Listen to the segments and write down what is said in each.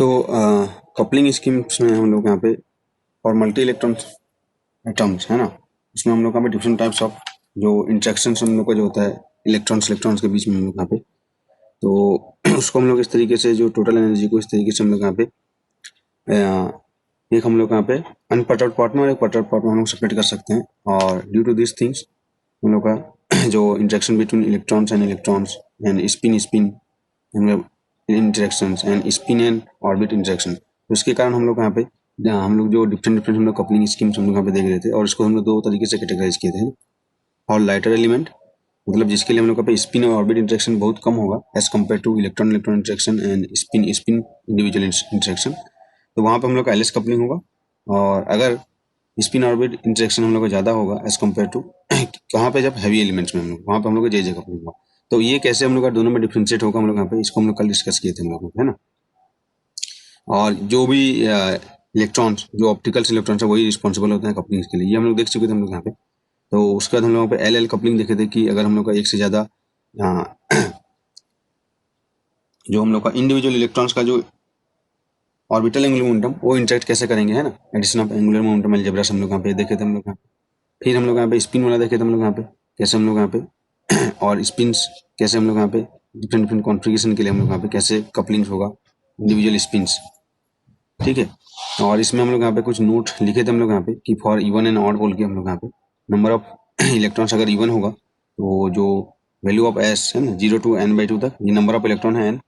तो coupling schemes में हम लोग यहाँ पे और मल्टी इलेक्ट्रॉन एटम्स है ना, उसमें हम लोग यहाँ पे डिफरेंट टाइप्स ऑफ जो इंट्रैक्शंस हम लोग का जो होता है इलेक्ट्रॉन्स इलेक्ट्रॉन्स के बीच में हम लोग यहाँ पे, तो उसको हम लोग इस तरीके से जो टोटल एनर्जी को इस तरीके से हम लोग यहाँ पे एक हम लोग यहाँ पे अनपटर्ड पार्ट में और एक पटर्ड पार्ट में हम लोग सेपरेट कर सकते हैं। और ड्यू टू दिस थिंग्स हम लोग का जो interaction between electrons and spin spin interactions and spin and orbit interaction, तो इसके कारण हम लोग यहाँ पे हम लोग जो डिफरेंट हम लोग कपलिंग स्कीम्स हम लोग यहाँ पे देख रहे थे, और इसको हम लोग दो तरीके से कैटेगराइज किए थे। और लाइटर एलिमेंट मतलब जिसके लिए हम लोग यहाँ पे स्पिन और ऑर्बिट इंटरेक्शन बहुत कम होगा as compare to electron electron interaction and spin spin individual interaction, तो वहाँ पे हम लोग का एलएस कपलिंग होगा। और अगर स्पिन ऑर्बिट इंटरेक्शन हम लोग का ज़्यादा होगा एज कम्पेयर टू कहाँ पे, जब हैवी एलिमेंट्स में हम लोग वहाँ पे हम लोग का जे कपलिंग होगा। तो ये कैसे हम लोग का दोनों में डिफ्रेंशिएट होगा हम लोग यहाँ पे, इसको हम लोग कल डिस्कस किए थे हम लोग, है ना। और जो भी इलेक्ट्रॉन्स जो ऑप्टिकल्स इलेक्ट्रॉन्स है वही रिस्पॉन्सिबल होते हैं कपलिंग के लिए, ये हम लोग देख चुके थे हम लोग यहाँ पे। तो उसके बाद हम लोग पे एल एल कपलिंग देखे थे कि अगर हम लोग का एक से ज़्यादा जो हम लोग का इंडिविजुअल इलेक्ट्रॉन्स का जो ऑर्बिटल एंगुलर मोमेंटम वो इंटरेक्ट कैसे करेंगे, है ना। Addition of angular momentum algebra हम लोग यहाँ पे देखे थे हम लोग यहाँ पे। फिर हम लोग यहाँ पे स्पिन वाला देखे थे हम लोग यहाँ पे, कैसे हम लोग यहाँ पे और स्पिन्स कैसे हम लोग यहाँ पे डिफरेंट डिफरेंट कॉन्फ़िगरेशन के लिए हम लोग यहाँ पे कैसे कपलिंग्स होगा इंडिविजुअल स्पिन्स, ठीक है। और इसमें हम लोग यहाँ पे कुछ नोट लिखे थे हम लोग यहाँ पे कि फॉर इवन एंड ऑड बोल के हम लोग यहाँ पे नंबर ऑफ इलेक्ट्रॉन्स अगर इवन होगा तो जो वैल्यू ऑफ एस है ना 0 to n/2 तक ये नंबर ऑफ इलेक्ट्रॉन है n,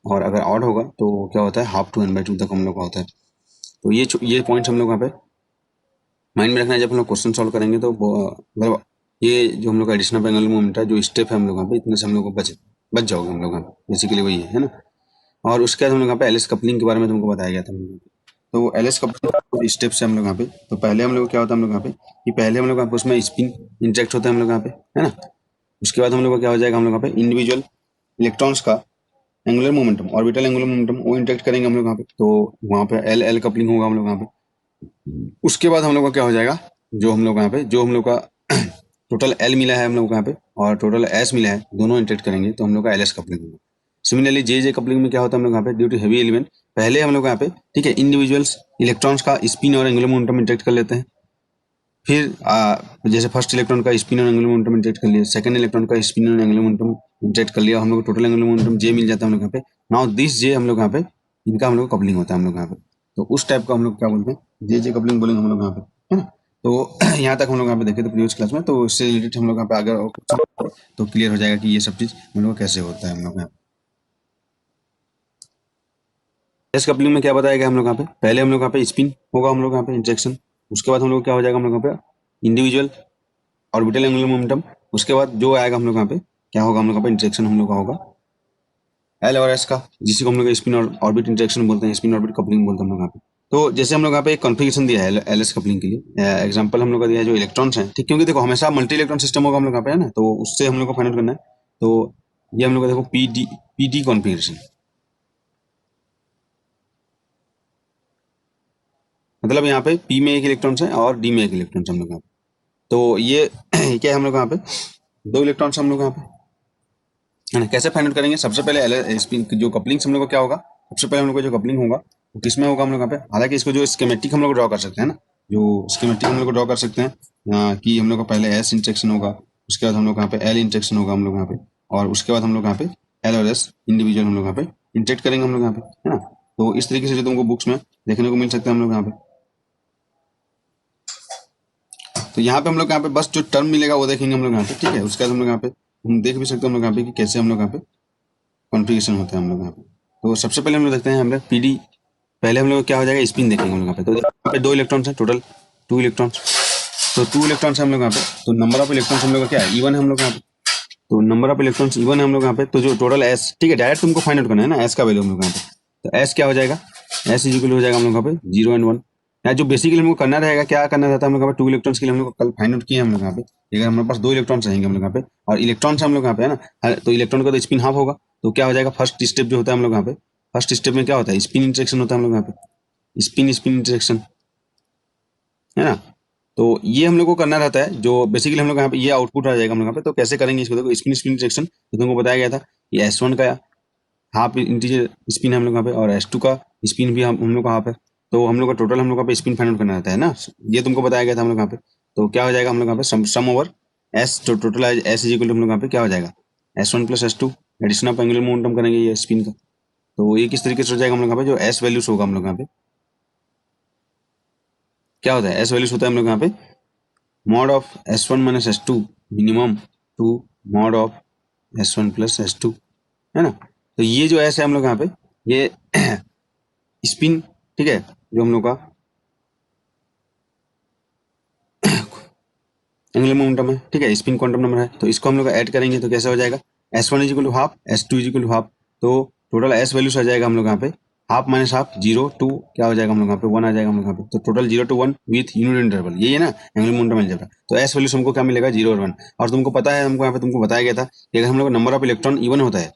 और अगर ऑड होगा तो क्या होता है हाफ टू n/2 तक हम लोग का होता है। तो ये पॉइंट्स हम लोग यहाँ पे माइंड में रखना है जब हम लोग क्वेश्चन सॉल्व करेंगे। तो मतलब ये जो हम लोग का एडिशन ऑफ एंगुलर मोमेंट है जो स्टेप है हम लोग यहाँ पे इतने से हम लोग को बच जाओगे हम लोग यहाँ पे, बेसिकली वही है ना। और उसके बाद हम लोग यहाँ पे एलएस कपलिंग के बारे में तुमको बताया गया था। तो एलएस कपलिंग स्टेप से हम लोग यहाँ पे, तो पहले हम लोग क्या होता है हम लोग यहाँ पे कि पहले हम लोग यहाँ पे उसमें स्पिन इंजेक्ट होता है हम लोग यहाँ पे, है ना। उसके बाद हम लोग का क्या हो जाएगा, हम लोग यहाँ पे इंडिविजुअल इलेक्ट्रॉन्स का angular momentum orbital angular momentum वो इंजेक्ट करेंगे हम लोग यहाँ पे, तो वहाँ पे एल एल कपलिंग होगा हम लोग यहाँ पे। उसके बाद हम लोग का क्या हो जाएगा, जो हम लोग यहाँ पे जो हम लोग का टोटल एल मिला है हम लोग को यहाँ पे और टोटल एस मिला है, दोनों इंटरेक्ट करेंगे तो हम लोग का एलएस कपलिंग होगा। सिमिलरली जे कपलिंग में क्या होता है हम लोग यहाँ पे ड्यू टू हेवी एलिमेंट पहले हम लोग यहाँ पे, ठीक है, इंडिविजुअल्स इलेक्ट्रॉन्स का स्पिन और एंगुलर मोमेंटम इंटरेक्ट कर लेते हैं। फिर जैसे फर्स्ट इलेक्ट्रॉन का स्पिन और एंगुलर मोमेंटम इंटरेक्ट कर लिया, सेकंड इलेक्ट्रॉन का स्पिन और एंगुलर मोमेंटम इंटरेक्ट कर लिया, हम लोग टोटल एंगुलर मोमेंटम जे मिल जाता है हम लोग यहाँ पे। नाउ दिस जे हम लोग यहाँ पे इनका हम लोग कपलिंग होता है हम लोग यहाँ पे, तो उस टाइप का हम लोग क्या बोलते हैं जे कपलिंग बोलेंगे हम लोग यहाँ पे, है ना। तो यहाँ तक हम लोग यहाँ पे देखे थे प्रीवियस क्लास में, तो इससे रिलेटेड हम लोग यहाँ पे आगे तो क्लियर हो जाएगा कि ये सब चीज हम लोग कैसे होता है हम लोग यहाँ पे। एस कपलिंग में क्या बताया गया हम लोग यहाँ पे, पहले हम लोग यहाँ पे स्पिन होगा हम लोग यहाँ पे इंजेक्शन, उसके बाद हम लोग क्या हो जाएगा हम लोग यहाँ पे इंडिविजुअल ऑर्बिटल एंगुलर मोमेंटम, उसके बाद जो आएगा हम लोग यहाँ पे क्या होगा हम लोग यहाँ पे इंटरेक्शन हम लोग का होगा एल और एस का, जिसको हम लोग स्पिन और ऑर्बिट इंटरेक्शन बोलते हैं, स्पिन ऑर्बिट कपलिंग बोलते हैं हम लोग यहाँ पे। तो जैसे हम लोग यहाँ पे एक कॉन्फ़िगरेशन दिया है एल एस कपलिंग के लिए, एग्जांपल हम लोग का दिया है जो इलेक्ट्रॉन्स हैं, ठीक, क्योंकि देखो हमेशा मल्टी इलेक्ट्रॉन सिस्टम होगा हम लोग यहाँ पे, है ना, तो उससे हम लोग को फाइंड आउट करना है। तो ये हम लोग का देखो पी डी कॉन्फ़िगरेशन, मतलब यहाँ पे पी में एक इलेक्ट्रॉन्स है और डी में एक इलेक्ट्रॉन्स हम लोग यहाँ पे। तो ये क्या है हम लोग यहाँ पे दो इलेक्ट्रॉन्स हम लोग यहाँ पे, है ना। कैसे फाइंड आउट करेंगे, सबसे पहले स्पिन जो कपलिंग हम लोग को क्या होगा, सबसे पहले हम लोग को जो कपलिंग होगा वो किसमें होगा हम लोग यहाँ पे, हालांकि इसको जो स्कीमेटिक हम लोग ड्रॉ कर सकते हैं ना, जो स्कीमेटिक हम लोग ड्रॉ कर सकते हैं कि हम लोग का पहले एस इंटरेक्शन होगा, उसके बाद हम लोग यहाँ पे एल इंटरेक्शन होगा हम लोग यहाँ पे, और उसके बाद हम लोग यहाँ पे एल और एस इंडिविजुअल हम लोग यहाँ पे इंटरेक्ट करेंगे हम लोग यहाँ पे, है ना। तो इस तरीके से जो तुमको बुक्स में देखने को मिल सकता है हम लोग यहाँ पे। तो यहाँ पे हम लोग यहाँ पे बस जो टर्म मिलेगा वो देखेंगे हम लोग यहाँ पे, ठीक है। उसके बाद हम लोग यहाँ पे हम देख भी सकते हैं हम लोग यहाँ पे कि कैसे हम लोग यहाँ पे कॉन्फ़िगरेशन होता है हम लोग यहाँ पे। तो सबसे पहले हम लोग देखते हैं हम लोग पीडी, पहले हम लोग क्या हो जाएगा स्पिन देखेंगे हम लोग यहाँ पे। तो यहाँ पे दो इलेक्ट्रॉन्स हैं टोटल, 2 इलेक्ट्रॉन्स, तो 2 इलेक्ट्रॉन्स हम लोग यहाँ पे, तो नंबर ऑफ इलेक्ट्रॉन्स हम लोग का क्या है इवन है हम लोग यहाँ पे, तो नंबर ऑफ इलेक्ट्रॉन्स इवन है हम लोग यहाँ पे। तो जो टोटल एस, ठीक है, डायरेक्ट तुमको फाइंड आउट करना है ना एस का वैल्यू हम लोग यहाँ पे। तो एस क्या हो जाएगा, एस इज इक्वल हो जाएगा हम लोग यहाँ पे 0 and 1, या जो बेसिकली हमको करना रहेगा क्या करना रहता है हम लोग यहाँ पे 2 इलेक्ट्रॉन्स के लिए हम लोग कल फाइंड आउट किए हम लोग यहाँ पे। अगर हमारे पास 2 इलेक्ट्रॉन्स रहेंगे हम लोग यहाँ पे और इलेक्ट्रॉन्स हम लोग यहाँ पे, है ना, तो इलेक्ट्रॉन का तो स्पिन हाफ होगा, तो क्या हो जाएगा फर्स्ट स्टेप जो होता है हम लोग यहाँ पे, फर्स्ट स्टेप में क्या होता है स्पिन इंटरेक्शन होता है हम लोग यहाँ पे, स्पिन स्पिन इंटरेक्शन, है ना। तो ये हम लोग को करना रहता है, जो बेसिकली हम लोग यहाँ पे ये आउटपुट आ जाएगा हम लोग यहाँ पे। तो कैसे करेंगे इसको, देखो स्पिन स्पिन इंटरेक्शन तो तुमको बताया गया था, ये S1 का हाफ इंटीजर स्पिन है हम लोग यहाँ पे और S2 का स्पिन भी हम लोग का हाफ है, तो हम लोग का टोटल हम लोग का स्पिन फाइंड आउट करना रहता है ना, ये तुमको बताया गया था हम लोग यहाँ पे। तो क्या हो जाएगा हम लोग यहाँ पे सम ओवर एस, जो total S is equal to हम लोग यहाँ पे क्या हो जाएगा S1 plus S2, addition of angular momentum करेंगे ये स्पिन का। तो ये किस तरीके से हो जाएगा हम लोग यहाँ पे, जो एस वैल्यूज होगा हम लोग यहाँ पे क्या होता है, एस वैल्यूज होता है हम लोग यहाँ पे mod of S1 minus S2 minimum to mod of S1 plus S2, है ना। तो ये जो एस है हम लोग यहाँ पे ये स्पिन, ठीक है, जो हम लोग का एंगुलर मोमेंटम है, ठीक है, स्पिन क्वांटम नंबर है, तो इसको हम लोग ऐड करेंगे तो कैसे हो जाएगा S1 is equal to half, S2 is equal to half, तो टोटल एस वैल्यूज आ जाएगा हम लोग यहाँ पे हाफ माइनस हाफ 0 टू क्या हो जाएगा हम लोग यहाँ पे 1 आ जाएगा हम लोग यहाँ पे, तो total 0 to 1 with unit interval, यही है ना एंगुलर मोमेंटम अलजेब्रा। तो एस वैल्यूज हमको क्या मिलेगा 0 और 1, और तुमको पता है हमको यहाँ पे तुमको बताया गया था कि अगर हम लोग नंबर ऑफ इलेक्ट्रॉन इवन होता है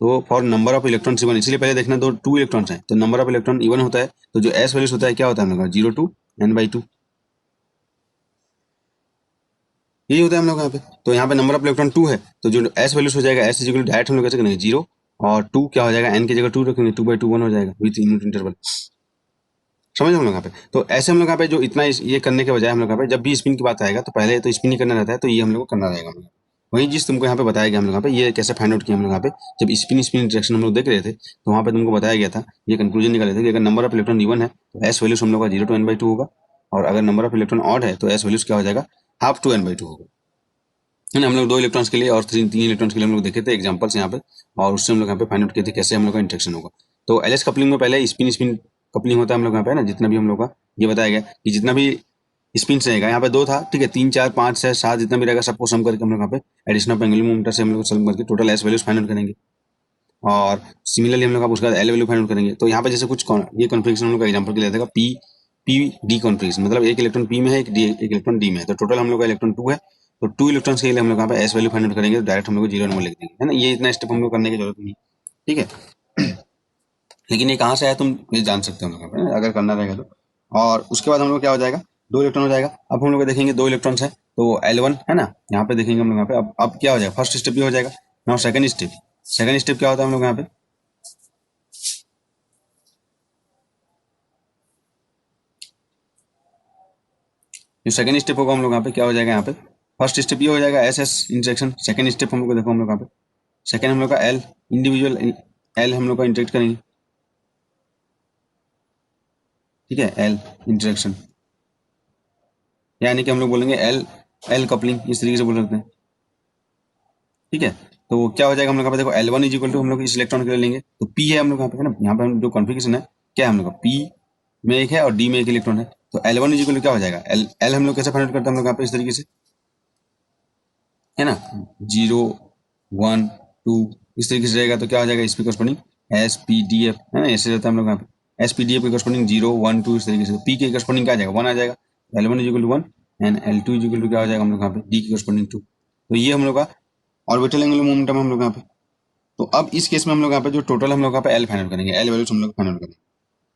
तो for number of electrons even, इसलिए पहले देखना दो टू इलेक्ट्रॉन्स हैं तो नंबर ऑफ इलेक्ट्रॉन इवन होता है, तो जो एस वैल्यूज होता है क्या होता है हम लोग का 0 to n/2, यही होता है हम लोग यहाँ पे। तो यहाँ पे नंबर ऑफ इलेक्ट्रॉन 2 है, तो जो एस वैल्यूज हो जाएगा एस इज इक्वल डायरेक्ट हम लोग कैसे करेंगे 0, और 2 क्या हो जाएगा एन की जगह 2 रखेंगे 2/2 1 हो जाएगा विथ यूनिट इंटरवल, समझ हम लोग यहाँ पे। तो ऐसे हम लोग यहाँ पे जो इतना ये करने के बजाय हम लोग यहाँ पे जब भी स्पिन की बात आएगा तो पहले तो स्पिन ही करना रहता है, तो ये हम लोग को करना रहेगा हम लोग। वही चीज तुमको यहाँ पे बताया गया हम लोग यहाँ पे ये कैसे फाइंड आउट किया हम लोग यहाँ पे, जब स्पिन स्पिन इंटरेक्शन हम लोग देख रहे थे तो वहाँ पे तुमको बताया गया था, ये कंक्लूजन निकाले थे कि अगर नंबर ऑफ इलेक्ट्रॉन इवन है तो एस वैल्यूज हम लोग का 0 to n/2 होगा, और अगर नंबर ऑफ इलेक्ट्रॉन ऑड है तो एस वैल्यूज क्या हो जाएगा हाफ टू n/2 होगा, है ना। हम लोग 2 इलेक्ट्रॉन्स के लिए और तीन इलेक्ट्रॉन्स के लिए हम लोग देखे थे एग्जांपल्स यहाँ पे, और उससे हम लोग यहाँ पे फाइंड आउट किए थे कैसे हम लोग का इंटरेक्शन होगा। तो एलएस कपलिंग में पहले स्पिन स्पिन कपलिंग होता है हम लोग यहाँ पे, ना जितना भी हम लोग का ये बताया गया कि जितना भी स्पिन रहेगा यहाँ पे 2 था, ठीक है, 3 4 5 6 7 जितना भी रहेगा सबको सम करके हम लोग यहाँ पे एडिशन ऑफ एंगुलर मोमेंटम से हम लोग सम करके total S values find out करेंगे, और सिमिलरली हम लोग उसका एल वैल्यू फाइंड आउट करेंगे। तो यहाँ पे जैसे कुछ ये कॉन्फ़िगरेशन हम लोग का एग्जांपल के लिए था पी पी डी कॉन्फ़िगरेशन, मतलब एक इलेक्ट्रॉन पी में है एक इलेक्ट्रॉन डी में है, तो टोटल हम लोग का इलेक्ट्रॉन 2 है, तो 2 इलेक्ट्रॉन्स के लिए हम लोग यहाँ पे एस वैल्यू फाइंड आउट करेंगे तो डायरेक्ट हम लोग को 0 नंबर लिख देंगे, है ना। ये इतना स्टेप हम लोग करने की जरूरत नहीं, ठीक है। लेकिन ये कहाँ से आया तुम ये जान सकते हो हम लोग यहाँ पे, अगर करना रहेगा तो। और उसके बाद हम लोग क्या हो जाएगा 2 इलेक्ट्रॉन हो जाएगा। अब हम लोग देखेंगे 2 इलेक्ट्रॉन्स है तो L1 है ना, यहाँ पे देखेंगे हम लोग यहाँ पे। अब क्या हो जाएगा फर्स्ट स्टेप भी हो जाएगा, नाउ सेकंड स्टेप क्या होता है हम लोग यहाँ पे, जो सेकंड स्टेप होगा हम लोग यहाँ पे क्या हो जाएगा यहाँ पे, फर्स्ट स्टेप ये हो जाएगा S S injection, second step हम लोग को देखो हम लोग यहाँ पे सेकंड हम लोग का एल इंडिविजुअल एल हम लोग का इंटरेक्ट करेंगे, ठीक है, एल इंटरेक्शन, यानी कि हम लोग बोलेंगे एल एल कपलिंग, इस तरीके से बोल सकते हैं, ठीक है। तो क्या हो जाएगा हम लोग यहाँ पे देखो L1 इज इक्वल टू हम लोग इस इलेक्ट्रॉन के लिए लेंगे तो P है हम लोग यहाँ पे, है ना, यहाँ पे हम जो कॉन्फ़िगरेशन है क्या है हम लोग का P में एक है और D में एक इलेक्ट्रॉन है, तो L1 इज इक्वल टू क्या हो जाएगा L हम लोग कैसे फाइंड आउट करते हैं हम लोग यहाँ पे इस तरीके से, है ना, 0 1 2 इस तरीके से रहेगा, तो क्या हो जाएगा इस पे करस्पॉन्डिंग SPDF, है ना, ऐसे रहता है हम लोग यहाँ पे SPDF के करस्पॉन्डिंग 0 1 2 इस तरीके से, P के करस्पॉन्डिंग क्या आ जाएगा 1 आ जाएगा, L1 is equal to 1 and L2 is equal to क्या हो जाएगा हम लोग यहाँ पे D के करस्पॉन्डिंग 2, तो ये हम लोग का ऑर्बिटल एंगुलर मोमेंटम हम लोग यहाँ पे। तो अब इस केस में हम लोग यहाँ पे जो टोटल हम लोग यहाँ पे एल फाइंड आउट करेंगे, एल वैल्यूज हम लोग फाइंड आउट करेंगे,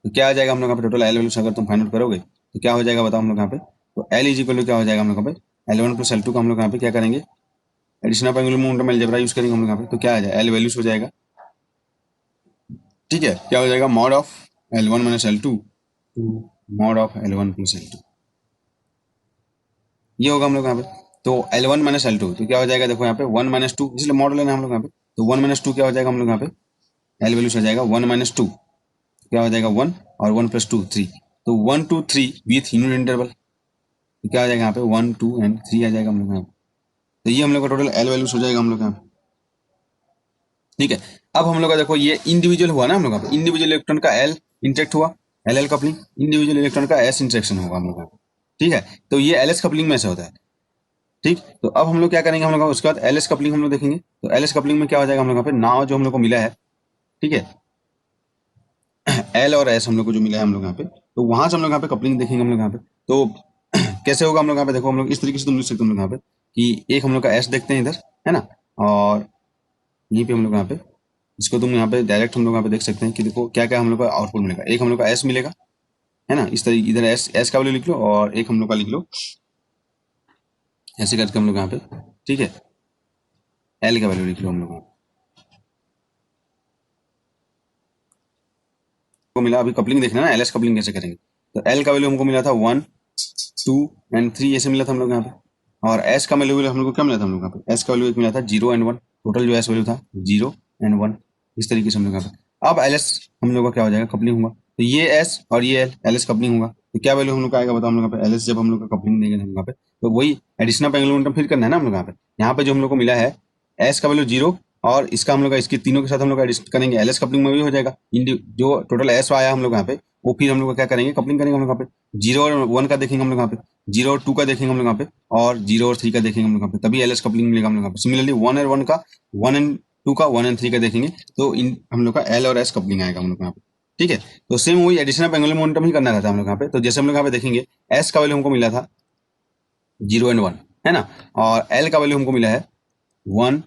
तो क्या आ जाएगा हम लोग यहाँ पे टोटल एल वैल्यूज अगर तुम फाइंड आउट करोगे तो क्या हो जाएगा बताओ हम लोग यहाँ पे, तो एल इज इक्वल टू क्या हो जाएगा हम लोग यहाँ पे L1 प्लस L2 का हम लोग यहाँ पे क्या करेंगे addition of angular momentum algebra use करेंगे हम लोग यहाँ पे, तो क्या आ जाएगा एल वैल्यूज हो जाएगा, ठीक है, क्या हो जाएगा mod of L1 minus L2 to mod of L1 plus L2, ये होगा हम लोग यहाँ पे। तो L1 माइनस L2 तो क्या हो जाएगा देखो यहाँ पे 1 माइनस 2, इसलिए मॉडल लेना हम लोग यहाँ पे, तो 1 माइनस 2 क्या हो जाएगा हम लोग यहाँ पे एल वैल्यूज हो जाएगा 1 माइनस 2 क्या हो जाएगा 1 और 1 प्लस 2 3, तो 1 2 3 विथ यूनिट इंटरवल, तो क्या आ जाएगा यहाँ पे 1 2 एंड 3 आ जाएगा हम लोग यहाँ पे, तो ये हम लोग का टोटल एल वैल्यूज हो जाएगा हम लोग यहाँ पे, ठीक है। अब हम लोग का देखो ये इंडिविजुअल हुआ ना हम लोग यहाँ पे, इंडिविजुअल इलेक्ट्रॉन का एल इंटरेक्ट हुआ L L coupling, individual electron का एस इंटरेक्शन होगा हम लोग यहाँ पे, ठीक है। तो ये एल एस कपलिंग में से होता है, ठीक। तो अब हम लोग क्या करेंगे हम लोग उसके बाद एल एस कपलिंग हम लोग देखेंगे, तो एल एस कपलिंग में क्या हो जाएगा हम लोग यहाँ पे नाव जो हम लोग को मिला है, ठीक है, एल और एस हम लोग को जो मिला है हम लोग यहाँ पे, तो वहां से हम लोग यहाँ पे कपलिंग देखेंगे हम लोग यहाँ पे, तो कैसे होगा हम लोग यहाँ पे देखो हम लोग इस तरीके से तुम लिख सकते हो हम लोग यहाँ पे कि एक हम लोग का एस देखते हैं इधर, है ना, और यहीं पे हम लोग यहाँ पे इसको तुम यहाँ पे डायरेक्ट हम लोग यहाँ पे देख सकते हैं कि देखो क्या क्या हम लोग का आउटपुट मिलेगा, एक हम लोग का एस मिलेगा, है ना, इस तरीके इधर एस एस का वैल्यू लिख लो और एक हम लोग का लिख लो ऐसे करके हम लोग यहाँ पे, ठीक है, एल का वैल्यू लिख लो हम लोग यहाँ पे। को मिला, अभी कपलिंग देखना ना, एलएस कपलिंग कैसे करेंगे। तो एल का वैल्यू हमको मिला था 1 2 एंड 3 ऐसे मिला था हम लोग यहाँ पे, और एस का वैल्यू हम लोग को क्या मिला था हम लोग यहाँ पे, एस का वैल्यू एक मिला था 0 एंड 1, टोटल जो एस वैल्यू था 0 एंड 1, इस तरीके से हम लोग यहाँ पे। अब एलएस हम लोग का क्या हो जाएगा, कपलिंग होगा, तो ये एस और ये एल, एलएस कपलिंग होगा, तो क्या वैल्यू हम लोग का आएगा बताओ हम लोग यहाँ पे, एलएस जब हम लोग का कपलिंग देंगे हम लोग यहाँ पे, तो वही एडिशन ऑफ एंगुलर मोमेंटम फिर करना है ना हम लोग यहाँ पे जो हम लोग को मिला है एस का वैल्यू 0, और इसका हम लोग का इसके तीनों के साथ हम लोग एडिशन करेंगे, एलएस कपलिंग में भी हो जाएगा, जो टोटल एस आया हम लोग यहाँ पे, वो फिर हम लोग क्या करेंगे, कपलिंग करेंगे हम लोग यहाँ पे, 0 और 1 का देखेंगे हम लोग यहाँ पे, 0 और 2 का देखेंगे हम लोग यहाँ पे, और 0 और 3 का देखेंगे हम लोग यहाँ पे, तभी एलएस कपलिंग मिलेगा हम लोग यहाँ पे। सिमिलरली 1 और 1 का, 1 एंड 2 का, 1 एंड 3 का देखेंगे, तो इन हम लोग का एल और एस कपलिंग आएगा हम लोग यहाँ पे। ठीक है, तो सेम वही एडिशन ऑफ एंगुलर मोमेंटम ही करना रहता है हम लोग यहाँ पे। तो जैसे हम लोग यहाँ पे देखेंगे एस का वैल्यू हमको मिला था 0 एंड 1 है ना, और एल का वैल्यू हमको मिला है 1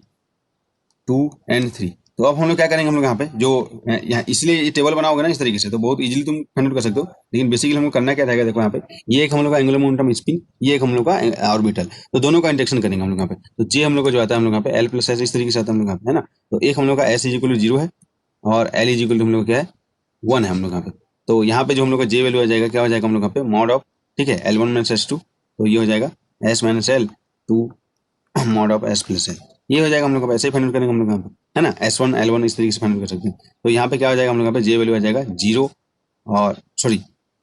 2 एंड 3। तो अब हम लोग क्या करेंगे, हम लोग यहाँ पे जो यहाँ इसलिए ये टेबल बना होगा ना इस तरीके से, तो बहुत इजीली तुम फाइंड आउट कर सकते हो, लेकिन बेसिकली हमको करना क्या रहेगा, देखो यहाँ पे ये एक हम लोग का एंगुलर मोमेंटम स्पिन, ये एक हम लोग का ऑर्बिटल, तो दोनों का इंटेक्शन करेंगे हम लोग यहाँ पे। तो जे हम लोग को जो आता है हम लोग यहाँ पे एल प्लस एस, इस तरीके से आता है हम लोग यहाँ पे, है ना। तो एक हम लोग का एस इज इक्वल टू 0 है, और एल इज इक्वल टू हम लोग क्या है 1 है हम लोग यहाँ पे। तो यहाँ पे जो हम लोग का जे वैल्यू आ जाएगा, क्या हो जाएगा हम लोग यहाँ पे मॉड ऑफ, ठीक है, L1 माइनस S2, तो ये हो जाएगा S minus L 2 mod of S plus L, ये हो जाएगा हम लोग का, ऐसे ही फाइंड करेंगे हम लोग यहाँ पे, है ना, S1 L1 इस तरीके से फाइंड कर सकते हैं। तो यहाँ पे क्या हो जाएगा हम लोग यहाँ पे, जे वैल्यू आ जाएगा 0, और सॉरी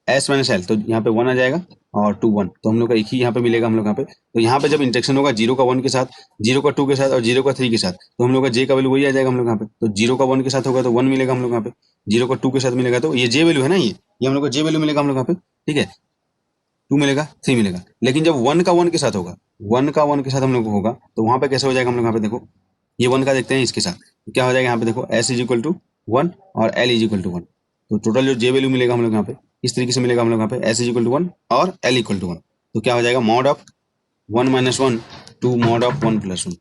S माइनस L, तो यहाँ पे 1 आ जाएगा, और 2 1, तो हम लोग का एक ही यहाँ पे मिलेगा हम लोग यहाँ पे। तो यहाँ पे जब इंटेक्शन होगा 0 का 1 के साथ, 0 का 2 के साथ, और 0 का 3 के साथ, तो हम लोग का जे का वैल्यू वही आ जाएगा हम लोग यहाँ पे। तो 0 का 1 के साथ होगा तो 1 मिलेगा हम लोग यहाँ पे, 0 का 2 के साथ मिलेगा तो ये जे वैल्यू है ना, ये हम लोग का जे वैल्यू मिलेगा हम लोग यहाँ पे, ठीक है, 2 मिलेगा 3 मिलेगा। लेकिन जब 1 का 1 के साथ होगा, 1 का 1 के साथ हम लोग को होगा, तो वहां पे कैसे हो जाएगा हम लोग यहाँ पे देखो, ये 1 का देखते हैं इसके साथ, तो क्या हो जाएगा यहाँ पे देखो, एस इज इक्वल टू 1 और एल इज इक्वल टू 1, तो टोटल जो जे वैल्यू मिलेगा हम लोग यहाँ पे इस तरीके से मिलेगा हम लोग यहाँ पे, एस इज इक्वल टू 1 और एल इक्वल टू 1, तो क्या हो जाएगा mod of 1 minus 1 to mod of 1 plus 1,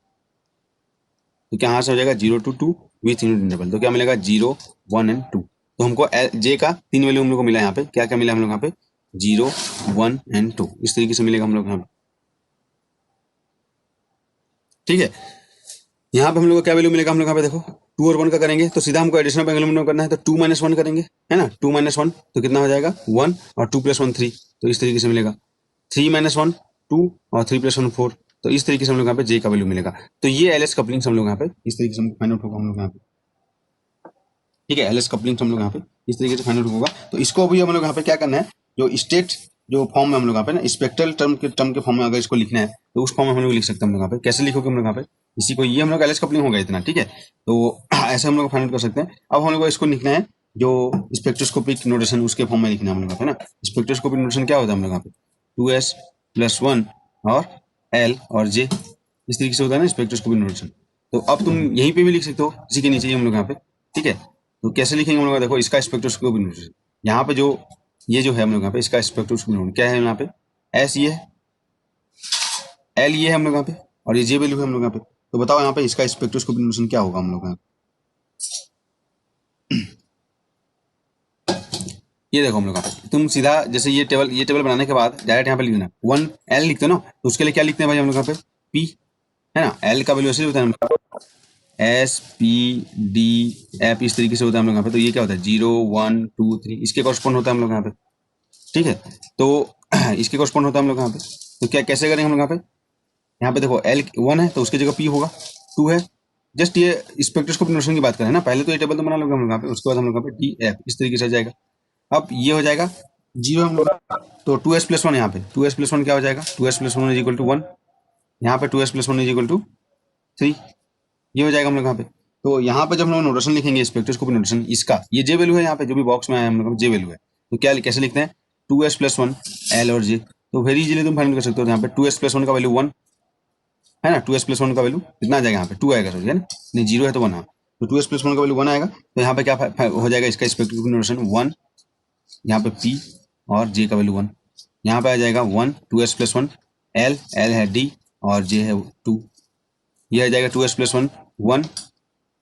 तो क्या यहाँ से हो जाएगा 0 to 2 विथ यूनिट इंटरवल, तो क्या मिलेगा 0 1 एंड 2। तो हमको जे का 3 वैल्यू हम लोग को मिला यहाँ पे, क्या क्या मिला हम लोग यहाँ पे 0 1 एंड 2, इस तरीके से मिलेगा हम लोग यहाँ पे। ठीक है, यहाँ पे हम लोग को क्या वैल्यू मिलेगा हम लोग यहाँ पे देखो, 2 और 1 का करेंगे तो सीधा हमको एडिशन ऑफ एंगुलर मोमेंटम करना है, तो 2 माइनस 1 करेंगे, है ना, 2 माइनस 1 तो कितना हो जाएगा 1, और 2 प्लस 1 3, तो इस तरीके से मिलेगा 3 माइनस 1 2, और 3 प्लस 1 4, तो इस तरीके से हम लोग यहाँ पे जे का वैल्यू मिलेगा। तो ये एलएस कपलिंग हम लोग यहाँ पे इस तरीके से फाइंड आउट होगा हम लोग यहाँ पे। ठीक है, एलएस कपलिंग हम लोग यहाँ पे इस तरीके से फाइंड आउट होगा। तो इसको भी हम लोग यहाँ पे क्या करना है, जो स्टेट जो फॉर्म में हम लोग यहाँ पे ना स्पेक्ट्रल टर्म के फॉर्म में अगर इसको लिखना है तो उस फॉर्म में हम लोग लिख सकते हैं हम लोग यहाँ पे। कैसे लिखोगे हम लोग यहाँ पे, इसी को ये हम लोग एलएस कपलिंग होगा इतना, ठीक है, तो ऐसे हम लोग फाइंड आउट कर सकते हैं। अब हम लोग को इसको लिखना है जो स्पेक्ट्रोस्कोपिक नोटेशन उसके फॉर्म में लिखना है हम लोग यहाँ पे ना। स्पेक्ट्रोस्कोपिक नोटेशन क्या होता है हम लोग यहाँ पे 2s प्लस 1 और l और j, इस तरीके से होता है ना स्पेक्ट्रोस्कोपिक नोटेशन। तो अब तुम यहीं पे भी लिख सकते हो, इसी के नीचे ही हम लोग यहाँ पे, ठीक है। तो कैसे लिखेंगे हम लोग, देखो इसका स्पेक्ट्रोस्कोपिक नोटेशन यहाँ पे जो ये जो है हम लोग यहाँ पे इसका स्पेक्ट्रोस्कोपिक नोटेशन क्या है यहाँ पे, एस ये है, एल ये है हम लोग यहाँ पे, और ये जे वैल्यू है हम लोग यहाँ पे। तो बताओ यहाँ पे इसका स्पेक्ट्रोस्कोपिक नोटेशन क्या होगा हम लोग यहाँ, ये देखो हम लोग यहाँ पे तुम सीधा जैसे ये टेबल बनाने के बाद डायरेक्ट यहाँ पे लिख देना 1 एल लिखते हो ना, तो उसके लिए क्या लिखते हैं भाई हम लोग यहाँ पे पी, है ना, एल का वैल्यू ऐसे होता है एस पी डी एफ, इस तरीके से होता है हम लोग यहाँ पे। तो ये क्या होता है 0 1 2 3, इसके कॉरस्पॉन्ड होता है हम लोग यहाँ पे, ठीक है। तो इसके कॉरस्पॉन्ड होता है हम लोग यहाँ पे। तो क्या कैसे करेंगे हम लोग यहाँ पे, यहाँ पे देखो एल 1 है तो उसकी जगह पी होगा, 2 है, जस्ट ये स्पेक्ट्रोस्कोपिक नोटेशन की बात करें ना, पहले तो ये टेबल तो बना लोगे हम लोग यहाँ पे, उसके बाद हम लोग यहाँ पे डी एफ इस तरीके से आ जाएगा। अब ये हो जाएगा 0 हम लोग, तो 2s प्लस 1 यहाँ पे 2s प्लस 1 क्या हो जाएगा 2s plus 1 is equal to 1, यहाँ पे 2s plus 1 is equal to 3, ये हो जाएगा हम लोग यहाँ पे। तो यहाँ पे जब हम लोग नोटेशन लिखेंगे स्पेक्ट्रोस्कोपिक नोटेशन, इसका ये जे वैल्यू है यहाँ पे जो भी बॉक्स में आया हम लोग जे वैल्यू है, तो क्या कैसे लिखते हैं 2s प्लस 1 एल और जे। तो वेरी इजीली तुम फाइंड कर सकते हो, यहाँ पे 2s प्लस 1 का वैल्यू 1 है ना, 2s प्लस 1 का वैल्यू कितना आ जाएगा यहाँ पे 2 आएगा, सॉरी है ना, नहीं 0 है तो 1, हाँ, तो 2s प्लस 1 का वैल्यू 1 आएगा। तो यहाँ पे क्या हो जाएगा इसका स्पेक्ट्रोस्कोपिक नोटेशन 1, यहाँ पे P और J का वैल्यू 1, यहाँ पे आ जाएगा 1 2s प्लस 1 L है D और J है 2, ये आ जाएगा 2s प्लस 1 1,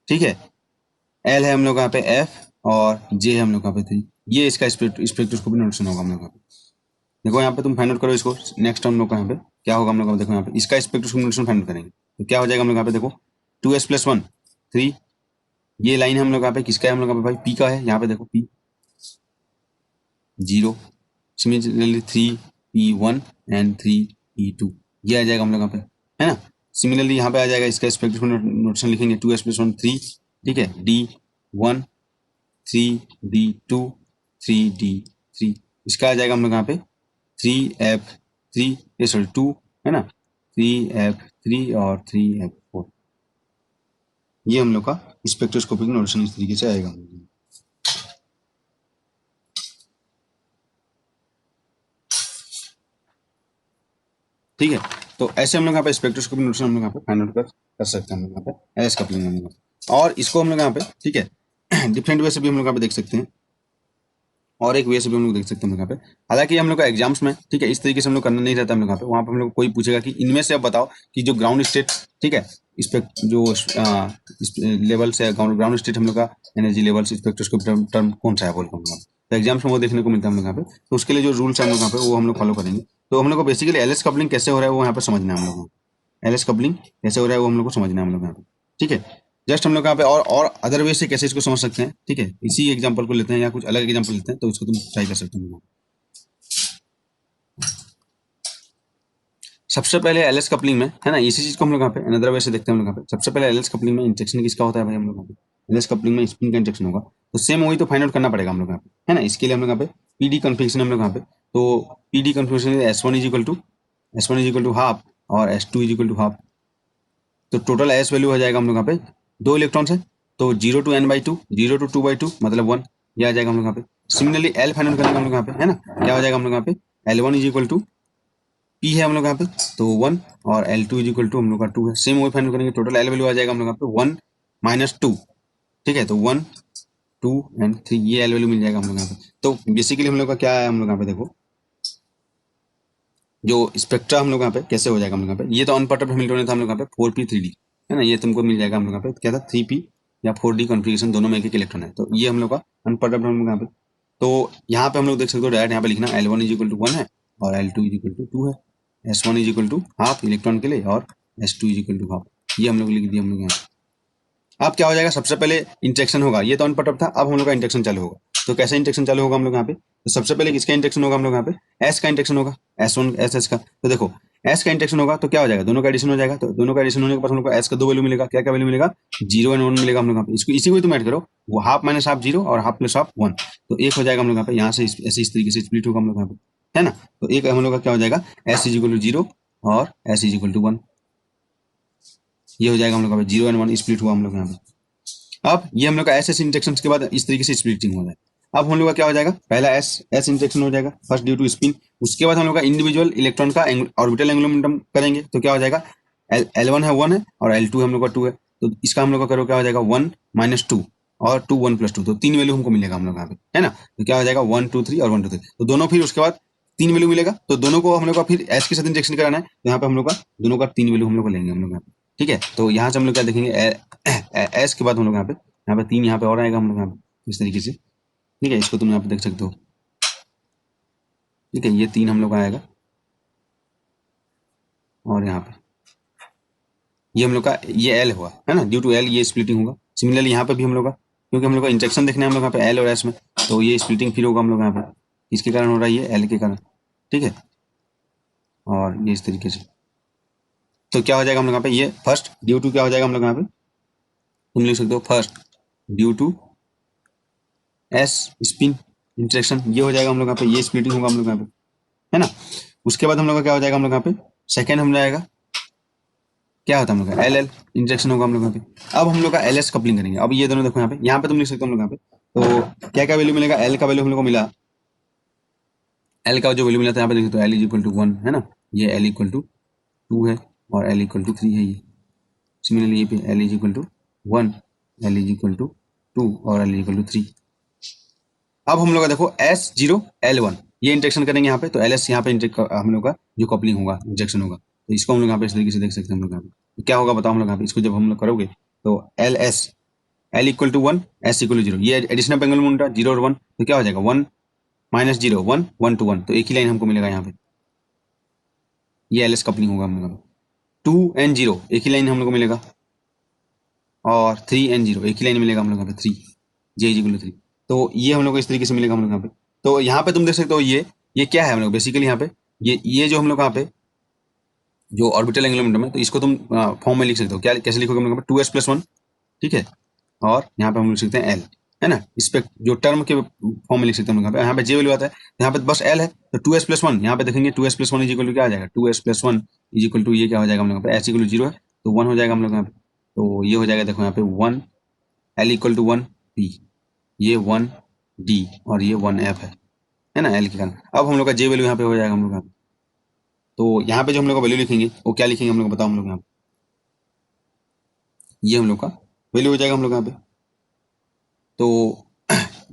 ठीक है, L है हम लोग यहाँ पे F और J है हम लोग यहाँ पे 3, ये इसका स्पेक्ट्रोस्कोपिक नोटेशन होगा हम लोग यहाँ पे। देखो यहाँ पे तुम फाइंड आउट करो इसको, नेक्स्ट हम लोग यहाँ पे क्या होगा हम लोग देखो यहाँ पे इसका स्पेक्ट्रोस्कोपिक नोटेशन फाइंड आउट करेंगे, तो क्या हो जाएगा हम लोग यहाँ पे देखो 2s प्लस 1 3, ये लाइन हम लोग यहाँ पे किसका है हम लोग यहाँ पे भाई P का है, यहाँ पे देखो P, 0, similarly 3p1 and 3p2, ये आ जाएगा हम लोग यहाँ पे, है ना। सिमिलरली यहाँ पे आ जाएगा इसका स्पेक्ट्रम नोटेशन लिखेंगे 2s+1 3, ठीक है, d1 3d2 3d3, इसका आ जाएगा हम लोग यहाँ पे 3f3 सॉरी 2, है ना, 3f3 और 3f4, ये हम लोग का स्पेक्ट्रोस्कोपिक नोटेशन इस तरीके से आएगा। ठीक है, तो ऐसे हम लोग यहाँ पे स्पेक्ट्रोस्कोपिक नोटेशन हम लोग यहाँ पे फाइंड आउट कर सकते हैं हम लोग यहाँ पे एलएस कपलिंग में हम लोग, और इसको हम लोग यहाँ पे, ठीक है, डिफरेंट वे से भी हम लोग यहाँ पे देख सकते हैं, और एक वे से भी हम लोग देख सकते हैं हम लोग यहाँ पे। हालांकि हम लोग का एग्जाम्स में, ठीक है, इस तरीके से हम लोग करना नहीं रहता हम लोग यहाँ पे, वहाँ पे हम लोग कोई पूछेगा कि इनमें से अब बताओ कि जो ग्राउंड स्टेट, ठीक है, इस पे जो लेवल से ग्राउंड स्टेट हम लोग का एनर्जी लेवल स्पेक्ट्रोस्कोपिक टर्म कौन सा है बोल के, तो एग्जाम्स में वो देखने को मिलता है हम लोग यहाँ पे। तो उसके लिए जो रूल्स है हम लोग यहाँ पे वो हम लोग फॉलो करेंगे। तो हम लोग को बेसिकली एलएस कपलिंग कैसे हो रहा है वो यहाँ पे समझना है हम लोग को, एलएस कपलिंग कैसे हो रहा है वो हम लोग को समझना है हम लोग यहाँ पे, ठीक है। जस्ट हम लोग यहाँ पे और अदर वे से कैसे इसको समझ सकते हैं, ठीक है, इसी एग्जांपल को लेते हैं या कुछ अलग एग्जांपल लेते हैं, तो इसको तुम ट्राई कर सकते हो। सबसे पहले एलएस कपलिंग में, है ना, इसी चीज को हम लोग यहाँ पे अनदर वे से देखते हैं हम लोग यहाँ पे। सबसे पहले एलएस कपलिंग में इंजेक्शन किसका होता है भाई हम लोग यहाँ पे, एलएस कपलिंग में स्पिन का इंजेक्शन होगा, तो सेम वही तो फाइंड आउट करना पड़ेगा हम लोग यहाँ पे, है ना। इसके लिए हम लोग यहाँ पे पीडी कन्फिग्रेशन हम लोग यहाँ पे, तो PD configuration S1 is equal to half और S2 is equal to half, तो टोटल एस वैल्यू हो जाएगा हम लोग यहाँ पे 2 इलेक्ट्रॉन्स है, तो 0 to n/2 0 to 2/2 मतलब 1, ये आ जाएगा हम लोग यहाँ पे। सिमिलरली एल फाइंड आउट करेंगे हम लोग यहाँ पे, है ना, क्या हो जाएगा हम लोग यहाँ पे L1 is equal to P है हम लोग यहाँ पे, तो 1, और L2 इज इक्वल टू हम लोग का 2 है, सेम वही फाइंड करेंगे, टोटल एल वैल्यू आ जाएगा हम लोग यहाँ पे 1 - 2, ठीक है, तो 1 2 एंड 3, ये एल वैल्यू मिल जाएगा हम लोग यहाँ पे। तो बेसिकली हम लोग का क्या है, हम लोग यहाँ पे देखो जो स्पेक्ट्रा हम लोग यहाँ पे कैसे हो जाएगा हम लोग यहाँ पे, ये तो अनपर्टर्ब्ड हैमिल्टनियन था हम लोग यहाँ पे 4p3d, है ना, ये तुमको मिल जाएगा हम लोग यहाँ पे क्या था 3p या 4d कॉन्फ़िगरेशन, दोनों में एक इलेक्ट्रॉन है, तो ये हम लोग का अनपर्टर्ब्ड हम लोग यहाँ पे। तो यहाँ पे हम लोग देख सकते हो डायरेक्ट यहाँ पे लिखना L1 इज इक्वल टू 1 है और L2 इज इक्वल टू 2 है, S1 is equal to half electron के लिए और S2 is equal to half, ये हम लोग लिख दिए हम लोग यहाँ। अब क्या हो जाएगा, सबसे पहले इंजेक्शन होगा, ये तो अनपर्टर्ब्ड था, अब हम लोग का इंजेक्शन चालू होगा। तो कैसे इंजेक्शन चालू होगा हम लोग यहाँ पे, तो सबसे पहले किसका इंजेक्शन होगा हम लोग यहाँ पे, एस का इंजेक्शन होगा, S1 SS का। तो देखो एस का इंजेक्शन होगा तो क्या हो जाएगा, दोनों का एडिशन हो जाएगा, तो दोनों का एडिशन होने के बाद हम लोग को एस का 2 वैल्यू मिलेगा, क्या क्या वैल्यू मिलेगा 0 और 1 मिलेगा हम लोग यहाँ पे। इसको इसी को तुम ऐड करो, वो हाफ माइनस हाफ 0 और हाफ प्लस हाफ 1, तो एक हो जाएगा हम लोग यहाँ पे, यहाँ से ऐसे इस तरीके से स्प्लिट होगा हम लोग यहाँ पे, है ना। तो एक हम लोग का क्या हो जाएगा S इज इक्वल टू 0 और S इज इक्वल टू 1, ये हो जाएगा हम लोग यहाँ पे 0 और 1 स्प्लिट हुआ हम लोग यहाँ पे। अब ये हम लोग का एस इंजेक्शन के बाद इस तरीके से स्प्लिटिंग हो जाए। अब हम लोग का क्या हो जाएगा, पहला एस इंजेक्शन हो जाएगा फर्स्ट ड्यू टू स्पिन, उसके बाद हम लोग का इंडिविजुअल इलेक्ट्रॉन का ऑर्बिटल एंगुलर मोमेंटम करेंगे, तो क्या हो जाएगा L1 है 1 है और L2 है हम लोग का 2 है, तो इसका हम लोग का करो क्या हो जाएगा 1 - 2 और 2 1 + 2, तो 3 वैल्यू हमको मिलेगा हम लोग यहाँ पे, है ना। तो क्या हो जाएगा 1 2 3 और 1 2 3, तो दोनों फिर उसके बाद 3 वैल्यू मिलेगा, तो दोनों को हम लोग का फिर एस के साथ इंजेक्शन कराना है, तो यहाँ पे हम लोग का दोनों का 3 वैल्यू हम लोग को लेंगे हम लोग यहाँ पे, ठीक है। तो यहाँ से हम लोग क्या देखेंगे एस के बाद हम लोग यहाँ पे 3 यहाँ पे और आएगा हम लोग यहाँ पे इस तरीके से, ठीक है, इसको तुम यहाँ पे देख सकते हो, ठीक है, ये 3 हम लोग का आएगा और यहाँ पे ये हम लोग का ये एल हुआ, है ना, ड्यू टू एल ये स्प्लिटिंग होगा। सिमिलरली यहाँ पे भी हम लोग का, क्योंकि हम लोग का इंजेक्शन देखना है हम लोग यहाँ पे एल और एस में, तो ये स्प्लिटिंग फिर होगा हम लोग यहाँ पे, इसके कारण हो रहा है ये एल के कारण, ठीक है, और ये इस तरीके से। तो क्या हो जाएगा हम लोग यहाँ पे, ये फर्स्ट ड्यू टू क्या हो जाएगा हम लोग यहाँ पे, तुम लिख सकते हो first due to S spin interaction, ये हो जाएगा हम लोग यहाँ पे, ये स्प्लिटिंग होगा हम लोग यहाँ पे, है ना। उसके बाद हम लोग का क्या हो जाएगा हम लोग यहाँ पे, सेकेंड हम जाएगा क्या होता है हम लोग का एल एल इंजेक्शन होगा हम लोग यहाँ पे। अब हम लोग का एल एस कपलिंग करेंगे। अब ये दोनों देखो यहाँ पे तुम लिख सकते हो हम लोग यहाँ पे, तो क्या क्या वैल्यू मिलेगा, एल का वैल्यू हम लोग को मिला, एल का जो वैल्यू मिला था यहाँ पे देखो, तो एल इज इक्वल टू 1 है ना, ये एल इक्वल टू 2 है और एल इक्वल टू 3 है ये। सिमिलरली ये पे L is equal to 1, L is equal to 2 और एल इज इक्वल टू 3। अब हम लोग का देखो S0 L1 ये इंजेक्शन करेंगे यहाँ पे, तो LS यहाँ पे हम लोग का जो कपलिंग होगा इंजेक्शन होगा, तो इसको हम लोग यहाँ पे इस तरीके से देख सकते हैं हम लोग यहाँ पे। तो क्या होगा बताओ हम लोग यहाँ पे, इसको जब हम लोग करोगे तो LS L equal to 1 S equal to 0, ये एडिशनल एंगुलर मोमेंटम 0 और 1, तो क्या हो जाएगा 1 - 0 1 1 to 1, तो एक ही लाइन हमको मिलेगा यहाँ पे, ये LS कपलिंग होगा हम लोग का। 2 and 0 एक ही लाइन हम लोग को मिलेगा और 3 and 0 एक ही लाइन मिलेगा हम लोग यहाँ पे 3 J इक्वल टू 3, तो ये हम लोग को इस तरीके से मिलेगा हम लोग यहाँ पे। तो यहाँ पे तुम देख सकते हो ये क्या है हम लोग बेसिकली यहाँ पे ये जो हम लोग यहाँ पे जो ऑर्बिटल एंगुलर मोमेंटम है, तो इसको तुम फॉर्म में लिख सकते हो। क्या कैसे लिखोगे हम लोग? 2s+1, ठीक है, और यहाँ पे हम लिख सकते हैं एल, है ना। इस पे जो टर्म के फॉर्म में लिख सकते हैं हम लोग। यहाँ पे जे वैल्यू आता है, यहाँ पे बस एल है, तो 2s+1 यहाँ पे देखेंगे 2s+1 इज इक्वल टू क्या आ जाएगा? 2s+1 इज इक्वल टू ये क्या हो जाएगा हम लोग पे? एस इक्वल टू 0 है तो 1 हो जाएगा हम लोग यहाँ पे। तो ये हो जाएगा, देखो यहाँ पे 1 एल इक्वल टू 1 पी, ये 1 डी और ये 1 एफ है ना, एल के कारण। अब हम लोग का जे वैल्यू यहाँ पे हो जाएगा हम लोग यहाँ पे। तो यहाँ पे जो हम लोग का वैल्यू लिखेंगे वो क्या लिखेंगे हम लोग बताओ हम लोग यहाँ पे? ये हम लोग का वैल्यू हो जाएगा हम लोग यहाँ पे। तो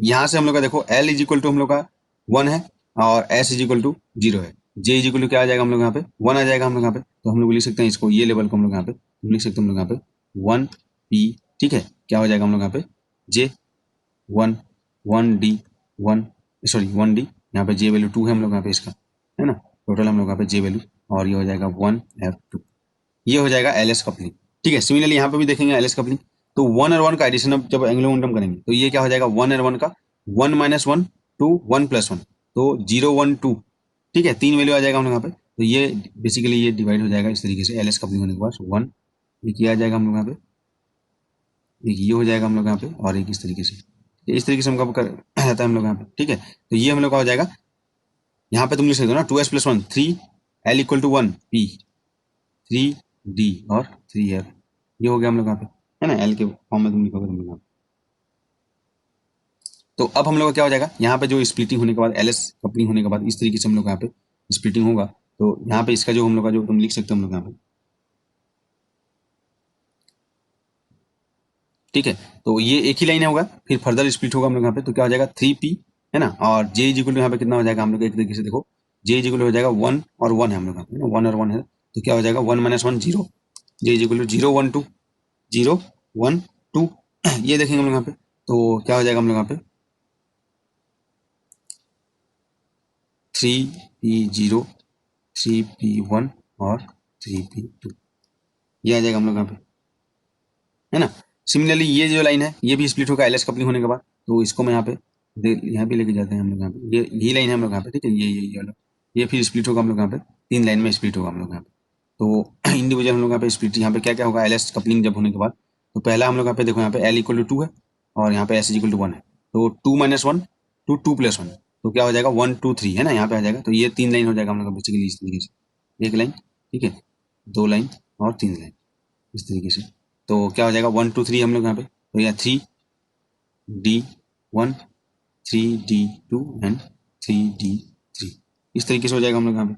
यहाँ से हम लोग का देखो एल इज इक्वल टू हम लोग का 1 है और एस इज इक्वल टू 0 है। जे इज इक्वल टू क्या आ जाएगा हम लोग यहाँ पे? 1 आ जाएगा हम लोग यहाँ पे। तो हम लोग लिख सकते हैं इसको, ये लेवल को हम लोग यहाँ पे लिख सकते हैं हम लोग यहाँ पे 1 पी, ठीक है। क्या हो जाएगा हम लोग यहाँ पे? जे 1 1 डी 1 सॉरी 1 डी, यहाँ पे जे वैल्यू 2 है हम लोग यहाँ पे इसका, है ना। टोटल हम लोग यहाँ पे जे वैल्यू, और ये हो जाएगा 1F2। ये हो जाएगा एल एस कपलिंग, ठीक है। सिमिलरली यहाँ पे भी देखेंगे एल एस कपलिंग। तो 1 और 1 का एडिशन अब जब एंगुलर मोमेंटम करेंगे तो ये क्या हो जाएगा? 1 और 1 का 1 - 1 टू 1+1, तो 0 1 2, ठीक है। 3 वैल्यू आ जाएगा हम लोग यहाँ पे। तो ये बेसिकली ये डिवाइड हो जाएगा इस तरीके से एल एस कपलिंग होने के बाद 1, एक ये आ जाएगा हम लोग यहाँ पे, एक ये हो जाएगा हम लोग यहाँ पे, और एक इस तरीके से। इस तरीके से हम लोग रहता है हम लोग यहाँ पे, ठीक है। तो ये हम लोग का हो जाएगा, यहाँ पे तुम लिख सकते हो ना 2s+1 3 L equal to 1 P 3 D और 3F। ये हो गया हम लोग यहाँ पे, है ना, एल के फॉर्म में तुम लिखोगे तुम लोग यहाँ पे। तो अब हम लोग का क्या हो जाएगा? यहाँ पे जो स्प्लिटिंग होने के बाद एल एस कपलिंग होने के बाद इस तरीके से हम लोग यहाँ पे स्प्लिटिंग होगा। तो यहाँ पे इसका जो हम लोग का जो तुम लिख सकते हो हम लोग यहाँ पे, ठीक है। तो ये एक ही लाइन होगा, फिर फर्दर स्प्लिट होगा हम लोग यहाँ पे। तो क्या हो जाएगा? 3P, है ना, और जे इज इक्वल टू यहाँ पे कितना हो जाएगा हम लोग एक तरीके से देखो, जे इज इक्वल हो जाएगा 1 और 1 है हम लोग यहाँ पे, 1 और 1 है। तो क्या हो जाएगा? 1 - 1 0, जे इज इक्वल टू 0 1 2 0 1 2। ये देखेंगे हम लोग यहाँ पे। तो क्या हो जाएगा हम लोग यहाँ पे? 3P0 3P1 और 3P2, ये आ जाएगा हम लोग यहाँ पे, है ना। सिमिलरली ये जो लाइन है ये भी स्प्लिट होगा एल एस कपलिंग होने के बाद। तो इसको मैं यहाँ पे यहाँ पे लेके जाते हैं हम लोग यहाँ पे, ये लाइन है हम लोग यहाँ पे, ठीक है। ये वाला ये फिर स्प्लिट होगा हम लोग यहाँ पे, 3 लाइन में स्प्लिट होगा हम लोग यहाँ पे। तो इंडिविजुअल हम लोग यहाँ पे स्प्लिट, यहाँ पे क्या क्या होगा एल एस कपलिंग जब होने के बाद? तो पहला हम लोग यहाँ पे देखो, यहाँ पे एल इक्वल टू 2 है और यहाँ पे एस इक्वल टू 1 है। तो 2 - 1 टू 2+1, तो क्या हो जाएगा? 1 2 3, है ना, यहाँ पे आ जाएगा। तो ये 3 लाइन हो जाएगा हम लोग का बेसिकली इस तरीके से, एक लाइन, ठीक है, 2 लाइन और 3 लाइन इस तरीके से। तो क्या हो जाएगा? 1 2 3 हम लोग यहाँ पे। तो यहाँ 3D1 3D2 एंड 3D3 इस तरीके से हो जाएगा हम लोग यहाँ पे।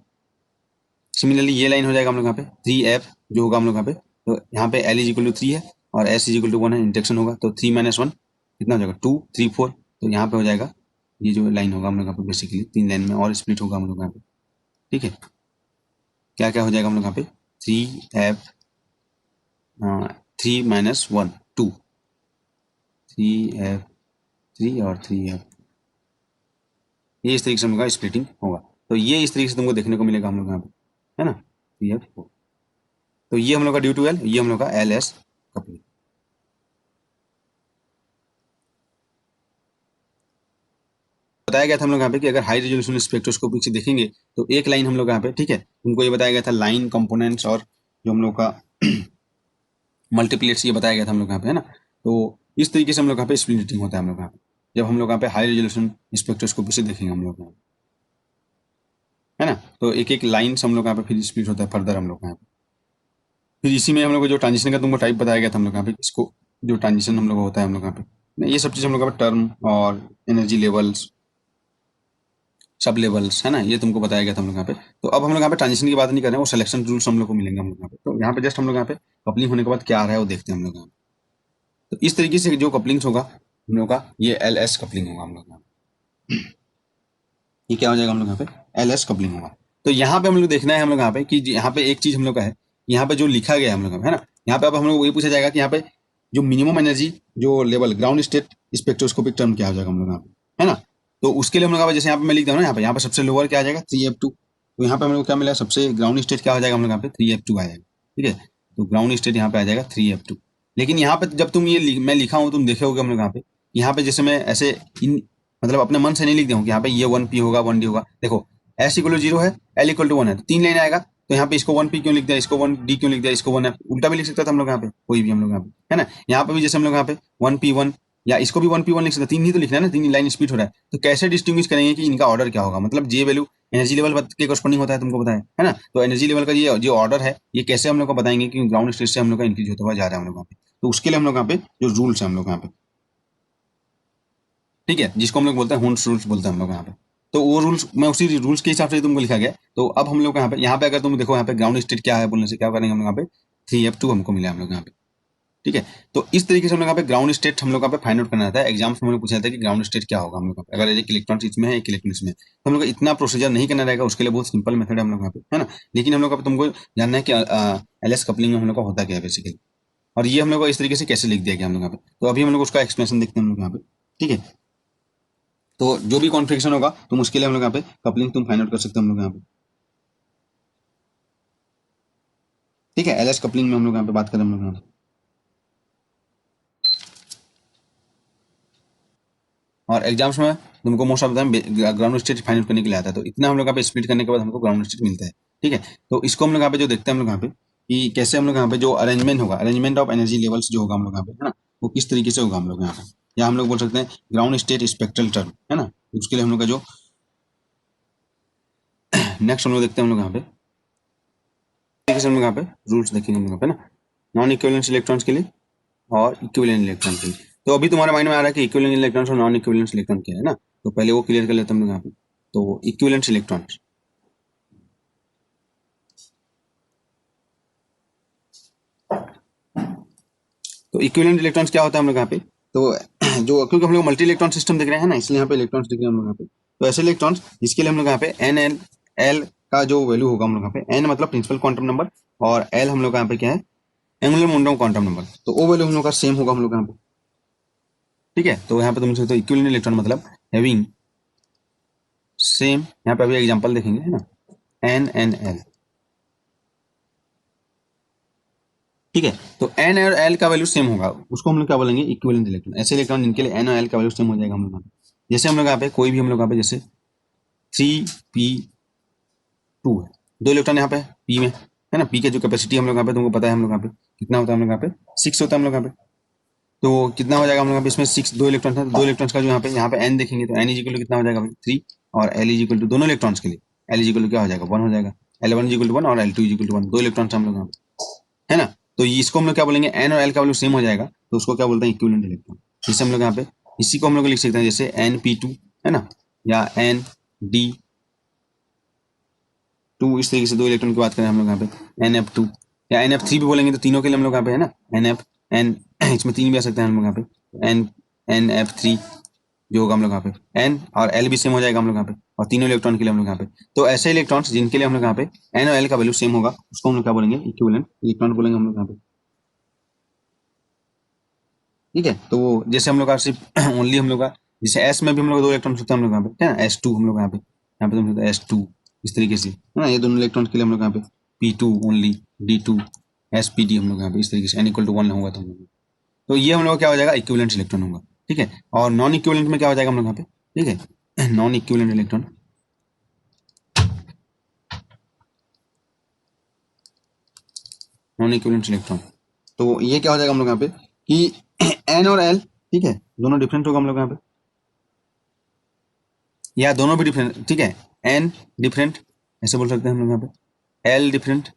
सिमिलरली ये लाइन हो जाएगा हम लोग यहाँ पे 3F जो होगा हम लोग यहाँ पे। तो यहाँ पे L इज इक्वल टू 3 है और S इज इक्वल टू 1 है, इंटरेक्शन होगा। तो 3 - 1 कितना हो जाएगा? 2 3 4। तो यहाँ पे हो जाएगा ये जो लाइन होगा हम लोग यहाँ पे बेसिकली 3 लाइन में और स्प्लिट होगा हम लोग यहाँ पे, ठीक है। क्या क्या हो जाएगा हम लोग यहाँ पे? 3F 3 - 1 2 3F3 और 3F, ये इस तरीके से हम लोग का स्प्लिटिंग होगा। तो ये इस तरीके से तुमको देखने को मिलेगा हम लोग यहाँ पे, है ना, 3F4। तो ये हम लोग का ड्यू टू एल, ये हम लोग का एल एस कपलिंग। बताया गया था हम लोग यहाँ पे कि अगर हाई रेजोल्यूशन स्पेक्ट्रोस्कोपी से देखेंगे तो एक लाइन हम लोग यहाँ पे, ठीक है, उनको ये बताया गया था लाइन कंपोनेंट्स और जो हम लोग का मल्टीप्लेट्स, ये बताया गया था हम लोग यहाँ पे, है ना। तो इस तरीके से हम लोग यहाँ पे स्प्लिटिंग होता है हम लोग यहाँ पे, जब हम लोग यहाँ पे हाई रेजोल्यूशन स्पेक्ट्रोस्कोपी से देखेंगे हम लोग यहाँ पे, है ना। तो एक एक लाइन से हम लोग यहाँ पे फिर स्प्लिट होता है फर्दर हम लोग यहाँ पे। फिर इसी में हम लोग को जो ट्रांजिशन का तुमको टाइप बताया गया था हम लोग यहाँ पे, इसको जो ट्रांजिशन हम लोग होता है हम लोग यहाँ पे, ये सब चीज़ हम लोग यहाँ पे टर्म और एनर्जी लेवल्स सब लेवल्स, है ना, ये तुमको बताया गया था हम लोग यहाँ पे। तो अब हम लोग यहाँ पे ट्रांजिशन की बात नहीं कर रहे हैं, वो सिलेक्शन रूल्स हम लोग को मिलेंगे हम लोग यहाँ पे। तो यहाँ पे जस्ट हम लोग यहाँ पे कपलिंग होने के बाद क्या आ रहा है वो देखते हैं हम लोग यहाँ पे। तो इस तरीके से जो कपलिंग्स होगा हम लोग का, ये एल एस कपलिंग होगा हम लोग यहाँ पे। ये क्या हो जाएगा हम लोग यहाँ पे? एल एस कपलिंग होगा। तो यहाँ पे हम लोग देखना है हम लोग यहाँ पे कि यहाँ पे एक चीज हम लोग का है, यहाँ पे जो लिखा गया है हम लोग, है ना, यहाँ पे अब हम लोग वही पूछा जाएगा कि यहाँ पे जो मिनिमम एनर्जी जो level ground state spectroscopic term क्या हो जाएगा हम लोग यहाँ पे, है ना। तो उसके लिए हम लोग जैसे यहाँ पे मैं लिख दूँ ना, यहाँ पे सबसे लोअर क्या आ जाएगा? 3F2। तो यहाँ पे हम लोग क्या मिला? सबसे ग्राउंड स्टेट क्या हो जाएगा हम लोग यहाँ पे? 3F2 आ जाएगा, ठीक है। तो ग्राउंड स्टेट यहाँ पे आ जाएगा 3F2। लेकिन यहाँ पे जब तुम ये मैं लिखा हूँ तुम देखे होगे हम लोग यहाँ पे जैसे मैं ऐसे इन मतलब अपने मन से नहीं लिख दूँ कि यहाँ पे ये 1p होगा 1d होगा। देखो s इक्वल टू 0 है, l इक्वल टू 1 है, तो 3 लाइन आएगा, तो यहाँ पे इसको 1p क्यों लिख दिया, इसको 1d क्यों लिख दिया, इसको 1f, उल्टा भी लिख सकता था हम लोग यहाँ पे, कोई भी हम लोग यहाँ पे, है ना। यहाँ पे भी जैसे हम लोग यहाँ पे 1p1 या इसको भी 1p1 लिख सकते, 3 ही तो लिखना है ना, 3 लाइन स्पीड हो रहा है, तो कैसे डिस्टिंग्विश करेंगे कि इनका ऑर्डर क्या होगा, मतलब जे वैल्यू एनर्जी लेवल के कॉरस्पॉन्डिंग होता है, तुमको पता है ना। तो एनर्जी लेवल का ये जो ऑर्डर है, ये कैसे हम लोग को बताएंगे कि ग्राउंड स्टेट से हम लोग का इंक्रीज होता हुआ जा रहा है हम लोग यहाँ पे। तो उसके लिए हम लोग यहाँ पे जो रूल्स है हम लोग यहाँ पे, ठीक है, जिसको हम लोग बोलते हैं हुंस रूल्स बोलते हैं हम लोग यहाँ पे, तो वो रूल्स मैं उसी रूल्स के हिसाब से तुमको लिखा गया। तो अब हम लोग यहाँ पे अगर तुम देखो यहाँ पे ग्राउंड स्टेट क्या है बोलने से क्या करेंगे हम लोग यहाँ पे 3f2 हमको मिला हम लोग यहाँ पे, ठीक है। तो इस तरीके से हम लोग यहाँ पे ग्राउंड स्टेट हम लोग यहाँ पे फाइंड आउट करना रहता है। एग्जाम्स में हम लोग पूछा जाता है कि ग्राउंड स्टेट क्या होगा हम लोग अगर एक इलेक्ट्रॉन इसमें है एक इलेक्ट्रॉन इसमें, तो हम लोग इतना प्रोसीजर नहीं करना रहेगा, उसके लिए बहुत सिंपल मेथड है हम लोग यहाँ पे, है ना। लेकिन हम लोग तुमको जानना है कि एलएस कपलिंग में हम लोग का होता क्या है बेसिकली, और ये हम लोग को इस तरीके से कैसे लिख दिया गया हम लोग यहाँ पे। तो अभी हम लोग उसका एक्सप्लेनेशन देखते हैं हम लोग यहाँ पे, ठीक है। तो जो भी कॉन्फ़िगरेशन होगा तुम उसके लिए हम लोग यहाँ पे कपलिंग तुम फाइंड आउट कर सकते हो हम लोग यहाँ पे, ठीक है। एलएस कपलिंग में हम लोग यहाँ पे बात करें हम लोग यहाँ पे, और एग्जाम्स में तुमको most of the time ground state find out करने के लिए आता है। तो इतना हम लोग यहाँ पे स्प्लिट करने के बाद हमको ग्राउंड स्टेट मिलता है, ठीक है। तो इसको हम लोग यहाँ पे जो देखते हैं हम लोग यहाँ पे कि कैसे हम लोग यहाँ पे जो अरेंजमेंट होगा, अरेंजमेंट ऑफ एनर्जी लेवल्स जो होगा हम लोग यहाँ पे, है ना, वो किस तरीके से होगा हम लोग यहाँ पे, या हम लोग बोल सकते हैं ग्राउंड स्टेट स्पेक्ट्रल टर्म, है ना। उसके लिए हम लोग का जो नेक्स्ट हम लोग देखते हैं हम लोग यहाँ पे, तरीके से हम लोग यहाँ पे रूल्स देखेंगे हम लोग यहाँ पे ना, नॉन इक्विवेलेंस इलेक्ट्रॉन्स के लिए और इक्विवेलेंट इलेक्ट्रॉन के लिए। तो अभी तुम्हारे माइंड में आ रहा है कि इक्विवेलेंट इलेक्ट्रॉन्स और नॉन इक्विवेलेंट इलेक्ट्रॉन क्या है ना, तो पहले वो क्लियर कर लेते हैं हम लोग यहाँ पे। तो इक्विवेलेंट इलेक्ट्रॉन्स, तो इक्विवेलेंट इलेक्ट्रॉन्स क्या होता है हम लोग यहाँ पे, तो जो क्योंकि हम लोग मल्टी इलेक्ट्रॉन सिस्टम देख रहे हैं ना, इसलिए यहाँ पे इलेक्ट्रॉन्स दिख रहे हैं हम लोग यहाँ पे। तो ऐसे इलेक्ट्रॉन्स जिसके लिए हम लोग यहाँ पे एन एल एल का जो वैल्यू होगा हम लोग यहाँ पे, एन मतलब प्रिंसिपल क्वांटम नंबर और एल हम लोग यहाँ पे क्या है एंगुलर मोमेंटम क्वांटम नंबर, तो वो वैल्यू हम लोग का सेम होगा हम लोग यहाँ पे, ठीक है। तो यहाँ पे तुम सकते हो इक्विवेलेंट इलेक्ट्रॉन मतलब हैविंग सेम, यहाँ पे अभी एग्जांपल देखेंगे है ना, एन एन एल, ठीक है। तो एन और एल का वैल्यू सेम होगा, उसको हम लोग क्या बोलेंगे इक्विवेलेंट इलेक्ट्रॉन। ऐसे इलेक्ट्रॉन जिनके लिए एन और एल का वैल्यू सेम हो जाएगा हम लोग, जैसे हम लोग यहाँ पे कोई भी हम लोग यहाँ पे जैसे 3p2 है, दो इलेक्ट्रॉन यहाँ पे p में, है ना। p के जो कैपेसिटी हम लोग यहाँ पे तुमको पता है हम लोग यहाँ पे कितना होता है, हम लोग यहाँ पे 6 होता है हम लोग यहाँ पे। तो कितना हो जाएगा हम लोग यहाँ पे इसमें 6, दो इलेक्ट्रॉन था, दो इलेक्ट्रॉन्स का जो यहाँ पे n देखेंगे तो n इज इक्वल टू कितना हो जाएगा 3, और l इज इक्वल टू दोनों इलेक्ट्रॉन्स के लिए l इज इक्वल टू क्या हो जाएगा 1 हो जाएगा, L1 इज इक्वल टू 1 और L2 इज इक्वल टू 1, दो इलेक्ट्रॉन्स हम लोग यहाँ पे, है ना। तो इसको हम लोग क्या बोलेंगे, n और l का वैल्यू सेम हो जाएगा, तो उसको क्या बोलते हैं इक्विवेलेंट इलेक्ट्रॉन। जिससे हम लोग यहाँ पे इसी को हम लोग लिख सकते हैं जैसे Np2, है ना, या Nd2, इस तरीके से दो इलेक्ट्रॉन की बात करें हम लोग यहाँ पे Nf2 या Nf3 भी बोलेंगे, तो तीनों के लिए हम लोग यहाँ पे है ना Nf n, इसमें 3 भी आ सकते हैं हम लोग यहाँ पे Nf3 जो होगा हम लोग यहाँ पे n और l भी सेम हो जाएगा हम लोग यहाँ पे, और तीनों इलेक्ट्रॉन के लिए हम लोग यहाँ पे। तो ऐसे इलेक्ट्रॉन्स जिनके लिए हम लोग यहाँ पे n और l का वैल्यू सेम होगा उसको हम लोग क्या बोलेंगे इक्विवेलेंट इलेक्ट्रॉन बोलेंगे हम लोग यहाँ पे, ठीक है। तो जैसे हम लोग का सिर्फ ओनली हम लोग का जैसे s में भी हम लोग दो इलेक्ट्रॉन होते हैं हम लोग यहाँ पे, है ना, s2 हम लोग यहाँ पे तुम s2 इस तरीके से, है ना, ये दोनों इलेक्ट्रॉन के लिए हम लोग यहाँ पे p2 ओनली, d2 spd हम लोग यहाँ पे इस तरीके से n इक्वल टू 1 होगा, तो ये हम लोग क्या हो जाएगा इक्विवेलेंट इलेक्ट्रॉन होगा, ठीक है। और नॉन इक्विवेलेंट में क्या हो जाएगा हम लोग यहाँ पे, ठीक है, non equivalent electron, non equivalent electron, तो ये क्या हो जाएगा हम लोग यहाँ पे कि n और l, ठीक है, दोनों डिफरेंट होगा हम लोग यहाँ पे, या दोनों भी डिफरेंट, ठीक है, n डिफरेंट ऐसे बोल सकते हैं हम लोग यहाँ पे, l डिफरेंट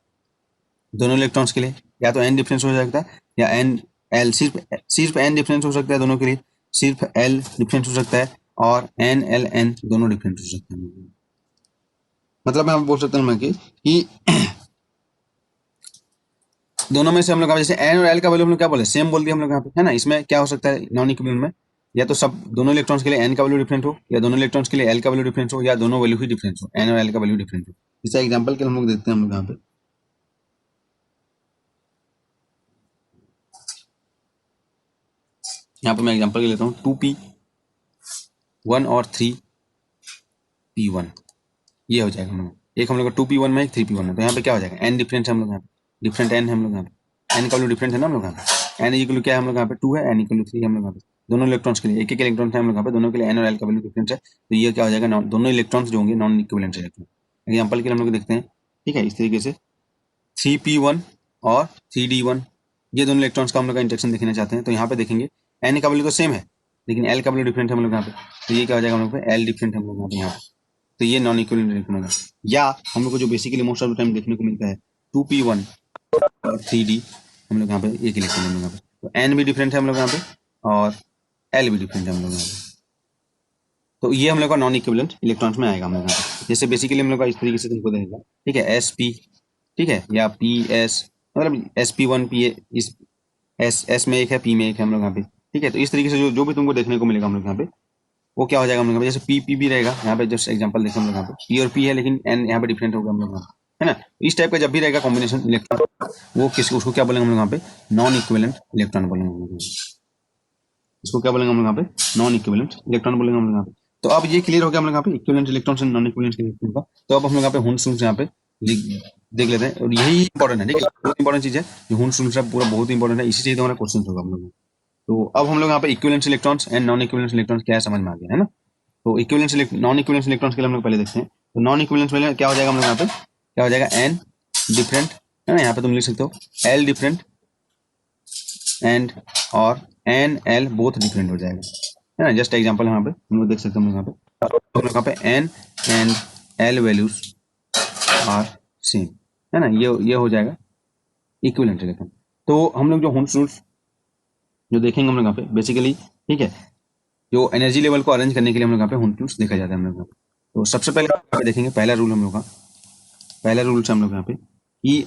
दोनों इलेक्ट्रॉन्स के लिए, या तो n डिफरेंस हो सकता है या n l सिर्फ n डिफरेंस हो सकता है दोनों के लिए, सिर्फ l डिफरेंस हो सकता है, और n l n दोनों डिफरेंस हो सकते हैं। मतलब मैं बोल सकता हूँ कि दोनों में से हम लोग जैसे n और l का वैल्यू हम लोग क्या बोले सेम बोल दिया हम लोग यहाँ पे, है ना। इसमें क्या हो सकता है नॉन इक्विवेलेंट में, या तो सब दोनों इलेक्ट्रॉन्स के लिए n का वैल्यू डिफरेंट हो, या दोनों इलेक्ट्रॉन्स के लिए l का वैल्यू डिफरेंट हो, या दोनों वैल्यू ही डिफरेंट हो, n और l का वैल्यू डिफरेंट हो। इसका एग्जांपल के हम लोग देखते हैं हम लोग यहाँ पे, यहाँ पे मैं एग्जांपल के लेता हूँ 2p1 और 3p1, ये हो जाएगा हम लोग, एक हम लोग का 2p1 में एक 3p1 में, तो यहाँ पे क्या हो जाएगा n डिफरेंट है हम लोग यहाँ पे, डिफरेंट n है हम लोग यहाँ पे, n का वैल्यू डिफरेंट है ना हम लोग यहाँ पे, n इक्वल टू क्या है हम लोग यहाँ पे 2 है, n इक्वल टू 3 हम लोग यहाँ पे, दोनों इलेक्ट्रॉन्स के लिए एक इलेक्ट्रॉन है हम लोग यहाँ पे, दोनों के लिए एन और एल का वैल्यू डिफरेंस है, तो ये क्या हो जाएगा, दोनों इलेक्ट्रॉन्स जो होंगे नॉन इक्विवेलेंट इलेक्ट्रॉन। एग्जाम्पल के लिए हम लोग देखते हैं, ठीक है, इस तरीके से 3p1 और 3d1, ये दोनों इलेक्ट्रॉन्स का हम लोग का इंटरेक्शन देखना चाहते हैं, तो यहाँ पे देखेंगे एन का वैल्यू तो सेम है लेकिन एल का वैल्यू डिफरेंट है हम लोग यहाँ पे, तो ये क्या हो जाएगा हम लोग पे, एल डिफरेंट है हम लोग यहाँ पे, तो ये नॉन इक्विवेलेंट इलेक्ट्रॉन होगा। या हम लोग को जो basically most of the time देखने को मिलता है 2p1 और 3d, हम लोग यहाँ पे एक इलेक्ट्रॉन हम लोग यहाँ पे, तो एन भी डिफरेंट है हम लोग यहाँ पे और एल भी डिफरेंट है हम लोग यहाँ पे, तो ये हम लोग का नॉन इक्विवेलेंट इलेक्ट्रॉन्स में आएगा हम लोग यहाँ पे। जैसे बेसिकली हम लोग का इस तरीके से तुमको देखेगा, ठीक है, एस पी, ठीक है, या पी एस, मतलब एस पी वन पी, इस एस में एक है, पी में एक है हम लोग यहाँ पे, ठीक है, तो इस तरीके से जो जो भी तुमको देखने को मिलेगा हम लोग यहाँ पे, वो क्या हो जाएगा हम लोग यहाँ पे, जैसे पी पी भी रहेगा यहाँ पे, जस्ट एग्जांपल देखें हम लोग यहाँ पे, पी और पी है लेकिन एन यहाँ पे डिफरेंट होगा हम लोग यहाँ पे, है ना, इस टाइप का जब भी रहेगा कॉम्बिनेशन इलेक्ट्रॉन, वो किसको, उसको क्या बोलेंगे हम लोग यहाँ पे, नॉन इक्विवेलेंट इलेक्ट्रॉन बोलेंगे हम लोग, इसको क्या बोलेंगे हम लोग यहाँ पे, नॉन इक्विवेलेंट इलेक्ट्रॉन बोलेंगे हम लोग यहाँ पे। तो अब ये क्लियर हो गया हम लोग यहाँ पे इक्विवेलेंट इलेक्ट्रॉन से नॉन इक्विवेलेंट इलेक्ट्रॉन का। तो अब हम लोग यहाँ पे हुंस रूल्स यहाँ पे देख लेते हैं, और यही इंपॉर्टेंट है, ठीक है, बहुत इंपॉर्टेंट चीज है, जो हुंस रूल्स है पूरा बहुत इंपॉर्टेंट है, इसी से हमारा क्वेश्चन होगा हम लोग। तो अब हम लोग यहाँ पे equivalent electrons and non equivalent electrons क्या है समझ में आ गया है ना। तो इक्विवेलेंट नॉन इक्विवेलेंट इलेक्ट्रॉन्स के लिए हम लोग पहले देखते हैं, तो नॉन इक्विवेलेंट में क्या हो जाएगा हम लोग यहाँ पे, क्या हो जाएगा, एन डिफरेंट, है ना, यहाँ पे तुम लिख सकते हो एल डिफरेंट एंड और एन एल बोथ डिफरेंट हो जाएगा, है ना, जस्ट एग्जांपल यहाँ पे हम लोग देख सकते हैं, हम लोग यहाँ पे N and L values are same, है ना, ये हो जाएगा इक्विवेलेंट इलेक्ट्रॉन। तो हम लोग जो हुंस रूल्स जो देखेंगे हम लोग यहाँ पे बेसिकली, ठीक है, जो एनर्जी लेवल को अरेंज करने के लिए हम लोग यहाँ पे हुंस रूल्स देखा जाता है हम लोग यहाँ पे। तो सबसे पहले यहाँ पे देखेंगे पहला रूल हम लोग का, पहला रूल से हम लोग यहाँ पे कि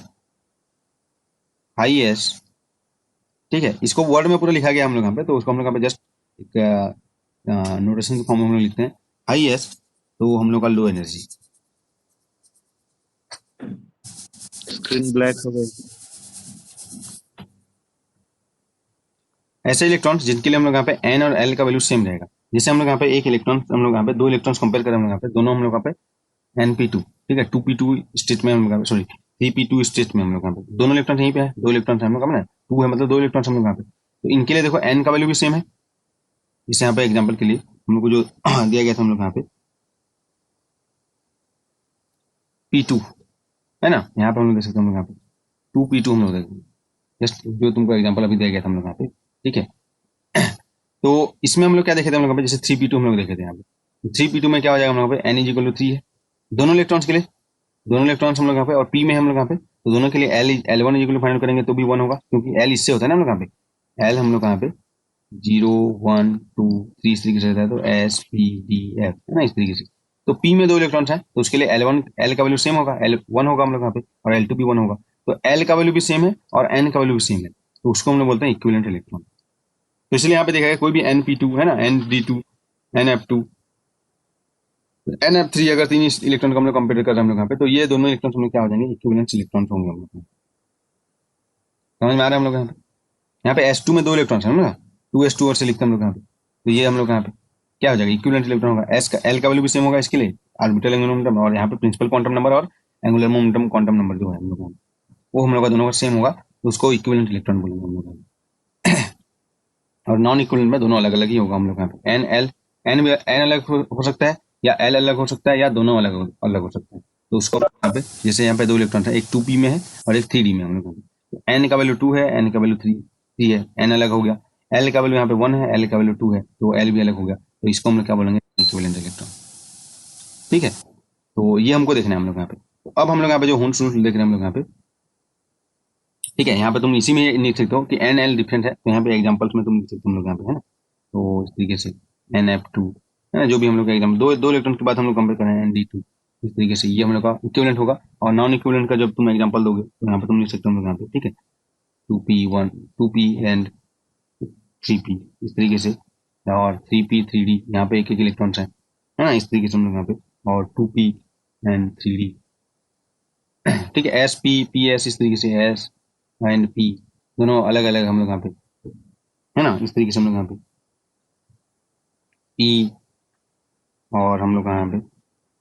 हाईएस्ट, ठीक है, इसको वर्ड में पूरा लिखा गया हम लोग यहाँ पे, तो उसको हम लोग यहाँ पे जस्ट एक नोटेशन के फॉर्म में हम लोग लिखते हैं, हाईएस्ट तो हम लोग का लो एनर्जी, स्क्रीन ब्लैक हो गई। ऐसे इलेक्ट्रॉन्स जिनके लिए हम लोग यहाँ पे एन और एल का वैल्यू सेम रहेगा। जैसे हम लोग यहाँ पे एक इलेक्ट्रॉन, हम लोग यहाँ पे दो इलेक्ट्रॉन्स कंपेयर करें हम लोग यहाँ पे, दोनों हम लोग यहाँ पे np2, ठीक है, 2p2 स्टेट में हम लोग यहाँ पे, सॉरी 3p2 स्टेट में हम लोग यहाँ पे, दोनों इलेक्ट्रॉन यहीं पे है, दो इलेक्ट्रॉन हम लोग यहाँ पे ना, 2 है मतलब दो इलेक्ट्रॉन हम लोग यहाँ पे, तो इनके लिए देखो एन का वैल्यू भी सेम है। जैसे यहाँ पे एग्जाम्पल के लिए हम लोग को जो दिया गया था हम लोग यहाँ पे p2, है ना, यहाँ पे हम लोग देख सकते हैं हम लोग यहाँ पे 2p2 हम लोग देखेंगे, जस्ट जो तुमको एग्जाम्पल अभी दिया गया था हम लोग यहाँ पे, ठीक है। तो इसमें हम लोग क्या देखे थे हम लोग यहाँ पे, जैसे 3p2 हम लोग देखे थे यहाँ पे, 3p2 में क्या हो जाएगा हम लोग यहाँ पे, n इज इक्वल टू 3 है दोनों इलेक्ट्रॉन्स के लिए, दोनों इलेक्ट्रॉन्स हम लोग यहाँ पे, और p में हम लोग यहाँ पे, तो दोनों के लिए L1 is equal to find करेंगे तो भी 1 होगा, क्योंकि L इससे होता है ना हम लोग यहाँ पे, L हम लोग यहाँ पे 0 1 2 3 इस तरीके से रहता है, तो S P D F, है ना, इस तरीके से। तो p में दो इलेक्ट्रॉन्स हैं तो उसके लिए L1 L का वैल्यू सेम होगा, L1 होगा हम लोग यहाँ पे, और L2 भी 1 होगा, तो L का वैल्यू भी सेम है और n का वैल्यू भी सेम है, तो उसको हम लोग बोलते हैं इक्विवेलेंट इलेक्ट्रॉन। तो इसलिए यहाँ पे देखा गया कोई भी np2 है ना, nd2 nf2 nf3, अगर तीन इलेक्ट्रॉन को हम लोग कंपेयर कर रहे हैं हम लोग यहाँ पे, तो ये दोनों इलेक्ट्रॉन हम लोग क्या हो जाएंगे, इक्विवेलेंट इलेक्ट्रॉन होंगे हम लोग। समझ में आ रहा है हम लोग यहाँ पे S2 में दो इलेक्ट्रॉन है ना, 2s2 और से लिखते हैं हम लोग यहाँ पे, तो ये हम लोग यहाँ पे क्या हो जाएगा, इक्विवेलेंट इलेक्ट्रॉन होगा, एस का एल का वैल्यू भी सेम होगा इसके लिए, ऑर्बिटल एंगुलर मोमेंटम, और यहाँ पे प्रिंसिपल क्वांटम नंबर और एंगुलर मोमेंटम क्वांटम नंबर जो है हम लोग वो हम लोग का दोनों का सेम होगा, तो उसको इक्विवेलेंट इलेक्ट्रॉन बोलेंगे हम लोग। और नॉन इक्विवेलेंट में दोनों अलग अलग ही होगा हम लोग यहाँ पे, एन एल, एन अलग हो सकता है या एल अलग हो सकता है या दोनों अलग अलग हो सकता है, तो उसको यहाँ पे जैसे यहाँ पे दो इलेक्ट्रॉन था, एक 2p में है और एक 3d में हम लोग, तो एन का वैल्यू 2 है, एन का वैल्यू 3 है, एन अलग हो गया, एल का वैल्यू यहाँ पे 1 है, एल का वैल्यू 2 है, तो एल भी अलग हो गया, तो इसको हम लोग क्या बोलेंगे, इक्विवेलेंट इलेक्ट्रॉन, ठीक है। तो ये हमको देखना है हम लोग यहाँ पे। तो अब हम लोग यहाँ पे जो हुंस रूल्स देख रहे हैं हम लोग यहाँ पे, ठीक है, यहाँ पे तुम इसी में लिख सकते हो कि एन एल डिफरेंट है, तो यहाँ पे एग्जाम्पल्स में तुम लिख सकते हो हम लोग यहाँ पे, है ना, तो इस तरीके से NF2, है ना, जो भी हम लोग का एग्जाम दो दो इलेक्ट्रॉन के बाद हम लोग कंपेयर कर रहे हैं ND2, इस तरीके से ये हम लोग का इक्विवेलेंट होगा। और नॉन इक्विवेलेंट का जब तुम एग्जांपल दोगे तो यहाँ पे तुम लिख सकते हो हम लोग यहाँ पे, ठीक है, 2p1 2p एंड 3p इस तरीके से, और 3p 3d यहाँ पे एक एक इलेक्ट्रॉन्स है ना, इस तरीके से हम लोग यहाँ पे, और 2p एंड 3d, ठीक है, S P P S इस तरीके से, S एंड P दोनों अलग अलग हम लोग यहाँ पे, है ना, इस तरीके से हम लोग यहाँ पे P और हम लोग यहाँ पे,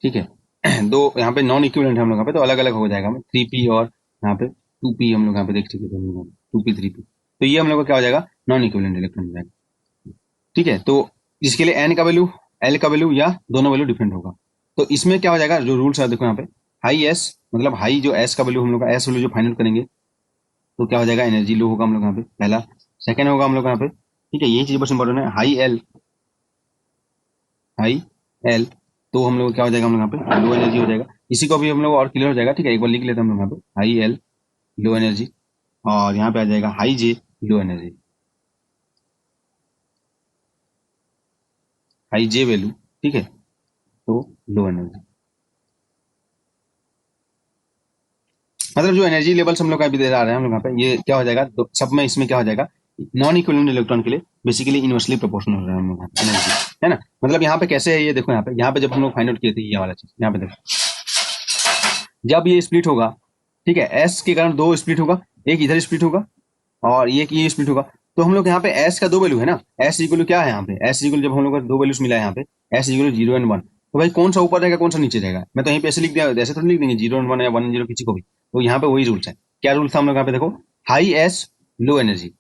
ठीक है, दो यहाँ पे नॉन इक्विवेलेंट है हम लोग यहाँ पे, तो अलग अलग हो जाएगा हमें 3p और यहाँ पे 2p हम लोग यहाँ पे देख चुके थे हम लोग 2p 3p, तो ये हम लोग का क्या हो जाएगा, नॉन इक्विवेलेंट इलेक्ट्रॉन हो जाएगा। ठीक है, तो इसके लिए एन का वैल्यू, एल का वैल्यू या दोनों वैल्यू डिफरेंट होगा। तो इसमें क्या हो जाएगा, जो रूल्स है देखो यहाँ पे, हाई एस मतलब हाई जो एस का वैल्यू हम लोग का एस वैल्यू जो फाइंड आउट करेंगे तो क्या हो जाएगा, एनर्जी लो होगा हम लोग यहाँ पे पहला। सेकंड होगा हम लोग यहाँ पे, ठीक है, यही चीज बस इंपॉर्टेंट है, हाई एल, हाई एल, तो हम लोग क्या हो जाएगा हम लोग यहाँ पे लो एनर्जी हो जाएगा। इसी को भी हम लोग और क्लियर हो जाएगा, ठीक है, एक बार लिख लेते हैं हम लोग यहाँ पे हाई एल लो एनर्जी, और यहाँ पे आ जाएगा हाई जे लो एनर्जी, हाई जे वैल्यू, ठीक है, तो लो एनर्जी। मतलब जो एनर्जी लेवल्स हम लोग का अभी दे रहे हैं हम लोग यहाँ पे, ये क्या हो जाएगा सब में, इसमें क्या हो जाएगा, नॉन इक्विवेलेंट इलेक्ट्रॉन के लिए बेसिकली इनवर्सली प्रोपोर्शनल हो रहा है हम लोग एनर्जी, है ना। मतलब यहाँ पे कैसे है ये देखो, यहाँ पे जब हम लोग फाइंड आउट किए थे ये वाला चीज, यहाँ पे देखो जब ये स्प्लिट होगा, ठीक है, एस के कारण दो स्प्लिट होगा, एक इधर स्प्लिट होगा और एक ये स्प्लिट होगा। तो हम लोग यहाँ पे एस का दो वैल्यू है ना, एस इक्वल क्या है यहाँ पे, एस इक्वल जब हम लोग का दो वैल्यूज मिला है यहाँ पे, एस इक्वल 0 एंड 1, तो भाई कौन सा ऊपर रहेगा कौन सा नीचे रहेगा, मैं तो यहीं पे ऐसे लिख दिया, ऐसे थोड़ी लिख देंगे 0 एंड 1 या 1 एंड 0 किसी को भी। तो यहाँ पे वही रूल्स है। क्या रूल था हम लोग यहाँ पे देखो, high S low energy,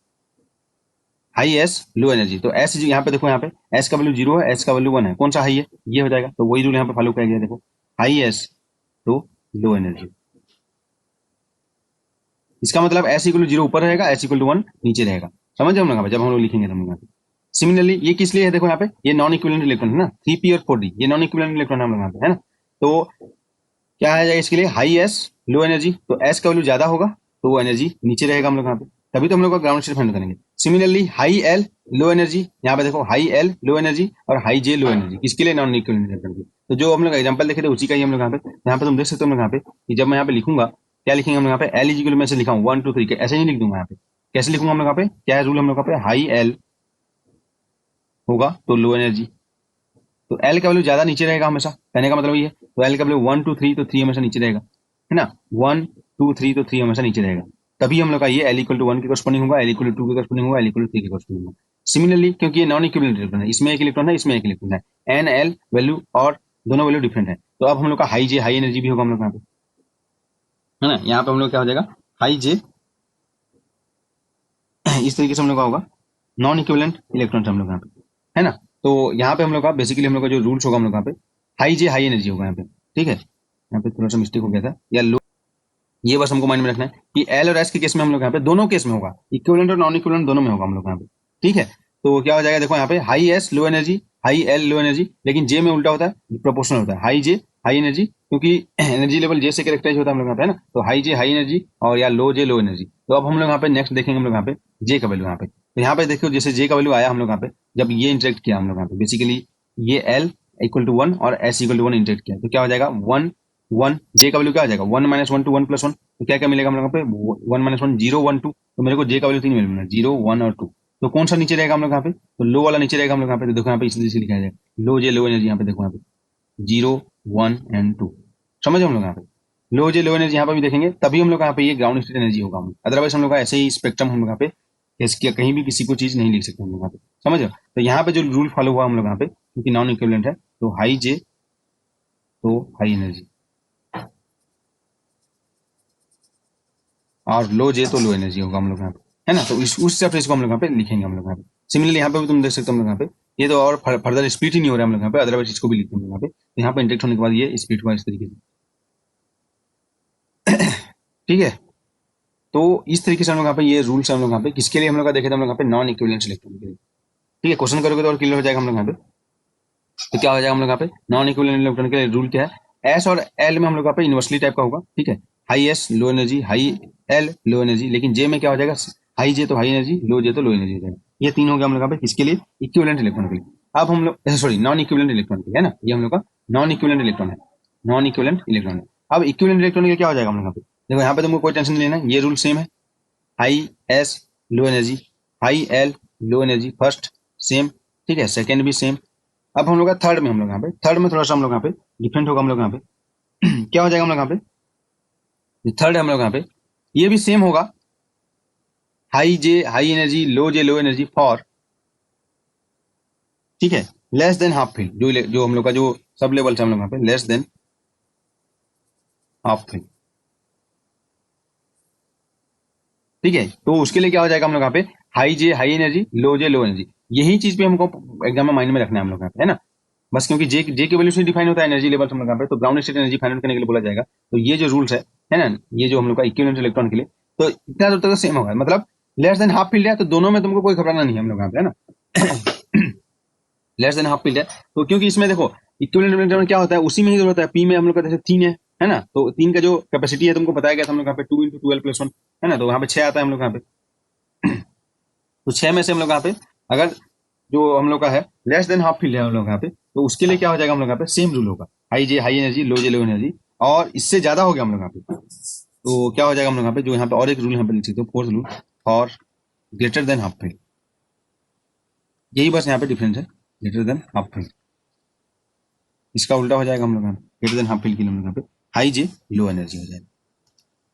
high S low energy, तो एस यहाँ पे देखो, यहाँ पे एस का वैल्यू 0 है, एस का वैल्यू 1 है, कौन सा हाई है, ये हो जाएगा। तो वही रूल यहाँ पे फॉलो किया गया, देखो हाई एस तो लो एनर्जी, इसका मतलब एस इक्वल 0 ऊपर रहेगा, एस इक्वल 1 नीचे रहेगा। समझ हम लोग जब हम लोग लिखेंगे तो हम लोग। सिमिलरली ये किस लिए है देखो यहाँ पे, ये नॉन इक्विवेलेंट इलेक्ट्रॉन है ना, 3p और 4d, ये नॉन इक्विवेलेंट इलेक्ट्रॉन है हम लोग यहाँ पे, है ना। तो क्या आ जाएगा इसके लिए, हाई एस लो एनर्जी, तो एस का वैल्यू ज्यादा होगा तो वो एनर्जी नीचे रहेगा हम लोग यहाँ पे, तभी तो हम लोग का ग्राउंड स्टेट फाइंड करेंगे। Similarly high L low energy, यहाँ पे देखो हाई एल लो एनर्जी और हाई जे लो एनर्जी, किसके लिए, नॉन इक्विवेलेंट इलेक्ट्रॉन की। तो जो हम लोग एग्जांपल देखे थे उसी का ही हम लोग यहाँ पे तुम देख सकते हो हम लोग यहाँ पे कि जब मैं यहाँ पे लिखूंगा, क्या लिखेंगे हम लोग यहाँ पे, एल इजिकल में से लिखा हूँ 1 2 3 ऐसे नहीं लिख दूंगा यहाँ पे, कैसे लिखूंगा हम लोग यहाँ पे, क्या है रूल हम लोग यहाँ पे, हाई एल होगा तो लो एनर्जी, तो एल का वैल्यू ज्यादा नीचे रहेगा हमेशा, कहने का मतलब ये है। तो एल का वैल्यू 1 2 3 तो 3 हमेशा नीचे रहेगा, है ना, 1 2 3 तो 3 हमेशा नीचे रहेगा। तभी हम लोग का ये एल इक्वल टू 1 के करस्पॉन्डिंग होगा, एल इक्वल टू 2 के करस्पॉन्डिंग होगा, एल इक्वल टू 3 के करस्पॉन्डिंग होगा। सिमिलरली क्योंकि ये नॉन इक्विवेलेंट इलेक्ट्रॉन है, इसमें एक इलेक्ट्रॉन है इसमें एक इलेक्ट्रॉन है, एन एल वैल्यू और दोनों वैल्यू डिफरेंट है, तो अब हम लोग का हाई जे हाई एनर्जी भी होगा हम लोग यहाँ पे, है ना। यहाँ पे हम लोग क्या हो जाएगा, हाई जे इस तरीके से हम लोग का होगा, नॉन इक्विवेलेंट इलेक्ट्रॉन हम लोग यहाँ पे, है ना। तो यहाँ पे हम लोग का बेसिकली हम लोग का जो रूल्स होगा हम लोग यहाँ पे, हाई जे हाई एनर्जी होगा यहाँ पे, ठीक है। यहाँ पे थोड़ा सा मिस्टेक हो गया था, या लो, ये बस हमको माइंड में रखना है कि एल और एस के केस में हम लोग यहाँ पे दोनों केस में होगा, इक्विवेलेंट और नॉन इक्विवेलेंट दोनों में होगा हम लोग यहाँ पे, ठीक है। तो क्या हो जाएगा देखो यहाँ पे, high S low energy, high L low energy, लेकिन जे में उल्टा होता है, प्रोपोर्शनल होता है, हाई जे हाई एनर्जी, क्योंकि एनर्जी लेवल जे से कैरेक्टराइज होता है हम लोग यहाँ पे, है ना। तो हाई जे हाई एनर्जी और या लो जे लो एनर्जी। तो अब हम लोग यहाँ पे नेक्स्ट देखेंगे हम लोग यहाँ पे जे का वैल्यू यहाँ पे, तो यहाँ पे देखो जैसे जे का वैल्यू आया हम लोग यहाँ पे, जब ये इंटरेक्ट किया हम लोग यहाँ पे बेसिकली, ये एल इक्वल टू 1 और एस इक्वल टू 1 इंटरेक्ट किया, तो क्या हो जाएगा 1 1, जे का वैल्यू क्या हो जाएगा 1 माइनस 1 टू 1 प्लस 1, तो क्या क्या मिलेगा हम लोग यहाँ पे 1 माइनस 1 0 1 2, तो मेरे को जे का वैल्यू 3 मिलेगा 0 1 और 2। तो कौन सा नीचे रहेगा हम लोग यहाँ पे, तो लो वाला नीचे रहेगा हम लोग यहाँ पे, तो देखो यहाँ पे इसलिए लिखा जाएगा लो जे लो एनर्जी, यहाँ पे देखो यहाँ पे 0 1 एंड 2, समझ हम लोग यहाँ पे लो जे लो एनर्जी यहाँ पे भी देखेंगे, तभी हम लोग यहाँ पे ये ग्राउंड स्टेट एनर्जी होगा, अदरवाइज हम लोग का ऐसे ही स्पेक्ट्रम हम लोग यहाँ पे कहीं भी किसी को चीज नहीं लिख सकते हम लोग यहाँ पे, समझ रहे हो। तो यहाँ पे जो रूल फॉलो हुआ हम लोग यहाँ पे, क्योंकि नॉन इक्विवेलेंट है, तो हाई जे तो हाई एनर्जी और लो जे तो लो एनर्जी होगा हम लोग यहाँ पे, है ना। तो उस हिसाब से इसको हम लोग यहाँ पे लिखेंगे हम लोग यहाँ पे। सिमिलरली यहाँ पे भी तुम देख सकते हो हम लोग यहाँ पे, ये तो और फर्दर स्प्लिट ही नहीं हो रहा है हम लोग यहाँ पे, अदरवाइज इसको भी लिखते हैं हम लोग यहाँ पे, तो यहाँ पे इंटेक्ट होने के बाद ये स्प्लिट हुआ इस तरीके से, ठीक है। तो इस तरीके से हम लोग यहाँ पे ये रूल्स है हम लोग यहाँ पे, किसके लिए हम लोग का देखे थे हम लोग यहाँ पे, नॉन इक्विवेलेंट इलेक्ट्रॉन के लिए, ठीक है। क्वेश्चन करोगे तो और क्लियर हो जाएगा हम लोग यहाँ पे। तो क्या हो जाएगा हम लोग यहाँ पे, नॉन इक्विवेलेंट इलेक्ट्रॉन के लिए रूल क्या है, एस और एल में हम लोग यहाँ पे इन्वर्सली टाइप का होगा, ठीक है। High S low energy, high L low energy, लेकिन जे में क्या हो जाएगा, हाई जे तो हाई एनर्जी, लो जे तो लो एनर्जी हो जाएगा। ये तीन हो गया हम लोग यहाँ पे किसके लिए, इक्विवेलेंट इलेक्ट्रॉन के लिए। अब हम लोग सॉरी नॉन इक्विवेलेंट इलेक्ट्रॉन के लिए, है ना, ये हम लोग का नॉन इक्विवेलेंट इलेक्ट्रॉन है, नॉन इक्विवेलेंट इलेक्ट्रॉन है। अब इक्विवेलेंट इलेक्ट्रॉन के लिए क्या हो जाएगा हम लोग यहाँ पे, देखो यहाँ पे तुमको कोई टेंशन नहीं लेना, ये रूल सेम है, high S low energy, high L low energy, first sem, ठीक है, सेकेंड भी सेम। अब हम लोग का थर्ड में, हम लोग यहाँ पे थर्ड में थोड़ा सा हम लोग यहाँ पे डिफरेंट होगा हम लोग यहाँ पे क्या हो जाएगा हम लोग यहाँ पे, थर्ड है हम लोग यहाँ पे, ये भी सेम होगा, high J high energy low J low energy for, ठीक है, लेस देन हाफ फील्ड, जो हम लोग का जो सब लेवल है हम लोग यहाँ पे लेस देन हाफ फील्ड, ठीक है। तो उसके लिए क्या हो जाएगा हम लोग यहाँ पे, हाई जे हाई एनर्जी लो जे लो एनर्जी, यही चीज पे हमको एग्जाम में माइंड में रखना है हम लोग यहाँ पे, है ना। बस क्योंकि जे के वैल्यू से डिफाइन होता है एनर्जी लेवल हम लोग यहाँ पे, तो ground state energy find out करने के लिए बोला जाएगा। तो ये जो रूल्स है ना, ये जो हम लोग का इक्विवेलेंट इलेक्ट्रॉन के लिए, तो इतना दूर तक सेम होगा, मतलब लेस देन हाफ फील्ड है तो दोनों में तुमको कोई घबराना नहीं है हम लोग यहाँ पे, है ना। लेस देन हाफ फील्ड है तो क्योंकि इसमें देखो इक्विवेलेंट इलेक्ट्रॉन क्या होता है, उसी में ही होता है। पी में हम लोग का जैसे 3 है ना, तो 3 का जो कैपेसिटी है तुमको बताया गया था हम लोग यहाँ पे 2 × 12 + 1, है ना, तो वहाँ पे 6 आता है हम लोग यहाँ पे। तो 6 में से हम लोग यहाँ पे अगर जो हम लोग का है लेस देन हाफ फील्ड है हम लोग यहाँ पे, तो उसके लिए क्या हो जाएगा हम लोग यहाँ पे, सेम रूल होगा, हाई जे हाई एनर्जी, लो जे लो एनर्जी। और इससे ज्यादा हो गया हम लोग यहाँ पे तो क्या हो जाएगा हम लोग यहाँ पे, जो यहाँ पे और एक रूल यहाँ पे लिख सकते हो, fourth rule for greater than half field. यही बस यहाँ पे डिफरेंस है, ग्रेटर देन हाफ फील्ड। इसका उल्टा हो जाएगा हम लोग यहाँ पे, ग्रेटर देन हाफ फील्ड के लिए हम लोग यहाँ पे हाई जे लो एनर्जी हो जाएगा।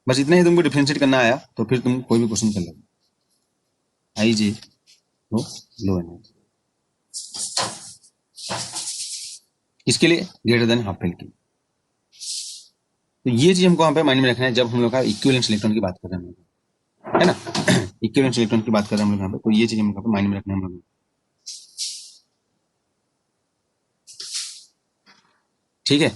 बस इतना ही तुमको डिफ्रेंशिएट करना आया तो फिर तुम कोई भी क्वेश्चन कर लो, हाई जे लो एनर्जी इसके लिए ग्रेटर देन हाफ फील्ड की। तो ये चीज हमको यहाँ पे माइंड में रखना है जब हम लोग का इक्विवेलेंट इलेक्ट्रॉन की बात कर रहे हैं, है ना। इक्विवेलेंट इलेक्ट्रॉन की बात कर रहे हैं हम लोग यहाँ पे, तो ये चीज हम लोग माइंड में रखना है हम लोग। ठीक है,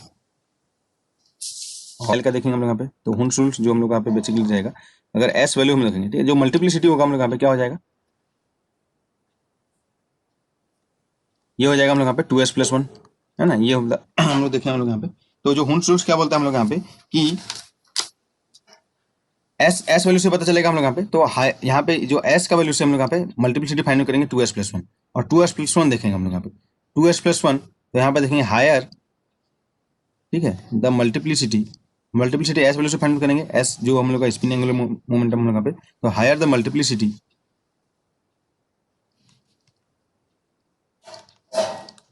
हॉल का देखेंगे हम लोग यहाँ पे, तो हुंस रूल्स जो हम लोग यहाँ पे बेसिकली रहेगा, अगर एस वैल्यू हम रखेंगे, ठीक है, जो मल्टीप्लिसिटी होगा हम लोग यहाँ पे क्या हो जाएगा, ये हो जाएगा हम लोग यहाँ पे 2s+1, है ना। ये हम लोग देखें हम लोग यहाँ पे, तो जो हुंस रूल्स क्या बोलता है हम लोग यहाँ पे कि एस वैल्यू से पता चलेगा हम लोग यहाँ पे, तो यहाँ पे जो एस का वैल्यू से हम लोग यहाँ पे मल्टीप्लिसिटी फाइंड करेंगे 2s+1, और 2s+1 देखेंगे हम लोग यहाँ पे 2s+1, तो यहाँ पे देखेंगे हायर, ठीक है, द मल्टीप्लिसिटी एस वैल्यू से फाइंड करेंगे, एस जो हम लोग का स्पिन एंगुलर मोमेंटम हम लोग यहाँ पे, तो हायर द मल्टीप्लिसिटी,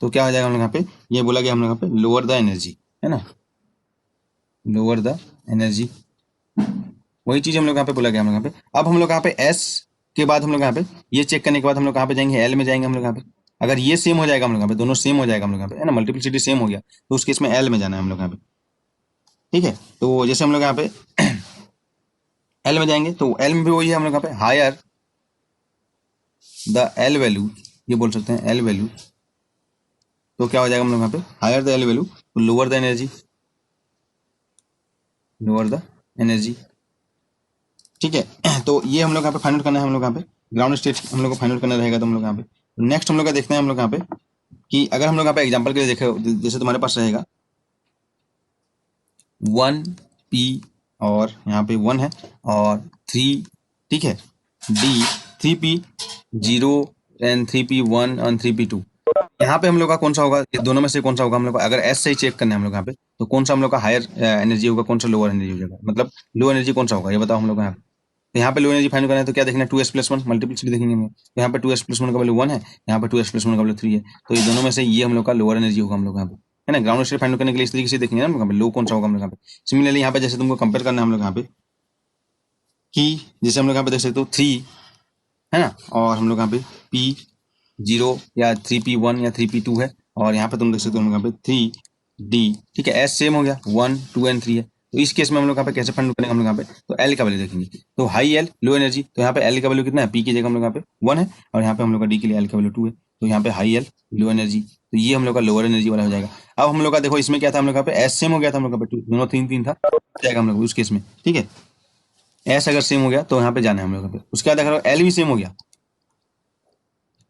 तो क्या हो जाएगा हम लोग यहाँ पे, ये बोला गया हम लोग यहाँ पे लोअर द एनर्जी, है ना, लोअर द एनर्जी। वही चीज हम लोग यहाँ पे बोला गया हम लोग यहाँ पे। अब हम लोग यहाँ पे एस के बाद हम लोग यहाँ पे ये चेक करने के बाद हम लोग कहाँ पे जाएंगे, एल में जाएंगे हम लोग यहाँ पे। अगर ये सेम हो जाएगा हम लोग यहाँ पे, दोनों सेम हो जाएगा हम लोग यहाँ पे, है ना, मल्टीप्लिसिटी सेम हो गया, तो उस केस में एल में जाना है हम लोग यहाँ पे। ठीक है, तो जैसे हम लोग यहाँ पे एल में जाएंगे, तो एल में भी वही है हम लोग यहाँ पे हायर द एल वैल्यू, ये बोल सकते हैं एल वैल्यू, तो क्या हो जाएगा हम लोग यहाँ पे हायर द एल वैल्यू, तो lower the energy, lower the energy. ठीक है, तो ये हम लोग यहाँ पे फाइंड आउट करना है हम लोग यहाँ पे, ग्राउंड स्टेट हम लोग को फाइंड आउट करना रहेगा, तो हम लोग यहाँ पे नेक्स्ट हम लोग का देखते हैं हम लोग यहाँ पे कि अगर हम लोग यहाँ पे एग्जांपल के लिए देखे, जैसे तुम्हारे पास रहेगा 1p और यहाँ पे 1 है और 3, ठीक है, d 3p 0 एंड 3p 1 और 3p 2। यहाँ पे हम लोग का कौन सा होगा, ये दोनों में से कौन सा होगा हम लोग का, अगर एस से ही चेक करना है हम लोग यहाँ पे, तो कौन सा हम लोग का हायर एनर्जी होगा, कौन सा लोअर एनर्जी हो जाएगा, मतलब लो एनर्जी कौन सा होगा ये बताओ हम लोग यहाँ पे। तो यहाँ पे लो एनर्जी फाइंड करना है तो क्या देखना है, 2s+1 मल्टीप्लिसिटी देखेंगे हम लोग, तो यहाँ पे 2s+1 का वैल्यू 1 है, यहाँ पे 2s+1 का वैल्यू 3 है, तो ये दोनों में से ये हम लोग का लोअर एनर्जी होगा हम लोग यहाँ पे, है ना। ग्राउंड स्टेट फाइंड करने के लिए इस तरीके से देखेंगे ना हम लोग यहाँ पे लो कौन सा होगा हम लोग यहाँ पे। सिमिलरली यहाँ पे जैसे तुमको कंपेयर करना है हम लोग यहाँ पे कि जैसे हम लोग यहाँ पे देख सकते हो 3, है ना, और हम लोग यहाँ पे p0 या 3p1 या 3p2 है, और यहाँ पे तुम देख सकते हो हम लोग यहाँ पे 3d, ठीक है, एस सेम हो गया 1 2 एंड 3 है। तो इस केस में हम लोग यहाँ पे कैसे फाइंड करेंगे हम लोग यहाँ पे, तो एल का वैल्यू देखेंगे, तो हाई एल लो एनर्जी, तो यहाँ पे एल का वैल्यू कितना है, पी की जगह हम लोग यहाँ पे 1 है, और यहाँ पे हम लोग का डी के लिए एल का वैल्यू 2 है, तो यहाँ पे हाई एल लो एनर्जी, तो ये हम लोग का लोअर एनर्जी वाला हो जाएगा। अब हम लोग का देखो इसमें क्या था, हम लोग यहाँ पे एस सेम हो गया था हम लोग यहाँ पे दोनों 3 था, जाएगा हम लोग उस केस में, ठीक है, एस अगर सेम हो गया तो यहाँ पे जाना है हम लोग यहाँ पे। उसके बाद अगर एल भी सेम हो गया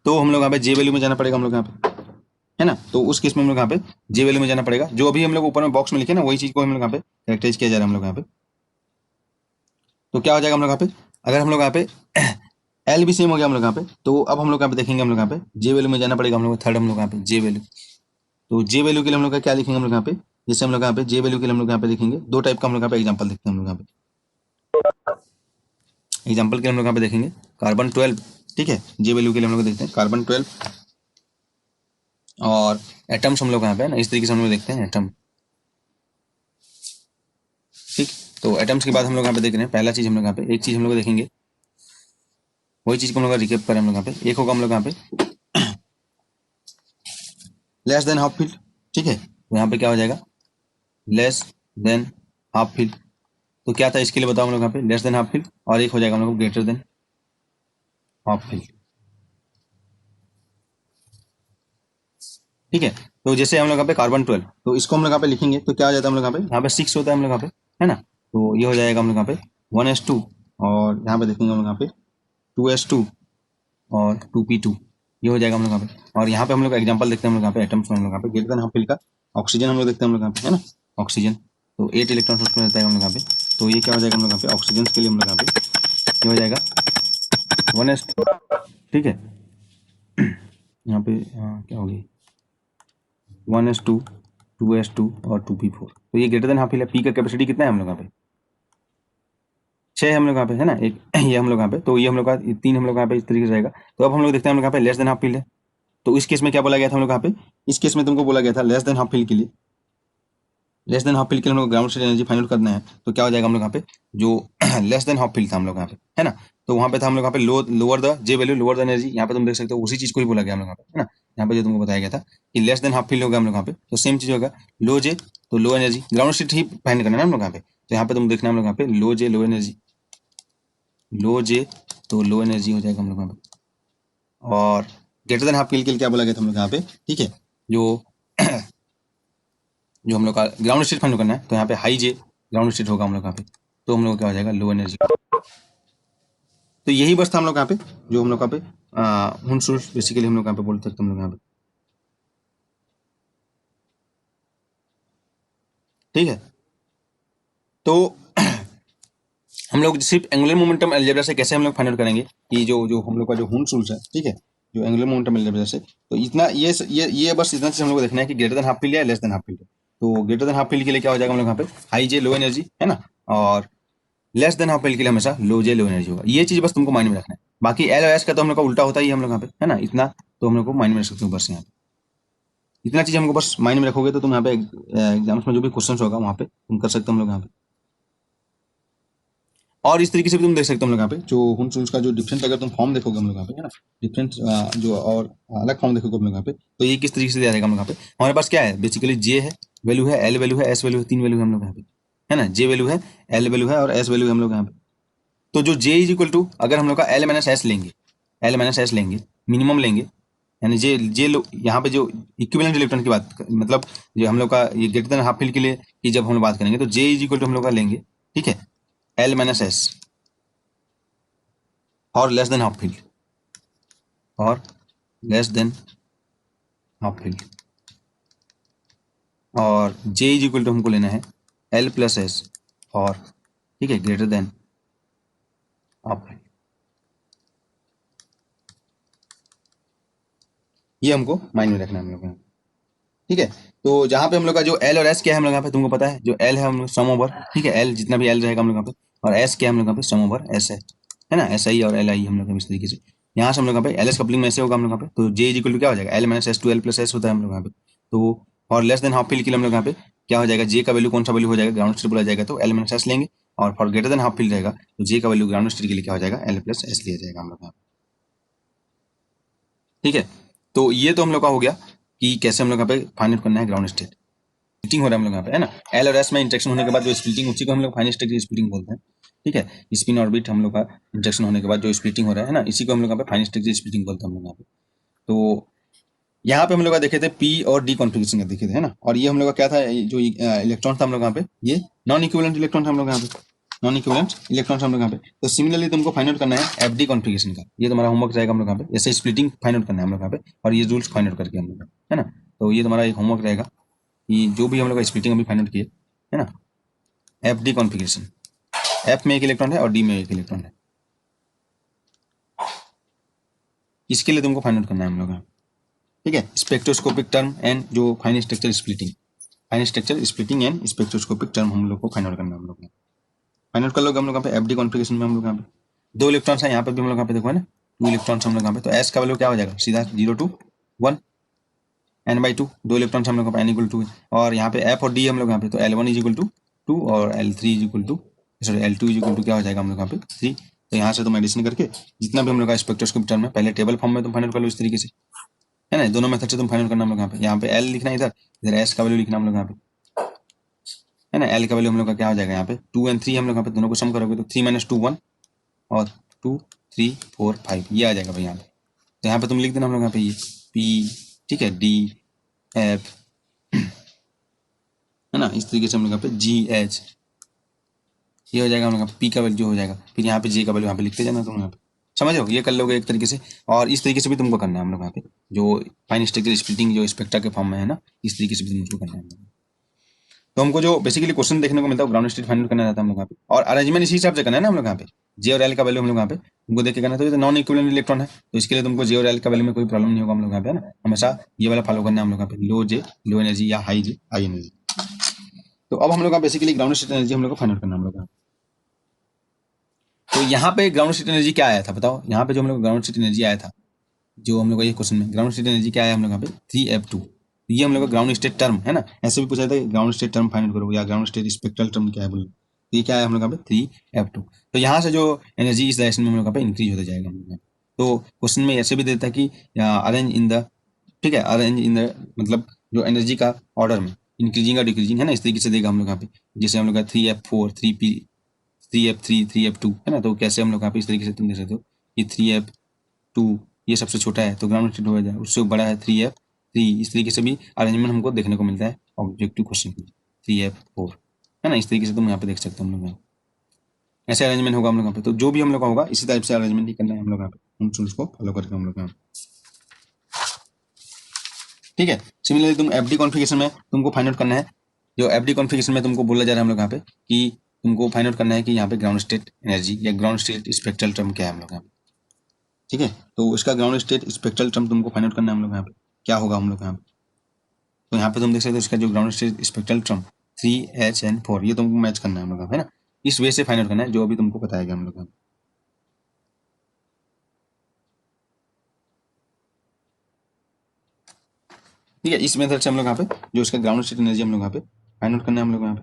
तो हम लोग यहाँ पे जे वैल्यू में जाना पड़ेगा हम लोग यहाँ पे, है ना, तो उस केस में हम लोग यहाँ पे जे वैल्यू में जाना पड़ेगा, जो अभी हम लोग ऊपर में बॉक्स में लिखे ना वही चीज को हम लोग यहाँ पे कैरेक्टराइज किया जा रहा है हम लोग यहाँ पे। तो क्या हो जाएगा हम लोग यहाँ पे, अगर हम लोग यहाँ पे एल भी सेम हो गया हम लोग यहाँ पे, तो अब हम लोग यहाँ पे देखेंगे हम लोग यहाँ पे जे वैल्यू में जाना पड़ेगा हम लोग, थर्ड हम लोग यहाँ पे जे वैल्यू, तो जे वैल्यू के लिए हम लोग का क्या लिखेंगे हम लोग यहाँ पे, जैसे हम लोग यहाँ पे जे वैल्यू के लिए हम लोग यहाँ पे देखेंगे दो टाइप का हम लोग यहाँ पे एग्जाम्पल देखते हैं हम लोग यहाँ पे। एग्जाम्पल के लिए हम लोग यहाँ पे देखेंगे कार्बन 12, ठीक है, जे वैल्यू के लिए हम लोग देखते हैं कार्बन 12, और एटम्स हम लोग यहाँ पे ना इस तरीके से हम लोग देखते हैं एटम, ठीक। तो एटम्स के बाद हम लोग यहाँ पे देख रहे हैं पहला चीज हम लोग यहाँ पे एक चीज हम लोग देखेंगे, वही चीज को हम लोग रिकेप करें हम लोग यहाँ पे, एक होगा हम लोग यहाँ पे लेस देन हाफ फील्ड, ठीक है, तो यहाँ पे क्या हो जाएगा लेस देन हाफ फील्ड, तो क्या था इसके लिए बताओ हम लोग यहाँ पे लेस देन हाफ फील्ड, और एक हो जाएगा हम लोग ग्रेटर देन हाफ फील्ड। ठीक है। तो जैसे हम लोग यहाँ पे कार्बन 12, तो इसको हम लोग यहाँ पे लिखेंगे तो क्या हो जाता है हम लोग यहाँ पे 6 होता है हम लोग यहाँ पे, है ना। तो ये हो जाएगा हम लोग यहाँ पे 1s2, और यहाँ पे देखेंगे हम लोग यहाँ पे 2s2 और 2p2, ये हो जाएगा हम लोग यहाँ पे। और यहाँ पे हम लोग एग्जाम्पल देखते हैं हम लोग यहाँ पे एटम्स में हम लोग यहाँ पे ग्रेटर देन हाफ फिल का ऑक्सीजन हम लोग देखते हैं हम लोग यहाँ पे, है ना। ऑक्सीजन, तो 8 इलेक्ट्रॉन उसमें रहता है हम लोग यहाँ पे, तो ये क्या हो जाएगा हम लोग यहाँ पे ऑक्सीजन के लिए हम लोग यहाँ पे ये हो जाएगा 1s2, ठीक है। यहाँ पे क्या होगी 1s2, 2s2 और 2p4, तो ये ग्रेटर देन हाफ फिल है। पी का कैपेसिटी कितना है हम लोग यहाँ पे 6 हम लोग यहाँ पे, है ना। एक ये हम लोग यहाँ पे, तो ये हम लोग का 3 हम लोग यहाँ पे इस तरीके से जाएगा। तो अब हम लोग देखते हैं हम लोग यहाँ पे लेस देन हाफ फिल है, तो इस केस में क्या बोला गया था हम लोग यहाँ पे, इस केस में तुमको बोला गया था लेस देन हाफ फिल के लिए, लेस देन हाफ फिल के लिए हम लोग ground state energy find out करना है। तो क्या हो जाएगा हम लोग यहाँ पे जो लेस देन हाफ फिल था हम लोग यहाँ पे, है ना। तो वहाँ पे था हम लोग यहाँ पे lower the J value lower the energy, यहाँ पे तुम देख सकते हो उसी चीज को ही बोला गया हम लोग यहाँ पे, है ना। यहाँ पे जो तुमको बताया गया था कि लेस देन हाफ फिल होगा हम लोग यहाँ पे, तो सेम चीज होगा लो जे तो लो एनर्जी, ग्राउंड स्टेट ही फाइंड करना है हम लोग यहाँ पे। तो यहाँ पे तुम देखना हम लोग यहाँ पे लो जे लो एनर्जी, लो जे तो लो एनर्जी हो जाएगा हम लोग यहाँ पे। और ग्रेटर देन हाफ फिल के लिए क्या बोला गया था हम लोग यहाँ पे, ठीक है। जो जो हम लोग का ग्राउंड स्टेट फाइंड करना है, तो यहाँ पे हाई जे ग्राउंड स्टेट होगा हम लोग यहाँ पे, तो हम लोग क्या हो जाएगा लो एनर्जी। तो यही बस था हम लोग यहाँ पे जो हम लोग यहाँ पे हुनसुल्स बेसिकली हम लोग यहाँ पे बोल सकते हम लोग यहाँ पे, ठीक है। तो हम लोग सिर्फ एंगुलर मोमेंटम अलजेब्रा से कैसे हम लोग फाइंड आउट करेंगे कि जो हम लोग का जो हुनसुल्स है, ठीक है, जो एंगुलर मोमेंटम अलजेब्रा से, तो इतना ये बस इतना चीज हम लोग को देखना है कि ग्रेटर देन हाफ फील्ड या लेस देन हाफ फील्ड। तो ग्रेटर देन हाफ फील्ड के लिए क्या हो जाएगा हम लोग यहाँ पे हाई जे लो एनर्जी, है ना। और लेस देन हाफ फील्ड के लिए हमेशा लो जे लो एनर्जी होगा। ये चीज बस तुमको माइंड में रखना है। बाकी एल और एस का तो हम लोग का उल्टा होता ही हम लोग यहाँ पे, है ना। इतना तो हम लोग को माइंड में रख सकते हो बस, यहाँ पे इतना चीज हमको बस माइंड में रखोगे तो तुम यहाँ पे एग्जाम्स में जो भी क्वेश्चन होगा वहाँ पे तुम कर सकते हो हम लोग यहाँ पे। और इस तरीके से भी तुम देख सकते हो हम लोग यहाँ पे जो हुनसुल्स का जो डिफरेंट अगर तुम फॉर्म देखोगे हम लोग यहाँ पे, है ना, डिफरेंट जो और अलग फॉर्म देखोगे हम लोग यहाँ पे, तो ये किस तरीके से दिया जाएगा हम लोग यहाँ पे। हमारे पास क्या है बेसिकली जे है वैल्यू है, एल वैल्यू है, एस वैल्यू है, 3 वैल्यू है हम लोग यहाँ पे, है ना। जे वैल्यू है, एल वैल्यू है और एस वैल्यू है हम लोग यहाँ पे। तो जो जे इज इक्वल टू अगर हम लोग का एल माइनस एस लेंगे, एल माइनस एस लेंगे मिनिमम लेंगे, यानी जे जे यहाँ पे जो इक्विवेलेंट इलेक्ट्रॉन की बात मतलब जो हम लोग का ये ग्रेटर देन हाफ फील्ड के लिए की जब हम लोग बात करेंगे तो जे इज इक्वल टू हम लोग का लेंगे, ठीक है, एल माइनस एस और लेस देन हाफ फील्ड, और लेस देन हाफ फील्ड, और जे इज इक्वल टू हमको लेना है एल प्लस एस और, ठीक है, ग्रेटर देन हाफ फील्ड। ये हमको माइंड में रखना है हम लोग, ठीक है। तो जहाँ पे हम लोग का जो एल और एस क्या है हम लोग यहाँ पे तुमको पता है, जो एल है हम लोग सम ओवर, ठीक है, एल जितना भी एल रहेगा हम लोग यहाँ पे, और एस क्या है हम लोग यहाँ पे सम ओवर एस है ना, एस आई और एल आई हम लोग इस तरीके से। यहाँ से हम लोग यहाँ पे एल एस कपलिंग में ऐसे होगा हम लोग यहाँ पे, तो जे इज इक्वल टू क्या हो जाएगा L minus S to L plus S होता है हम लोग यहाँ पे। तो और लेस देन हाफ फील्ड के लिए हम लोग यहाँ पे क्या हो जाएगा, जे का वैल्यू कौन सा वैल्यू हो जाएगा ग्राउंड स्टेट बोला जाएगा तो एल माइनस एस लेंगे, और for greater than half field रहेगा तो जे का वैल्यू ग्राउंड स्टेट के लिए क्या हो जाएगा एल प्लस एस लिया जाएगा हम लोग यहाँ पे, ठीक है। तो ये तो हम लोग का हो गया कि कैसे हम लोग यहाँ पे फाइंड आउट करना है ग्राउंड स्टेट। स्प्लिटिंग हो रहा है हम लोग यहाँ पे, है ना। एल और एस में इंटरेक्शन होने के बाद जो स्प्लिटिंग उसी को हम लोग फाइनल स्टेट की स्प्लिटिंग बोलते हैं, ठीक है। स्पिन ऑर्बिट हम लोग का इंटरेक्शन होने के बाद जो स्प्लिटिंग हो रहा है ना, इसी को हम लोग यहाँ पे फाइनल स्टेट की स्प्लिटिंग बोलते हैं हम लोग यहाँ पे। तो यहाँ पे हम लोग का देखे थे पी और डी कॉन्फ़िगरेशन का देखे थे, है ना। और ये हम लोग का क्या था, जो इलेक्ट्रॉन था हम लोग यहाँ पे ये नॉन इक्विवेलेंट इलेक्ट्रॉन था हम लोग यहाँ पे, नॉन इक्विवेलेंट इलेक्ट्रॉन हम लोग यहाँ पे। तो सिमिलरली तुमको फाइंड आउट करना है एफ डी कॉन्फ़िगरेशन का, ये तुम्हारा होमवर्क रहेगा हम लोग यहाँ पे, ऐसे स्प्लिटिंग फाइंड आउट करना है हम लोग यहाँ पे, और ये रूल्स फाइंड आउट करके हम लोग, है ना। तो ये तुम्हारा एक होमवर्क रहेगा कि जो भी हम लोग स्प्लिटिंग अभी फाइंड आउट किए, है ना, एफ डी कॉन्फ़िगरेशन, एफ में एक इलेक्ट्रॉन है और डी में एक इलेक्ट्रॉन है, इसके लिए तुमको फाइंड आउट करना है हम लोग यहाँ, ठीक है। स्पेक्ट्रोस्कोपिक टर्म एंड जो fine structure splitting, fine structure splitting and spectroscopic term हम लोग को फाइंड आउट करना है हम लोग, फाइंड आउट कर लोगे हम लोग यहाँ पे एफ डी कॉन्फ़िगरेशन में हम लोग यहाँ पे 2 इलेक्ट्रॉन्स हैं, यहाँ पे भी हम लोग यहाँ पे देखो है ना 2 इलेक्ट्रॉन्स हम लोग यहाँ पे, तो एस का वैल्यू क्या हो जाएगा सीधा 0 to 1 n/2, 2 इलेक्ट्रॉन्स हम लोग का n इक्वल टू, और यहाँ पे एफ और डी हम लोग यहाँ पे, तो L1 इज इक्वल टू 2 और L3 is equal to sorry L2 is equal to क्या हो जाएगा हम लोग यहाँ पे 3। तो यहाँ से तुम एडिशन करके जितना भी हम लोग का स्पेक्ट्रोस्कोपिक टर्म है पहले टेबल फॉर्म में तुम फाइंड आउट कर लो इस तरीके से, है ना। दोनों मेथड से तुम फाइंड आउट करना हम लोग यहाँ पे L लिखना इधर, इधर एस का वैल्यू लिखना हम लोग यहाँ पे, है ना। एल का वैल्यू हम लोग का क्या हो जाएगा यहाँ पे 2 और 3 हम लोग यहाँ पे दोनों को सम करोगे तो 3 - 2 1 और 2 3 4 5 ये आ जाएगा भाई यहाँ पे। तो यहाँ पे तुम लिख देना हम लोग यहाँ पे ये पी, ठीक है, डी एफ, है ना, इस तरीके से हम लोग यहाँ पे जी एच, ये हो जाएगा हम लोग यहाँ पे पी का वैल्यू जो हो जाएगा, फिर यहाँ पे जे का वैल्यू यहाँ पे लिखते जाना तुम यहाँ पे, समझ रहे हो, ये कर लोगे एक तरीके से। और इस तरीके से भी तुमको करना है हम लोग यहाँ पे, जो फाइन स्ट्रक्चर स्प्लिटिंग जो स्पेक्ट्रा के फॉर्म में है ना, इस तरीके से भी तुमको करना है। तो हमको जो बेसिकली क्वेश्चन देखने को मिलता है ग्राउंड स्टेट फाइंड करना रहता है हम लोग यहाँ पे, और अरेंजमेंट इसी हिसाब से करना है ना हम लोग यहाँ पे। जे और एल का वैल्यू हम लोग यहाँ पे तुमको देख के करना है, तो ये तो नॉन इक्विवेलेंट इलेक्ट्रॉन है, तो इसके लिए तुमको जे और एल का वैल्यू में कोई प्रॉब्लम नहीं होगा हम लोग यहाँ पे, है ना, हमेशा ये वाला फॉलो करना है हम लोग यहाँ पे, लो जे लो एनर्जी या हाई जे हाई एनर्जी। तो अब हम लोग का बेसिकली ग्राउंड स्टेट एनर्जी हम लोग को फाइंड आउट करना है हम लोग यहाँ। तो यहाँ पे ग्राउंड स्टेट एनर्जी क्या आया था बताओ, यहाँ पे जो हम लोग ग्राउंड स्टेट एनर्जी आया था, जो हम लोग का ये क्वेश्चन में ग्राउंड स्टेट एनर्जी क्या आया हम लोग यहाँ पे 3F2, ये हम लोग का ग्राउंड स्टेट टर्म है ना, ऐसे भी पूछा था ग्राउंड स्टेट टर्म फाइंड करो या ग्राउंड स्टेट स्पेक्ट्रल टर्म क्या है बोलो, ये क्या है हम लोग यहाँ पे 3F2। तो यहाँ से जो एनर्जी इस डायरेक्शन में हम लोग यहाँ पे इंक्रीज होता जाएगा हम लोग यहाँ पे। तो क्वेश्चन में ऐसे भी देता है कि अरेंज इन द, ठीक है, अरेंज इन द मतलब जो एनर्जी का ऑर्डर में इंक्रीजिंग और डिक्रीजिंग है ना, इस तरीके से देगा हम लोग यहाँ पे, जैसे हम लोग का 3F4 3P 3F3 3F2 है ना, तो कैसे हम लोग यहाँ पे इस तरीके से तुम देख सकते हो कि 3F2 ये सबसे छोटा है तो ग्राउंड स्टेट हो जाए, उससे बड़ा है 3F3, इस तरीके से भी अरेंजमेंट हमको देखने को मिलता है ऑब्जेक्टिव क्वेश्चन में 3F4, है ना, इस तरीके से तुम यहाँ पे देख सकते हो हम लोग यहाँ ऐसे अरेंजमेंट होगा हम लोग यहाँ पे। तो जो भी हम लोग का होगा इसी टाइप से अरेंजमेंट ही करना है हम लोग यहाँ पे, हम उसको फॉलो करके हम लोग यहाँ, ठीक है। सिमिलरली तुम एफडी कॉन्फ़िगरेशन में तुमको फाइंड आउट करना है, जो एफडी कॉन्फ़िगरेशन में तुमको बोला जा रहा है हम लोग यहाँ पे कि तुमको फाइंड आउट करना है कि यहाँ पे ग्राउंड स्टेट एनर्जी या ग्राउंड स्टेट स्पेक्ट्रल टर्म क्या है हम लोग यहाँ पे, ठीक है। तो इसका ग्राउंड स्टेट स्पेक्ट्रल टर्म तुमको फाइंड आउट करना है हम लोग यहाँ पे, क्या होगा हम लोग यहाँ पे। तो यहाँ पे तुम देख सकते हो इसका जो ground state spectral term 3HN4 ये तुमको मैच करना है हम लोग यहाँ पे, है ना, इस वे से फाइंड आउट करना है जो अभी तुमको बताया गया हम लोग यहाँ पे। ठीक है, इस मेथड से हम लोग यहाँ पे जो इसका ग्राउंड स्टेट एनर्जी हम लोग यहाँ पे फाइंड आउट करना है हम लोग यहाँ पे,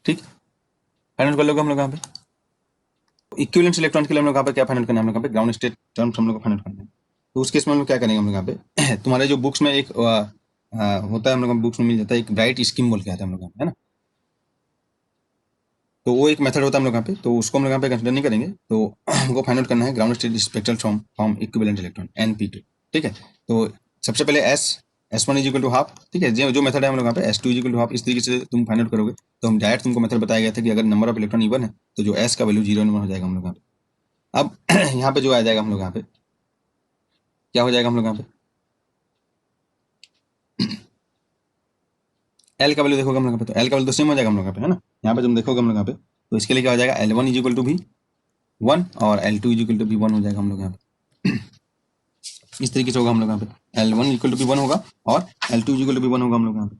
ठीक, फाइंड आउट कर लोगे हम लोग यहाँ पे। इक्विवेलेंट इलेक्ट्रॉन के लिए हम लोग यहाँ पे क्या फाइंड आउट करना है हम लोग यहाँ पे ग्राउंड स्टेट टर्म्स हम लोग को फाइंड आउट करना है। तो उस केस में हम लोग क्या करेंगे हम लोग यहाँ पे तुम्हारे जो बुक्स में एक होता है हम लोग बुक्स में मिल जाता है एक ब्राइट स्कीम बोल के आता है हम लोग यहाँ पे, है ना, तो वो एक मेथड होता है हम लोग यहाँ पे, तो उसको हम लोग यहाँ पे कंसिडर नहीं करेंगे। तो हमको फाइंड आउट करना है ground state spectral from equivalent electron NP2, ठीक है। तो सबसे पहले S1 is equal to half, ठीक है, जो मेथड है हम लोग यहाँ पे S2 is equal to half, इस तरीके से तुम फाइंड आउट करोगे। तो हम डायरेक्ट तुमको मेथड बताया गया था कि अगर नंबर ऑफ इलेक्ट्रॉन इवन है तो जो S का वैल्यू 0 1 हो जाएगा हम लोग यहाँ पे। अब यहाँ पे जो आ जाएगा हम लोग यहाँ पे क्या हो जाएगा हम लोग यहाँ पे L का वैल्यू देखोगे हम लोग यहाँ पे, तो L का वैल्यू तो सेम हो जाएगा हम लोग यहाँ पे, है ना, यहाँ पे तुम देखोगे हम लोग यहाँ पे, तो इसके लिए क्या हो जाएगा L1 इज इक्वल टू भी 1 और L2 इज इक्वल टू भी 1 हो जाएगा हम लोग यहाँ पे। इस तरीके से होगा हम लोग यहाँ पे L1 इक्वल टू भी 1 होगा और L2 इक्वल टू भी 1 होगा हम लोग यहाँ पे,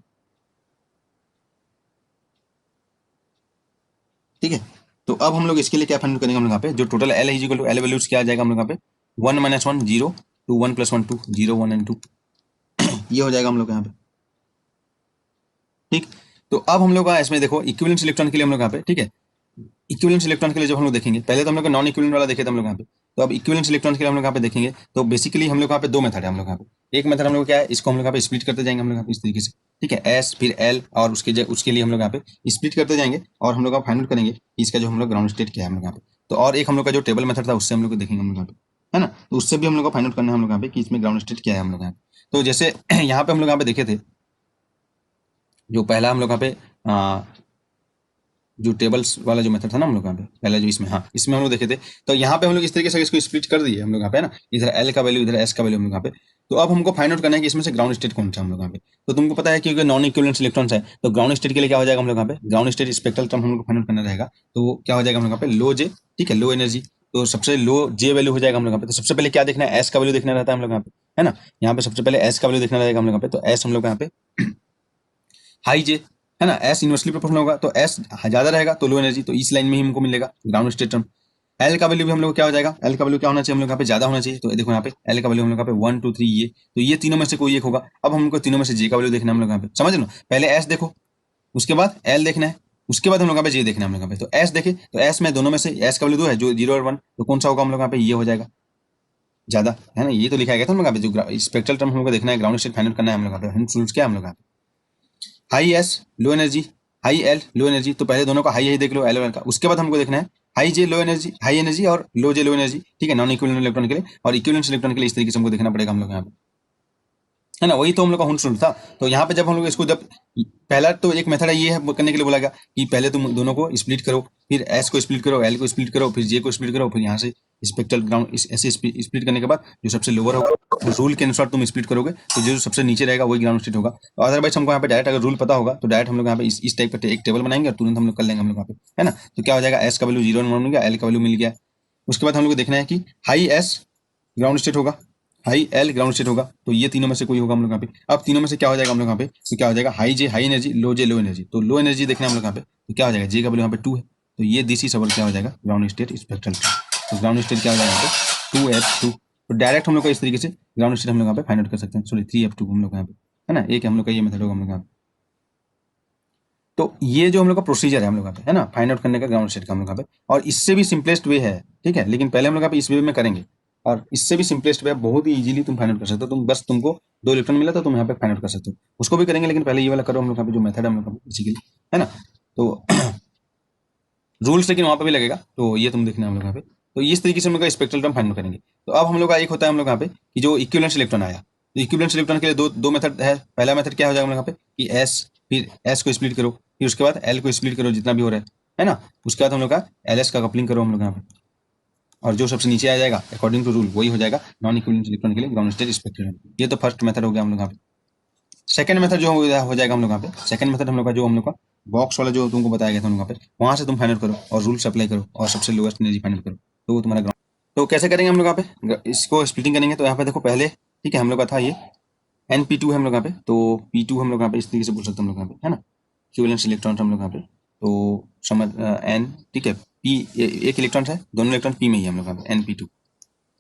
ठीक है। तो अब हम लोग इसके लिए क्या फाइंड करेंगे हम लोग यहाँ पे, जो total L is equal to L values क्या आ जाएगा हम लोग यहाँ पे 1 - 1 0 2 1 + 1 2 0 1 and 2 ये हो जाएगा हम लोग यहाँ पे, ठीक। तो अब हम लोग इसमें देखो इक्विवेलेंट इलेक्ट्रॉन के लिए हम लोग यहाँ पे, ठीक है, इक्विवेलेंट इलेक्ट्रॉन के लिए जब हम लोग देखेंगे, पहले तो हम लोग नॉन इक्विवेलेंट वाला देखे थे हम लोग यहाँ पे, तो अब इक्विवेलेंट इलेक्ट्रॉन के लिए हम लोग यहाँ पे देखेंगे। तो बेसिकली हम लोग यहाँ पे दो मेथड है हम लोग यहाँ पे, एक मेथड हम लोग क्या है इसको हम लोग यहाँ पे स्प्लिट करते जाएंगे हम लोग यहाँ पे इस तरीके से, ठीक है, S फिर L और उसके लिए हम लोग यहाँ पे स्प्लिट करते जाएंगे और हम लोग फाइंड आउट करेंगे इसका जो हम लोग ग्राउंड स्टेट क्या है हम लोग यहाँ पे। तो और एक हम लोग का जो टेबल मेथड था उससे हम लोग देखेंगे हम लोग यहाँ पे, है ना, तो उससे भी हम लोग को फाइंड आउट करना है हम लोग यहाँ पे कि इसमें ग्राउंड स्टेट क्या है हम लोग यहाँ पे। तो जैसे यहाँ पे हम लोग यहाँ पे देखे थे जो पहला हम लोग यहाँ पे जो टेबल्स वाला जो मेथड था ना हम लोग यहाँ पे पहले जो इसमें, हाँ इसमें हम लोग देखे थे, तो यहाँ पे हम लोग इस तरीके से इसको स्प्लिट कर दिए हम लोग यहाँ पे, है ना, इधर L का वैल्यू इधर S का वैल्यू हम लोग यहाँ पे। तो अब हमको फाइंड आउट करना है कि इसमें से ग्राउंड स्टेट कौन सा हम लोग यहाँ पे। तो तुमको पता है कि नॉन इक्विवेलेंट इलेक्ट्रॉन्स है तो ग्राउंड स्टेट के लिए क्या हो जाएगा हम लोग यहाँ पे ग्राउंड स्टेट स्पेक्ट्रल टर्म हम लोग फाइंड आउट करना रहेगा। तो क्या हो जाएगा हम लोग यहाँ पे लो J, ठीक है, लो एनर्जी, तो सबसे लो J वैल्यू हो जाएगा हम लोग यहाँ पे। तो सबसे पहले क्या देखना है S का वैल्यू देखना रहता है हम लोग यहाँ पे, है ना, यहाँ पे सबसे पहले S का वैल्यू देखना रहेगा हम लोग यहाँ पे। तो S हम लोग यहाँ पे हाई J, है ना, S इनवर्सली प्रोपोर्शनल होगा तो S ज्यादा रहेगा तो लो एनर्जी, तो इस लाइन में ही हमको मिलेगा ग्राउंड स्टेट टर्म। L का वैल्यू भी हम लोग क्या हो जाएगा, L का वैल्यू क्या होना चाहिए हम लोग यहाँ पे ज्यादा होना चाहिए। तो देखो यहाँ पे L का वैल्यू हम लोग यहाँ पे 1 2 3 ये, तो ये तीनों में से कोई एक होगा। अब हमको तीनों में से J का वैल्यू देखना है हम लोग यहाँ पे, समझ लो, पहले S देखो उसके बाद L देखना है उसके बाद हम लोग यहाँ पे J देखना है हम लोग यहाँ पे। तो S देखे तो S में दोनों में से S का वैल्यू 2 है जो 0 और 1, तो कौन सा होगा हम लोग यहाँ पे ये हो जाएगा ज्यादा, है ना, ये तो लिखा गया था हम लोग यहाँ पे जो स्पेक्ट्रल टर्म हम लोग को देखना है ग्राउंड स्टेट फाइंड आउट करना है हम लोग यहाँ पे। हम क्या हम लोग यहाँ पे high S low energy high L low energy, तो पहले दोनों का हाई हाई देख लो L का, उसके बाद हमको देखना है हाई जे लो एनर्जी, हाई एनर्जी और लो जे लो एनर्जी, ठीक है, नॉन इक्विवेलेंट इलेक्ट्रॉन के लिए, और इक्विवेलेंट इलेक्ट्रॉन के लिए इस तरीके से हमको देखना पड़ेगा हम लोग यहाँ पे, है ना। वही तो हम लोग का हुन शुरू था। तो यहाँ पे जब हम लोग इसको जब पहला तो एक मेथड है ये है करने के लिए बोला गया कि पहले तुम दोनों को स्प्लिट करो, फिर एस को स्प्लिट करो, एल को स्प्लिट करो, फिर जे को स्प्लिट करो, फिर यहाँ से स्पेक्ट्रल ग्राउंड ऐसे स्प्लिट करने के बाद जो सबसे लोअर होगा तो रूल के अनुसार तुम स्प्लिट करोगे, तो जो सबसे नीचे रहेगा वही ग्राउंड स्टेट होगा। तो अदरवाइज हमको यहाँ पे डायरेक्ट अगर रूल पता होगा तो डायरेक्ट हम लोग यहाँ पे इस टाइप का एक टेबल बनाएंगे और तुरंत हम लोग कर लेंगे हम लोग यहाँ पे, है ना। तो क्या हो जाएगा, एस का वैल्यू 0 1 मिल गया, एल का वैल्यू मिल गया। उसके बाद हम लोग को देखना है कि हाई एस ग्राउंड स्टेट होगा, हाई एल ग्राउंड स्टेट होगा, तो ये तीनों में से कोई होगा हम लोग यहाँ पे। अब तीनों में से क्या हो जाएगा हम लोग यहाँ पे, तो क्या हो जाएगा, हाई जे हाई एनर्जी, लो जे लो एनर्जी। तो लो एनर्जी देखना है हम लोग यहाँ पे, तो क्या हो जाएगा, जे का वैल्यू यहाँ पे 2 है, तो ये दिस इज अवर क्या हो जाएगा, ग्राउंड स्टेट स्पेक्ट्रल। तो ग्राउंड स्टेट क्या हो जाएगा यहाँ पे 2F2। तो डायरेक्ट हम लोग का इस तरीके से ग्राउंड स्टेट हम लोग यहाँ पे फाइंड आउट कर सकते हैं। सॉरी 3F2 हम लोग यहाँ पे, है ना, एक हम लोग का ये मेथड होगा हम लोग यहाँ पे। तो ये जो हम लोग का प्रोसीजर है हम लोग यहाँ पे, है ना, फाइंड आउट करने का ग्राउंड स्टेट का हम लोग यहाँ पे, और इससे भी सिंपलेस्ट वे है, ठीक है, लेकिन पहले हम लोग यहाँ पे इस वे में करेंगे, और इससे भी सिंपलेस्ट वे बहुत ही इजीली तुम फाइंड आउट कर सकते हो। तुम बस तुमको 2 इलेक्ट्रॉन मिला तो तुम यहाँ पे फाइंड आउट कर सकते हो, उसको भी करेंगे, लेकिन पहले ये वाला करो हम लोग यहाँ पे जो मेथड है हम लोग बेसिकली, है ना। तो रूल्स लेकिन वहाँ पे भी लगेगा, तो ये तुम देखना हम लोग यहाँ पे। तो इस तरीके से हम लोग का स्पेक्ट्रल टर्म फाइंड करेंगे। तो अब हम लोग का एक होता है हम लोग यहाँ पे कि जो इक्विवेलेंट इलेक्ट्रॉन आया, तो इक्विवेलेंट इलेक्ट्रॉन के लिए दो मेथड है। पहला मेथड क्या हो जाएगा हम लोग यहाँ पे कि एस, फिर एस को स्प्लिट करो, फिर उसके बाद एल को स्प्लिट करो जितना भी हो रहा है ना। उसके बाद हम लोग का एल एस का कपलिंग करो हम लोग यहाँ पे, और जो सबसे नीचे आ जाएगा अकॉर्डिंग टू रूल वही हो जाएगा नॉन इक्विवेलेंट इलेक्ट्रॉन के लिए ग्राउंड स्टेट स्पेक्ट्रल। ये तो फर्स्ट मेथड हो गया हम लोग यहाँ पे। सेकंड मेथड जो हो जाएगा हम लोग यहाँ पे, सेकंड मेथड हम लोग का जो हम लोग का बॉक्स वाला जो तुमको बताया गया था हम लोग यहाँ पे, वहां से तुम फाइंड आउट करो और रूल्स अप्लाई करो और सबसे लोएस्ट एनर्जी फाइंड आउट करो, तो वो तुम्हारा ग्राउंड। तो कैसे करेंगे हम लोग यहाँ पे, इसको स्प्लिटिंग करेंगे। तो यहाँ पे देखो पहले, ठीक है, हम लोग का था ये NP2 है हम लोग यहाँ पे, तो P2 हम लोग यहाँ पे इस तरीके से बोल सकते हैं हम लोग यहाँ पे, है ना, इक्विवेलेंट इलेक्ट्रॉन हम लोग यहाँ पे। तो समझ N, ठीक है, P एक इलेक्ट्रॉन है, दोनों इलेक्ट्रॉन P में ही है हम लोग यहाँ पे NP2।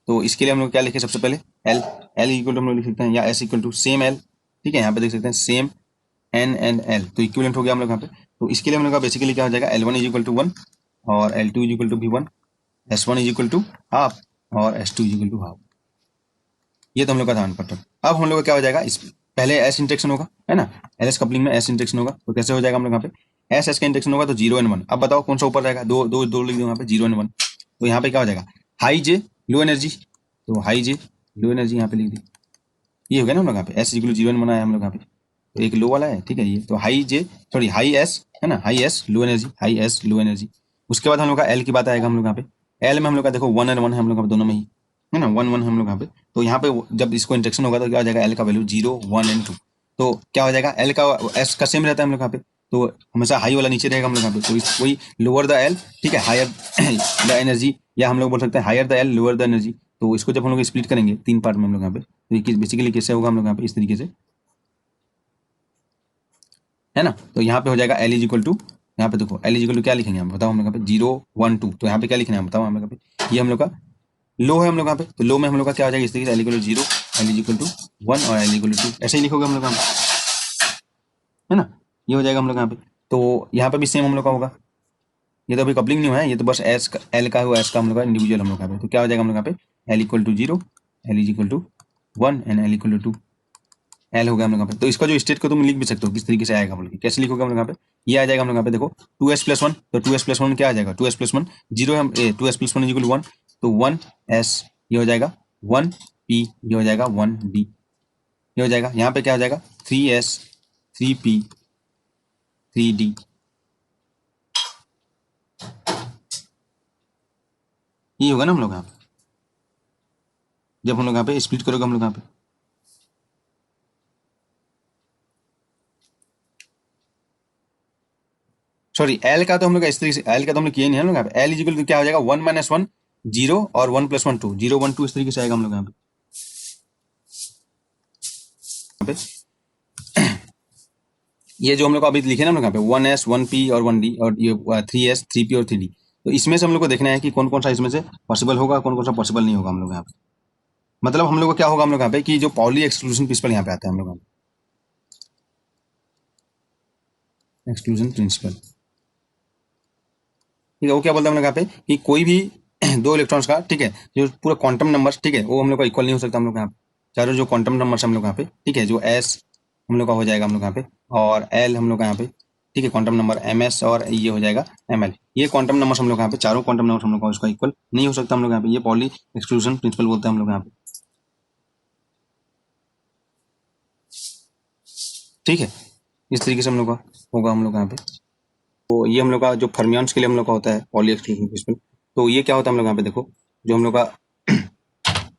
तो इसके लिए हम लोग क्या लिखे सबसे पहले L, L इक्वल टू हम लोग लिख सकते हैं या S equal to same L, ठीक है, यहाँ पे देख सकते हैं सेम N एंड L, तो इक्विवेलेंट हो गया हम लोग यहाँ पे। तो इसके लिए हम लोग का बेसिकली क्या हो जाएगा, L1 इज इक्वल टू 1 और L2 is equal to V1, S1 is equal to half और S2 is equal to half. ये तो हम लोग का था पैटर्न। अब हम लोग का क्या हो जाएगा, इस पहले एस इंट्रेक्शन होगा, है ना, एलएस कपलिंग में एस इंट्रेक्शन होगा। तो कैसे हो जाएगा हम लोग यहाँ पे, एस एस का इंट्रेक्शन होगा तो 0 एंड 1। अब बताओ कौन सा ऊपर रहेगा, दो दो दो लिख दो यहाँ पे 0 एंड 1। तो यहाँ पे क्या हो जाएगा, हाई जे लो एनर्जी, तो हाई जे लो एनर्जी यहाँ पे लिख दी, ये हो गया ना हम लोग यहाँ पे एस इक्वल 0 एंड 1 आया हम लोग यहाँ पे। तो एक लो वाला है, ठीक है, ये तो हाई जे सॉरी हाई एस, है ना, high S low energy, high S low energy. उसके बाद हम लोग का एल की बात आएगा हम लोग यहाँ पे। एल में हम लोग का देखो 1 एंड 1 है हम लोग दोनों में ही, है ना, 1 1 हम लोग यहाँ पे। तो यहाँ पे जब इसको इंट्रेक्शन होगा तो क्या हो जाएगा, एल का वैल्यू 0 1 एंड 2। तो क्या हो जाएगा, एल का एस का सेम रहता है हम लोग यहाँ पे, तो हमेशा हाई वाला नीचे रहेगा हम लोग यहाँ पे। तो वही लोअर द एल, ठीक है, हायर द एनर्जी, या हम लोग बोल सकते हैं higher the L lower the energy. तो इसको जब हम लोग स्प्लिट करेंगे 3 पार्ट में हम लोग यहाँ पे, तो ये बेसिकली कैसे होगा हम लोग यहाँ पे इस तरीके से, है ना। तो यहाँ पे हो जाएगा एल इज इक्वल टू, यहाँ पे देखो एल इज इक्वल टू क्या लिखेंगे हम, बताओ हम लोग यहाँ पे 0 1 2। तो यहाँ पे क्या लिखना है बताओ हम लोग यहाँ पे, ये हम लोग का लो है हम लोग यहाँ पे। तो लो में हम लोग का क्या हो जाएगा इस तरीके से, L equal to 0, L is equal to 1 और एल इक्वल टू 2, ऐसे ही लिखोगे हम लोग यहाँ पे, है ना। ये हो जाएगा हम लोग यहाँ पे। तो यहाँ पे भी सेम हम लोग का होगा, ये तो अभी कपलिंग नहीं हुआ है, ये तो बस एस का एल का हुआ, एस का हम लोग का इंडिविजुअल हम लोग यहाँ पे। तो क्या हो जाएगा हम लोग यहाँ पे, L equal to 0, L is equal to 1 and L equal to 2, L हो गया हम लोग यहाँ पे। तो इसका जो स्टेट को तुम लिख भी सकते हो किस तरीके से आएगा बोल के, कैसे लिखोगे हम लोग यहाँ पे, ये आ जाएगा हम लोग यहाँ पे देखो 2s प्लस 1। तो 2s प्लस 1 क्या आ जाएगा, 2s प्लस 1 0 है, 2s plus 1 is equal to 1, तो 1s ये हो जाएगा 1p, ये हो जाएगा 1d, ये हो जाएगा। यहाँ पे क्या हो जाएगा 3s 3p 3d, ये होगा ना हम लोग यहाँ पे जब हम लोग यहाँ पे स्प्लिट करोगे हम लोग यहाँ पे। सॉरी एल का तो हम लोग इस तरीके से, एल का तो हम लोग किया नहीं है हम लोग यहाँ पे। एल इजिकल क्या हो जाएगा 1 माइनस 1 0 और 1 प्लस 1 2, 0 1 2 इस तरीके से आएगा हम लोग यहाँ पे। ये जो हम लोग अभी लिखे ना हम लोग यहाँ पे 1s 1p और 1d और ये 3s 3p और 3d। तो इसमें से हम लोग को देखना है कि कौन कौन सा इसमें से पॉसिबल होगा, कौन कौन सा पॉसिबल नहीं होगा हम लोग यहाँ पे। मतलब हम लोग को क्या होगा हम लोग यहाँ पे कि जो पॉली एक्सक्लूजन प्रिंसिपल यहाँ पे आता है हम लोग यहाँ पे, एक्सक्लूजन प्रिंसिपल, ठीक है, वो क्या बोलता है हम लोग यहाँ पे कि कोई भी 2 इलेक्ट्रॉन्स का, ठीक है, जो पूरा क्वांटम नंबर, ठीक है, वो हम लोग का इक्वल नहीं हो सकता हम लोग यहाँ पे। चारों जो क्वांटम नंबर हम लोग यहाँ पे, ठीक है, जो एस हम लोग का हो जाएगा हम लोग यहाँ पे और एल हम लोग का यहाँ पे, ठीक है, क्वांटम नंबर ms और ये हो जाएगा ml। ये क्वांटम नंबर हम लोग यहाँ पे चारों क्वांटम नंबर हम लोग का उसका इक्वल नहीं हो सकता हम लोग यहाँ पे, ये पॉली एक्सक्लूजन प्रिंसिपल बोलते हैं हम लोग यहाँ पे। ठीक है, इस तरीके से हम लोग का होगा हम लोग यहाँ पे। तो ये हम लोग का जो फर्मियंस के लिए हम लोग का होता है पॉली एक्सक्लूजन प्रिंसिपल। तो ये क्या होता है हम लोग यहाँ पे देखो, जो हम लोग का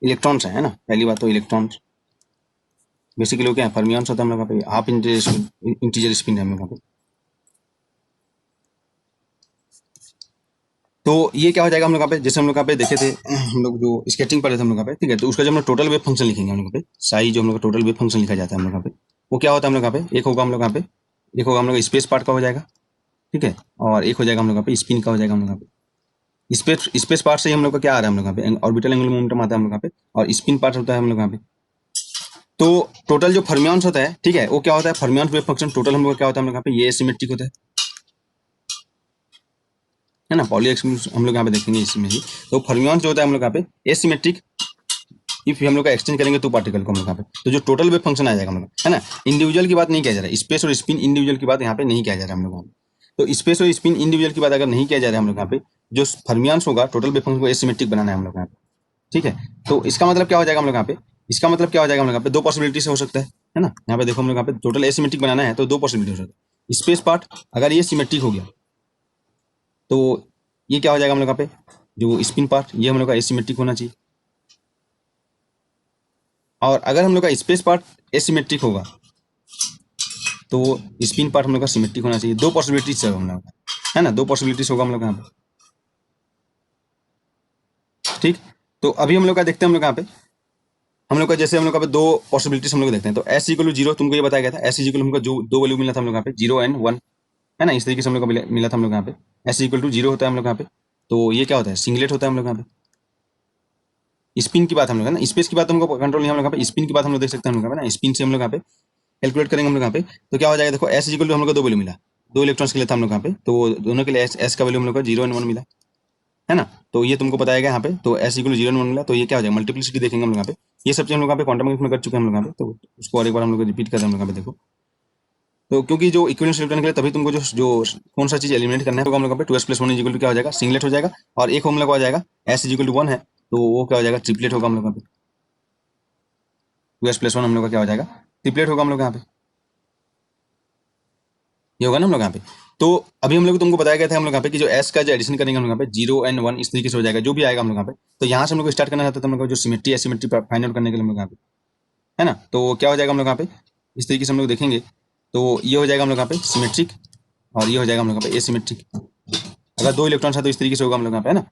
इलेक्ट्रॉन्स है ना, पहली बात तो इलेक्ट्रॉन्स बेसिकली क्या है, फर्मियंस होता है हम लोग यहाँ पे, हाफ इंटीजर स्पिन है हम लोग यहाँ पे। तो ये क्या हो जाएगा हम लोग यहाँ पे, जैसे हम लोग यहाँ पे देखे थे, हम लोग जो स्केचिंग पढ़े थे हम लोग यहाँ पे, ठीक है, तो उसका जब हम लोग टोटल वेव फंक्शन लिखेंगे हम लोग यहाँ पे, साई जो हम लोग का टोटल वेव फंक्शन लिखा जाता है हम लोग यहाँ पे, वो क्या होता है हम लोग यहाँ पे, एक होगा हम लोग यहाँ पे, एक होगा हम लोग स्पेस पार्ट का हो जाएगा, ठीक है, और एक हो जाएगा हम लोग यहाँ पे स्पिन का हो जाएगा हम लोग यहाँ पे। स्पेस पार्ट से ही हम लोग का क्या आ रहा है हम लोग यहाँ पे, ऑर्बिटल एंगुलर मोमेंटम आता है हम लोग यहाँ पे, और स्पिन पार्ट होता है हम लोग यहाँ पे। तो टोटल जो फर्मियंस होता है, ठीक है, वो क्या होता है, फर्मियंस वेव फंक्शन टोटल हम लोग का क्या होता है हम लोग यहाँ पे, ये एसिमेट्रिक होता है ना, पॉली एक्सक्लूजन हम लोग यहाँ पे देखेंगे इसमें ही। तो फर्मियंस जो होता है हम लोग यहाँ पे एसिमेट्रिक इफ हम लोग का एक्सचेंज करेंगे तो पार्टिकल को हम लोग यहाँ पे, तो जो टोटल वेव फंक्शन आ जाएगा हम लोग, है ना, इंडिविजुअल की बात नहीं किया जा रहा है, स्पेस और स्पिन इंडिविजुअल की बात यहाँ पे नहीं किया जा रहा है हम लोग यहाँ पे। तो स्पेस और स्पिन इंडिविजुअल की बात अगर नहीं किया जा रहा है हम लोग यहाँ पे, जो फर्मियंस होगा टोटल वेव फंक्शन को एसिमेट्रिक बनाना है हम लोग यहाँ पे। ठीक है, तो इसका मतलब क्या हो जाएगा हम लोग यहाँ पे, इसका मतलब क्या हो जाएगा हम लोग यहाँ पे, दो पॉसिबिलिटी से हो सकता है ना, यहाँ पे देखो हम लोग यहाँ पे टोटल एसिमेट्रिक बनाना है तो दो पॉसिबिलिटी हो सकता है। स्पेस पार्ट अगर ये सिमेट्रिक हो गया तो ये क्या हो जाएगा हम लोग यहाँ पे, जो स्पिन पार्ट ये हम लोग का एसिमेट्रिक होना चाहिए, और अगर हम लोग का स्पेस पार्ट एसिमेट्रिक होगा तो स्पिन पार्ट हम लोग का सिमेट्रिक होना चाहिए। दो पॉसिबिलिटीज है हम लोग का, है ना, दो पॉसिबिलिटीज होगा हम लोग यहाँ पे। ठीक, तो अभी हम लोग का देखते हैं हम लोग यहाँ पे, हम लोग का जैसे हम लोग का दो पॉसिबिलिटीज हम लोग देखते हैं। तो एस इक्वल टू जीरो तुमको ये बताया गया था, एस इक्वल हमको जो दो वैल्यू मिला था हम लोग यहाँ पे 0 and 1, है ना, इस तरीके से हम लोग को मिला था हम लोग यहाँ पे। एस इक्वल टू 0 होता है हम लोग यहाँ पे, तो ये क्या होता है, सिंगलेट होता है हम लोग यहाँ पे। स्पिन की बात हम लोग, है ना, स्पेस की बात हमको कंट्रोल नहीं हम लोग यहाँ पे, स्पिन की बात हम लोग देख सकते हैं हम लोग यहाँ पे ना, स्पिन से हम लोग यहाँ पे कैलकुलेट करेंगे हम लोग यहाँ पे। तो क्या हो जाएगा, देखो एस इक्वल टू हम लोग को दो वैल्यू मिला, दो इलेक्ट्रॉन्स के लिए था हम लोग यहाँ पे, तो दोनों के लिए एस का वैल्यू हम लोग को 0 and 1 मिला, है ना। तो ये तुमको बताया गया यहाँ पे, तो एस इक्वल 0 and 1 मिला, तो ये क्या हो जाएगा, मल्टीप्लिसिटी देखेंगे हम लोग यहाँ पे। ये सब चीज हम लोग यहाँ पे क्वांटम मैकेनिक्स में कर चुके हैं हम लोग यहाँ पे, तो उसको और एक बार हम लोग रिपीट कर रहे हैं हम लोग यहाँ पे। देखो, तो क्योंकि जो इक्विवेलेंस रिटर्न के लिए तभी तुमको जो कौन सा चीज एलिमिनेट करना है हम लोग यहाँ पे 2s + 1 इक्वल टू क्या हो जाएगा, सिंगलेट हो जाएगा, और एक हम लोग आ जाएगा एस इक्वल टू 1 है, तो वो क्या हो जाएगा, ट्रिपलेट होगा हम लोग यहाँ पे। 2s + 1 हम लोग का क्या हो जाएगा, ट्रिपलेट होगा हम लोग यहाँ पे, ये होगा ना हम लोग यहाँ पे। तो अभी हम लोग तुमको बताया गया था हम लोग यहाँ पे कि जो एस का जो एडिशन करेंगे हम लोग यहाँ पे 0 and 1 इस तरीके से हो जाएगा, जो भी आएगा हम लोग यहाँ पे। तो यहाँ से हम लोग स्टार्ट करना चाहते थे हम लोग जो सिमेट्री एसिमेट्री फाइंड आउट करने के लिए हम लोग यहाँ पे, है ना। तो क्या हो जाएगा हम लोग यहाँ पे, इस तरीके से हम लोग देखेंगे, तो ये हो जाएगा हम लोग यहाँ पे सिमेट्रिक, और ये हो जाएगा हम लोग यहाँ पे एसिमेट्रिक। अगर दो इलेक्ट्रॉन है तो इस तरीके से होगा हम लोग यहाँ पे, है ना।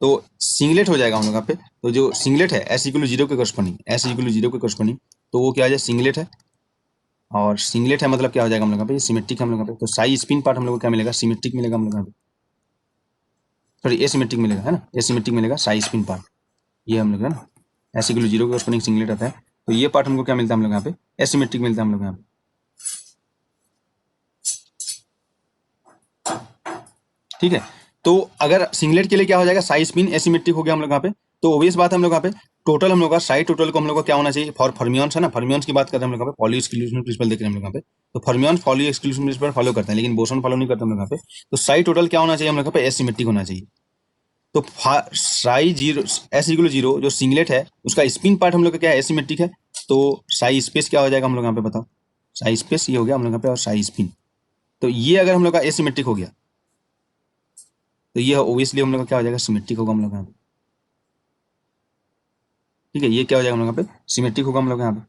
तो सिंगलेट हो जाएगा हम लोग यहाँ पे, तो जो सिंगलेट है एस इक्वल 0 के करस्पॉन्डिंग, एस इक्वल 0 के करस्पॉन्डिंग, तो वो क्या हो जाए, सिंगलेट है। और सिंगलेट है मतलब क्या हो जाएगा हम लोग यहाँ पे, सिमेट्रिक हम लोग यहाँ पे। तो साई स्पिन पार्ट हम लोग को क्या मिलेगा, सिमेट्रिक मिलेगा हम लोग यहाँ पे, सॉरी एसिमेट्रिक मिलेगा, है ना, एसिमेट्रिक मिलेगा साई स्पिन पार्ट, ये हम लोग, है ना, एस इक्वल 0 के करस्पॉन्डिंग सिंगलेट आता है, तो ये पार्ट हमको क्या मिलता है हम लोग यहाँ पे, एसिमेट्रिक मिलता है हम लोग यहाँ पे। ठीक है, तो अगर सिंगलेट के लिए क्या हो जाएगा, साई स्पिन एसिमेट्रिक हो गया हम लोग यहाँ पे, तो ओबियस बात है हम लोग यहाँ पे टोटल हम लोग का साई टोटल को हम लोग का क्या होना चाहिए, फॉर फर्मियंस, है ना, फर्मियंस की बात कर रहे हैं हम लोग यहाँ पे, पॉली एक्सक्लूजन प्रिंसिपल देख रहे हैं हम लोग यहाँ पे। तो fermions poly exclusion principle follow करते हैं, लेकिन बोसन फॉलो नहीं करते हम लोग यहाँ पे। तो साई टोटल क्या होना चाहिए हम लोग यहाँ पे, एसिमेट्रिक होना चाहिए। तो साई 0 एस इक्वल 0 जो सिंगलेट है उसका स्पिन पार्ट हम लोग का क्या है, एसिमेट्रिक है, तो साई स्पेस क्या हो जाएगा हम लोग यहाँ पे, बताओ, साई स्पेस ये हो गया हम लोग यहाँ पे, और साई स्पिन, तो ये अगर हम लोग का एसिमेट्रिक हो गया तो ये ओबियसली हम लोग का क्या हो जाएगा, सिमेट्रिक होगा हम लोग यहाँ पे। ठीक है, ये क्या हो जाएगा हम लोग यहाँ पे, सिमेट्रिक होगा हम लोग यहाँ पे।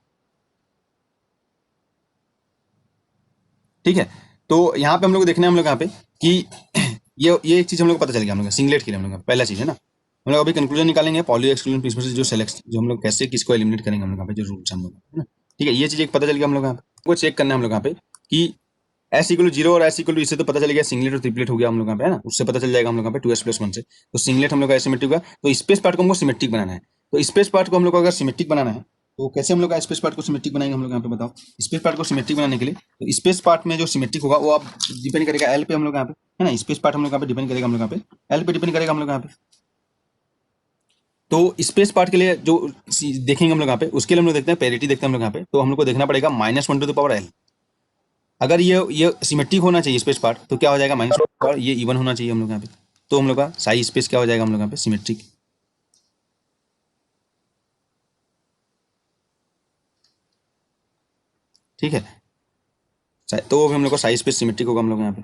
ठीक है, तो यहाँ पे हम लोग देखना है हम लोग यहाँ पे कि ये एक चीज हम लोग को पता चल गया हम लोग सिंगलेट के लिए, हम लोग पहला चीज है ना, हम लोग अभी कंक्लूजन निकालेंगे पॉली एक्सक्लूजन प्रिंसिपल से, जो सेलेक्ट जो हम लोग कैसे किसको एलिमिनेट करेंगे हम लोग यहाँ पे, जो रूल्स हम लोग, है ना। ठीक है, ये चीज एक पता चल गया हम लोग यहाँ पे, चेक करना है हम लोग यहाँ पे कि एस इक्वल 0 और एस इक्वल इससे तो पता चल गया सिंगलेट और ट्रिपलेट हो गया हम लोग यहाँ पे, है ना, उससे पता चल जाएगा हम लोग यहाँ पे 2s + 1 से। तो सिंगलेट हम लोग का एसिमेट्रिक होगा, तो स्पेस पार्ट को हमको सिमेट्रिक बनाना है। तो स्पेस पार्ट को हम लोग को अगर सिमेट्रिक बनाना है तो कैसे हम लोग का स्पेस पार्ट को सिमेट्रिक बनाएंगे हम लोग यहाँ पे, बताओ। स्पेस पार्ट को सिमेट्रिक बनाने के लिए तो स्पेस पार्ट में जो सिमेट्रिक होगा वो आप डिपेंड करेगा एल पे हम लोग यहाँ पे, है ना, स्पेस पार्ट हम लोग यहाँ पे डिपेंड करेगा हम लोग यहाँ पे एल पे डिपेंड करेगा हम लोग यहाँ पे। तो स्पेस पार्ट के लिए जो देखेंगे हम लोग यहाँ पे, उसके लिए हम लोग देखते हैं पेरिटी देखते हैं हम लोग यहाँ पे, तो हम लोग को देखना पड़ेगा -1 to the power l, अगर ये सिमेट्रिक होना चाहिए स्पेस पार्ट, तो क्या हो जाएगा माइनस, और ये इवन होना चाहिए हम लोग यहाँ पे, तो हम लोग का साई स्पेस क्या हो जाएगा हम लोग यहाँ पे सिमेट्रिक। ठीक है, तो हम लोग का साई स्पेस सिमेट्रिक होगा हम लोग यहाँ पे।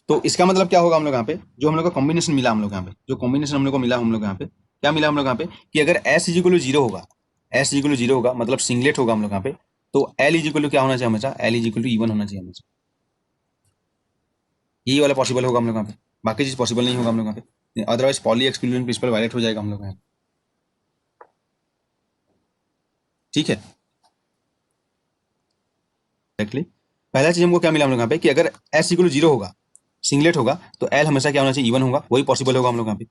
तो इसका मतलब क्या होगा हम लोग यहाँ पे, जो हम लोग का कॉम्बिनेशन मिला हम लोग यहाँ पे, जो कॉम्बिनेशन हम लोग को मिला हम लोग यहाँ पे, क्या मिला हम लोग यहाँ पे कि अगर S is equal to zero होगा, S is equal to zero होगा मतलब सिंगलेट होगा हम लोग यहाँ पे, तो एल इज इक्वल टू क्या होना चाहिए हमेशा, L is equal to even होना चाहिए हमेशा। यही वाला पॉसिबल होगा हम लोग यहाँ पे, बाकी चीज पॉसिबल नहीं होगा हम लोग यहाँ पे, otherwise Pauli exclusion principle violate हो जाएगा हम लोग यहाँ पे। ठीक है, एक्चुअली पहला चीज हमको क्या मिला हम लोग यहाँ पे कि अगर एस इक्वल टू जीरो होगा, सिंगलेट होगा, तो एल हमेशा क्या होना चाहिए, इवन होगा, वही पॉसिबल होगा हम लोग यहाँ पे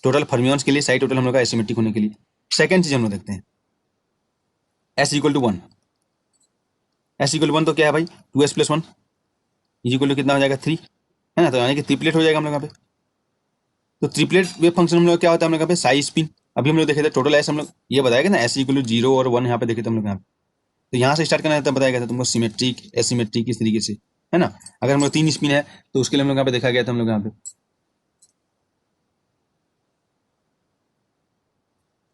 टोटल फर्मियंस के लिए, साइड टोटल हम लोग का एसिमेट्रिक होने के लिए। सेकंड चीज हम लोग देखते हैं, S equal to one, S equal to one तो क्या है भाई, two S plus one is equal to कितना हो जाएगा, थ्री, है ना, तो यानी कि ट्रिपलेट हो जाएगा हम लोग यहाँ पे। तो ट्रिपलेट वेव फंक्शन हम लोग क्या होता है हम लोग यहाँ पे, साई स्पिन। अभी हम लोग देखे थे टोटल एस, हम लोग ये बताया ना एस इक्वल टू जीरो और वन, यहाँ पे देखे थे हम लोग यहाँ पे, तो यहाँ से स्टार्ट करना है तब बताया गया था तुमको सिमेट्रिक एसिमेट्रिक इस तरीके से, है ना। अगर हम लोग तीन स्पिन है तो उसके लिए हम लोग यहाँ पे देखा गया था हम लोग यहाँ पे।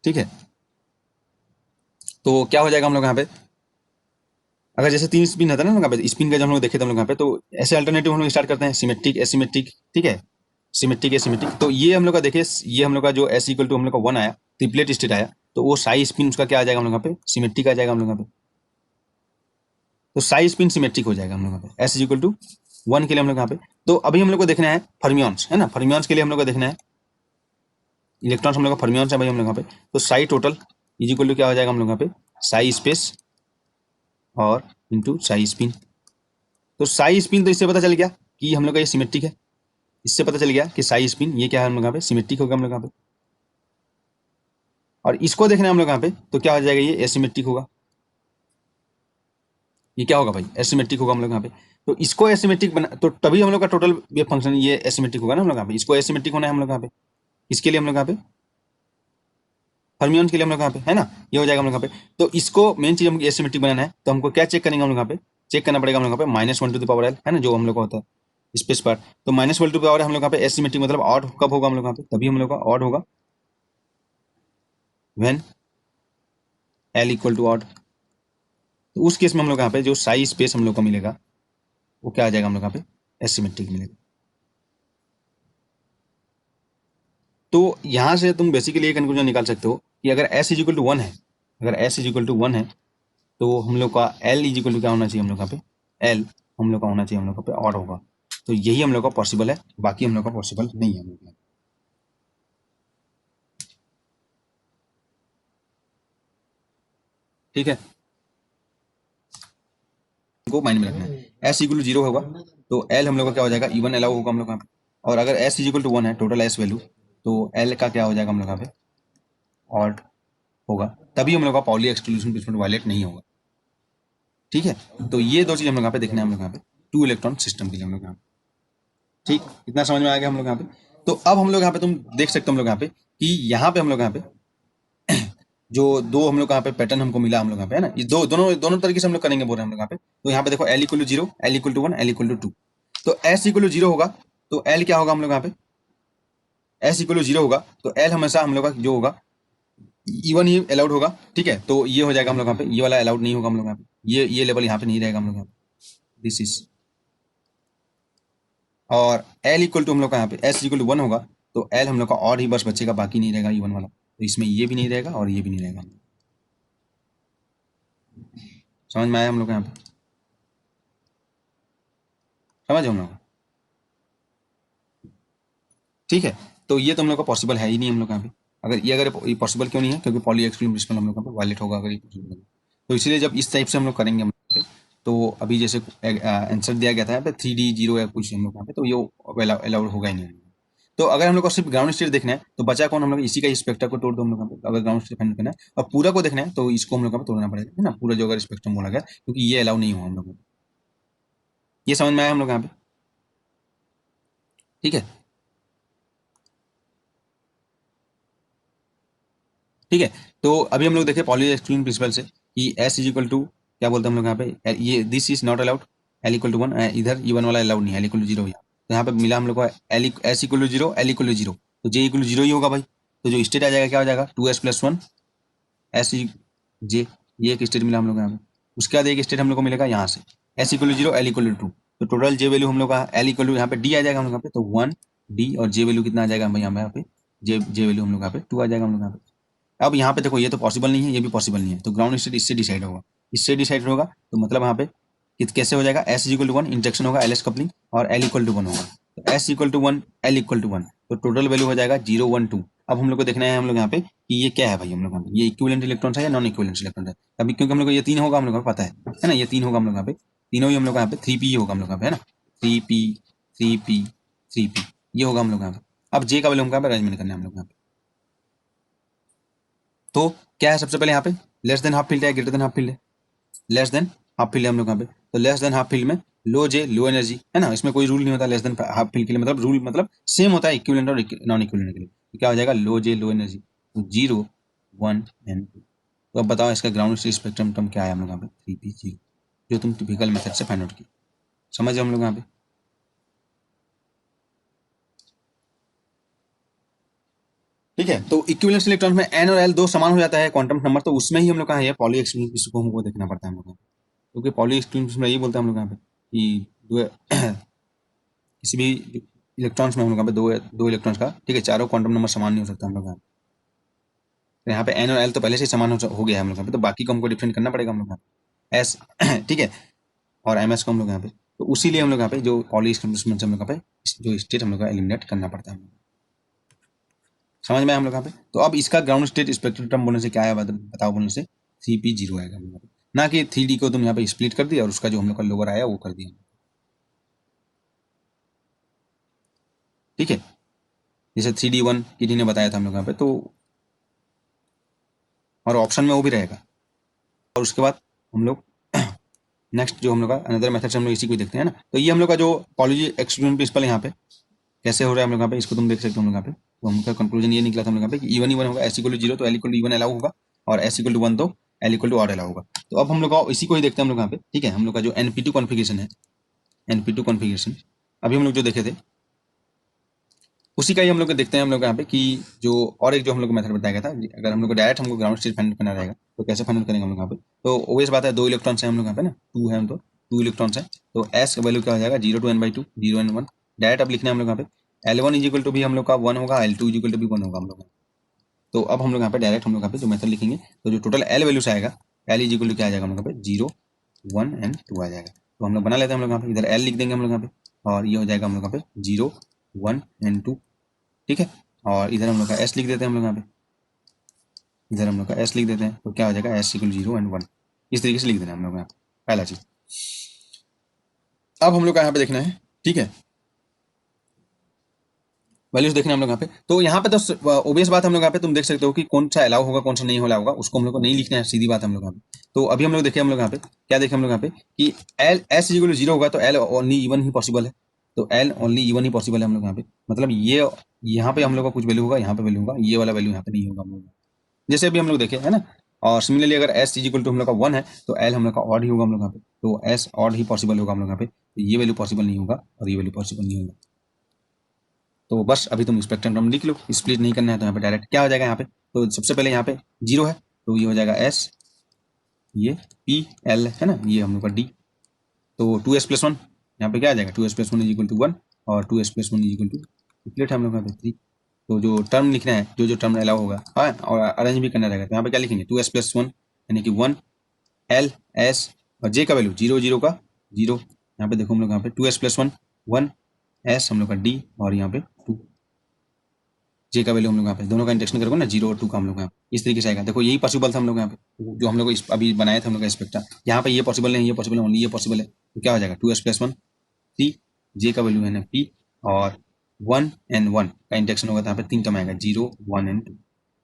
ठीक है, तो क्या हो जाएगा हम लोग यहाँ पे, अगर जैसे तीन स्पिन था ना हम लोग यहाँ पे, स्पिन का जब हम लोग देखे थे हम लोग यहाँ पे, तो ऐसे अल्टरनेटिव हम लोग स्टार्ट करते हैं, सिमेट्रिक एसिमेट्रिक। ठीक है, सिमेट्रिक एसिमेट्रिक, तो ये हम लोग का देखिए, ये हम लोग का जो एस इक्वल टू हम लोग का वन आया, ट्रिपलेट स्टेट आया, तो वो साई स्पिन उसका क्या आ जाएगा हम लोग यहाँ पे, सिमेट्रिक आ जाएगा हम लोग यहाँ पे। तो साई स्पिन सिमेट्रिक हो जाएगा हम लोग यहाँ पे, एस इक्वल टू वन के लिए हम लोग यहाँ पे। तो अभी हम लोग को देखना है फर्मियंस, है ना, फर्मियंस के लिए हम लोग को देखना है इलेक्ट्रॉन्स, हम लोग का फर्मियंस है भाई हम लोग यहाँ पे। तो psi total is equal to क्या हो जाएगा हम लोग यहाँ पे, साई स्पेस और इंटू साई स्पिन। तो साई स्पिन तो इससे पता चल गया कि हम लोग का ये सिमेट्रिक है, इससे पता चल गया कि साई स्पिन ये क्या है हम लोग यहाँ पे, सिमेट्रिक होगा हम लोग यहाँ पे। और इसको देखना है हम लोग यहाँ पे, तो क्या हो जाएगा, ये एसिमेट्रिक होगा, ये क्या होगा भाई, एसिमेट्रिक होगा हम लोग यहाँ पे। तो इसको एसिमेट्रिक बना, तो तभी हम लोग का टोटल वेव फंक्शन ये एसिमेट्रिक होगा ना हम लोग यहाँ पे, इसको एसिमेट्रिक होना है हम लोग यहाँ पे, इसके लिए हम लोग यहाँ पे फर्मियंस के लिए हम लोग यहाँ पे, है ना, ये हो जाएगा हम लोग यहाँ पे। तो इसको मेन चीज हमको एसिमेट्रिक बनाना है, तो हमको क्या चेक करेंगे हम लोग यहाँ पे, चेक करना पड़ेगा हम लोग यहाँ पे minus one two the power L, है ना, जो हम लोग का होता है स्पेस पार्ट। तो minus one two the power हम लोग यहाँ पे एसिमेट्रिक मतलब ऑड कब होगा हम लोग यहाँ पे, तभी हम लोग का ऑड होगा when L equal to odd. तो उस केस में हम लोग यहाँ पे जो साई स्पेस हम लोग को मिलेगा वो क्या आ जाएगा हम लोग यहाँ पे, एसिमेट्रिक मिलेगा। तो यहाँ से तुम बेसिकली ये कंक्लूजन निकाल सकते हो कि अगर S is equal to one है, अगर S is equal to one है, तो हम लोग का एल इज इक्वल टू क्या होना चाहिए हम लोग यहाँ पे, एल हम लोग का होना चाहिए हम लोग पे ऑड होगा। तो यही हम लोग का पॉसिबल है, बाकी हम लोग का पॉसिबल नहीं है हम लोग का। ठीक है, को माइंड में रखना है, एस इक्वल टू जीरो होगा तो एल हम लोग का क्या हो जाएगा, इवन अलाउ होगा हम लोग यहाँ पे। और अगर S is equal to one है टोटल एस वैल्यू, तो एल का क्या हो जाएगा हम लोग यहाँ पे, ऑड होगा, तभी हम लोग का पॉली एक्सक्लूजन प्रिंसिपल वायलेट नहीं होगा। ठीक है, तो ये दो चीज हम लोग यहाँ पे देखना है हम लोग यहाँ पे, टू इलेक्ट्रॉन सिस्टम के लिए हम लोग यहाँ पे। ठीक, इतना समझ में आ गया हम लोग यहाँ पे। तो अब हम लोग यहाँ पे तुम देख सकते हो हम लोग यहाँ पे कि यहाँ पे हम लोग यहाँ पे जो दो हम लोग यहाँ पे पैटर्न हमको मिला हम लोग यहाँ पे, है ना, ये दो दोनों दोनों तरीके से हम लोग करेंगे बोल रहे हैं हम लोग यहाँ पे। तो यहाँ पे देखो L equal to zero, L equal to one, L equal to two. तो एस इक्वल टू जीरो होगा तो एल क्या होगा हम लोग यहाँ पे, एस इक्वल टू जीरो होगा तो एल हमेशा हम लोग का जो होगा इवन ही अलाउड होगा। ठीक है, तो ये हो जाएगा हम लोग यहाँ पे, ये वाला अलाउड नहीं होगा हम लोग यहाँ पे, ये लेवल यहाँ पे नहीं रहेगा हम लोग यहाँ पे, दिस इज। और एल इक्वल टू हम लोग का यहाँ पे एस इक्वल टू वन होगा तो एल हम लोग का और ही बस बचेगा, बाकी नहीं रहेगा इवन वाला। तो इसमें ये भी नहीं रहेगा और ये भी नहीं रहेगा। समझ में आया हम लोग यहाँ पे, समझ हम लोग। ठीक है, तो ये तो हम लोग का पॉसिबल है ही नहीं हम लोग यहाँ पे। अगर ये पॉसिबल क्यों नहीं है, क्योंकि पॉली एक्सक्लूजन प्रिंसिपल हम लोग यहाँ पे वायलेट होगा अगर ये पॉसिबल है। तो इसलिए जब इस टाइप से हम लोग करेंगे हम लोग पे, तो अभी जैसे आंसर दिया गया था यहाँ पे 3D0 या कुछ हम लोग यहाँ पे, तो ये अलाउड होगा ही नहीं। तो अगर हम लोग को सिर्फ ग्राउंड स्टेट देखना है तो बचा कौन, हम लोग इसी का स्पेक्ट्रम को तोड़ दो हम लोग यहाँ पे। अगर ग्राउंड स्टेट फाइंड करना है और पूरा को देखना है तो इसको हम लोग यहाँ पे तोड़ना पड़ेगा, है ना, पूरा जो अगर स्पेक्ट्रम बोला गया, क्योंकि ये अलाउ नहीं हुआ हम लोग। ये समझ में आया हम लोग यहाँ पे। ठीक है, ठीक है, तो अभी हम लोग देखे पॉली एक्सक्लूजन प्रिंसिपल से कि एस इज इक्वल टू क्या बोलते हैं हम लोग यहाँ पे, ये this is not allowed, L equal to 1, इधर E1 वाला अलाउड नहीं है, L इक्वल टू 0 यहाँ, तो यहाँ पे मिला हम लोग को S equal to 0, L equal to 0, तो J इक्वल टू 0 ही होगा भाई। तो जो स्टेट आ जाएगा क्या हो जाएगा 2S प्लस 1 S J, ये एक स्टेट मिला हम लोग को यहाँ पे। उसके बाद एक स्टेट हम लोग को मिलेगा यहाँ से S equal to 0, L equal to 2, तो टोटल J वैल्यू हम लोग का L इक्वल टू यहाँ पे D आ जाएगा हम लोग यहाँ पे, तो 1 D और J वैल्यू कितना आ जाएगा भाई यहाँ पे J वैल्यू हम लोग यहाँ पे 2 आ जाएगा हम लोग यहाँ पे। अब यहाँ पे देखो ये तो पॉसिबल नहीं है, ये भी पॉसिबल नहीं है, तो ग्राउंड स्टेट इससे डिसाइड होगा, इससे डिसाइड होगा, तो मतलब यहाँ पे कैसे हो जाएगा S इक्वल टू 1 इंजेक्शन होगा LS कपलिंग और L इक्वल टू 1 होगा, तो S equal to 1 L equal to 1, तो टोटल वैल्यू हो जाएगा 0 1 2। अब हम लोग को देखना है हम लोग यहाँ पे कि ये क्या है भाई, हम लोग यहाँ पे ये इक्विवेलेंट इलेक्ट्रॉन है या नॉन इक्विवेलेंट इलेक्ट्रॉन है। अभी क्योंकि हम लोग को ये 3 होगा हम लोग को पता है ना, ये 3 होगा हम लोग यहाँ पे, तीनों ही हम लोग यहाँ पे 3p होगा हम लोग यहाँ पे, है ना 3p 3p 3p ये होगा हम लोग यहाँ पे। अब J का वैल्यू हम यहाँ पे अरेंजमेंट करना है हम लोग यहाँ पे, तो क्या है सबसे पहले यहाँ पे लेस देन हाफ फील्ड है, ग्रेटर देन हाफ फील्ड है, लेस देन हाफ फील्ड है हम लोग यहाँ पे, तो लेस देन हाफ फील्ड में लो J लो एनर्जी है ना, इसमें कोई रूल नहीं होता लेस देन हाफ फील्ड के लिए, मतलब रूल मतलब सेम होता है इक्विवेलेंट और नॉन इक्विवेलेंट के लिए, तो क्या हो जाएगा लो J लो एनर्जी, तो 0 1 एंड 2। तो अब बताओ इसका ग्राउंड स्टेट स्पेक्ट्रम टर्म क्या है हम लोग यहाँ पे 3p0, जो तुम टिपिकल मेथड से फाइंड आउट की, समझ हम लोग यहाँ पे। ठीक है, तो इक्विवेलेंस इलेक्ट्रॉन में N और L दो समान हो जाता है क्वांटम नंबर, तो उसमें ही हम लोग का है पॉली एक्सक्लूसिव को हमको देखना पड़ता है हम लोग को, क्योंकि पॉली एक्सक्लूसिव में यही बोलते हैं हम लोग यहाँ पे कि किसी भी इलेक्ट्रॉन्स में हम लोग यहाँ पे दो इलेक्ट्रॉन्स का, ठीक है, चारों क्वांटम नंबर समान नहीं हो सकता हम लोग यहाँ पे, तो यहाँ पे N और L तो पहले से ही समान हो गया है हम लोग यहाँ पे, तो बाकी को हमको डिफरेंट करना पड़ेगा हम लोग यहाँ पे S ठीक है, और MS को हम लोग यहाँ पे, तो उसीलिए हम लोग यहाँ पे जो पॉली एक्सक्लूसिव में हम लोग यहाँ पे जो स्टेट हम लोग का एलिमिनेट करना पड़ता है, समझ में हम लोग यहाँ पे। तो अब इसका ग्राउंड स्टेट स्पेक्ट्रम टर्म बोलने से क्या है बताओ, बोलने से 3p0 आएगा हम लोग पे, ना कि 3D को तुम यहाँ पे स्प्लिट कर दिया और उसका जो हम लोग का लोअर आया वो कर दिया, ठीक है, जैसे 3D1 किसी ने बताया था हम लोग यहाँ पे, तो और ऑप्शन में वो भी रहेगा। और उसके बाद हम लोग नेक्स्ट जो हम लोग का अनदर मेथड से हम लोग इसी को देखते हैं ना, तो ये हम लोग का जो पॉली एक्सक्लूजन प्रिंसिपल यहाँ पे कैसे हो रहा है हम लोग यहाँ पे, इसको तुम देख सकते हो हम लोग यहाँ पे, तो हम लोग का कंक्लूजन ये निकला था हम लोग यहाँ पे कि E1 होगा, S इक्वल टू 0 तो L equal to E1 allow होगा, और S इक्वल टू 1 तो L equal to odd allow होगा। तो अब हम लोग इसी को ही देखते हैं हम लोग यहाँ पे, ठीक है, हम लोग का जो NP2 कॉन्फ़िगरेशन है, NP2 कॉन्फ़िगरेशन अभी हम लोग जो देखे थे उसी का ही हम लोग देखते हैं हम लोग यहाँ पे कि जो और एक जो हम लोग को मेथड बताया गया था, अगर हम लोग को डायरेक्ट हमको ग्राउंड स्टेट फाइंड करना रहेगा तो कैसे फाइंड करेंगे हम लोग यहाँ पे, तो ओबियस बात है दो इलेक्ट्रॉन्स हैं हम लोग यहाँ पे ना, टू है, हम तो 2 इलेक्ट्रॉन्स हैं, तो S का वैल्यू क्या हो जाएगा 0 to n/2 0 and 1, डायरेक्ट अब लिखना है हम लोग यहाँ पे L1 इज इक्वल टू भी हम लोग का 1 होगा, L2 इज इक्वल टू भी 1 होगा हम लोग, तो अब हम लोग यहाँ पे डायरेक्ट हम लोग यहाँ पे जो मेथड लिखेंगे, तो जो टोटल L वैल्यू से आएगा L इज इक्वल टू क्या आ जाएगा हम लोग यहाँ पे 0 1 and 2 आ जाएगा, तो हम लोग बना लेते हैं हम लोग यहाँ पे, इधर L लिख देंगे हम लोग यहाँ पे, और ये हो जाएगा हम लोग यहाँ पे 0 1 and 2, ठीक है, और इधर हम लोग का S लिख देते हैं हम लोग यहाँ पे, इधर हम लोग का S लिख देते हैं, तो क्या हो जाएगा S इक्वल 0 and 1, इस तरीके से लिख देना हम लोग यहाँ पे पहला चीज। अब हम लोग का यहाँ पे देखना है, ठीक है, वैल्यूज देखना हम लोग यहाँ पे, तो यहाँ पे तो ओबियस बात हम लोग यहाँ पे तुम देख सकते हो कि कौन सा अलाउ होगा कौन सा नहीं अलाउ होगा, उसको हम लोग को नहीं लिखना है, सीधी बात हम लोग यहाँ पे। तो अभी हम लोग देखे हम लोग यहाँ पे क्या देखे हम लोग यहाँ पे कि L S इक्वल टू 0 होगा तो L ओनली E1 ही पॉसिबल है, तो L ओनली E1 ही पॉसिबल है हम लोग यहाँ पे, मतलब ये यहाँ पे हम लोग का कुछ वैल्यू होगा, यहाँ पे वैल्यू होगा, ये वाला वैल्यू यहाँ पे नहीं होगा हम लोग, जैसे अभी हम लोग देखे है ना। और सिमिलरली अगर S इज इक्वल टू हम लोग का 1 है तो L हम लोग का ऑड ही होगा हम लोग यहाँ पे, तो S ऑड ही पॉसिबल होगा हम लोग यहाँ पे, तो ये वैल्यू पॉसिबल नहीं होगा और ये वैल्यू पॉसिबल नहीं होगा। तो बस अभी तुम स्पेक्ट्रम टर्म लिख लो, स्प्लिट नहीं करना है, तो यहाँ पे डायरेक्ट क्या हो जाएगा यहाँ पे, तो सबसे पहले यहाँ पे 0 है तो ये हो जाएगा S, ये PL है ना, ये हम लोग का D, तो 2S प्लस 1 यहाँ पे क्या आ जाएगा 2S plus 1 is equal to 1 और 2S plus 1 is equal to split है हम लोग यहाँ पे 3। तो जो टर्म लिखना है जो टर्म अलाउ होगा हाँ और अरेंज भी करना रहेगा, तो यहाँ पे क्या लिखेंगे 2S प्लस 1 यानी कि 1 L S और J का वैल्यू 0 0 का 0, यहाँ पे देखो हम लोग यहाँ पे 2S प्लस 1 1 S हम लोग का D और यहाँ पे 2 J का वैल्यू हम लोग यहाँ पे दोनों का इंटेक्शन करोगे ना 0 और 2 का हम लोग यहाँ पे इस तरीके से आएगा। देखो यही पॉसिबल था हम लोग यहाँ पे जो हम लोग अभी बनाया था हम लोग का स्पेक्ट्रा, यहाँ पे ये पॉसिबल नहीं, ये पॉसिबल है, ओनली ये पॉसिबल है, तो क्या हो जाएगा 2S प्लस 1 3 J का वैल्यू है ना P और 1 and 1 का इंटेक्शन होगा, तो यहाँ पे 3 टर्म आएगा 0 1 and 2।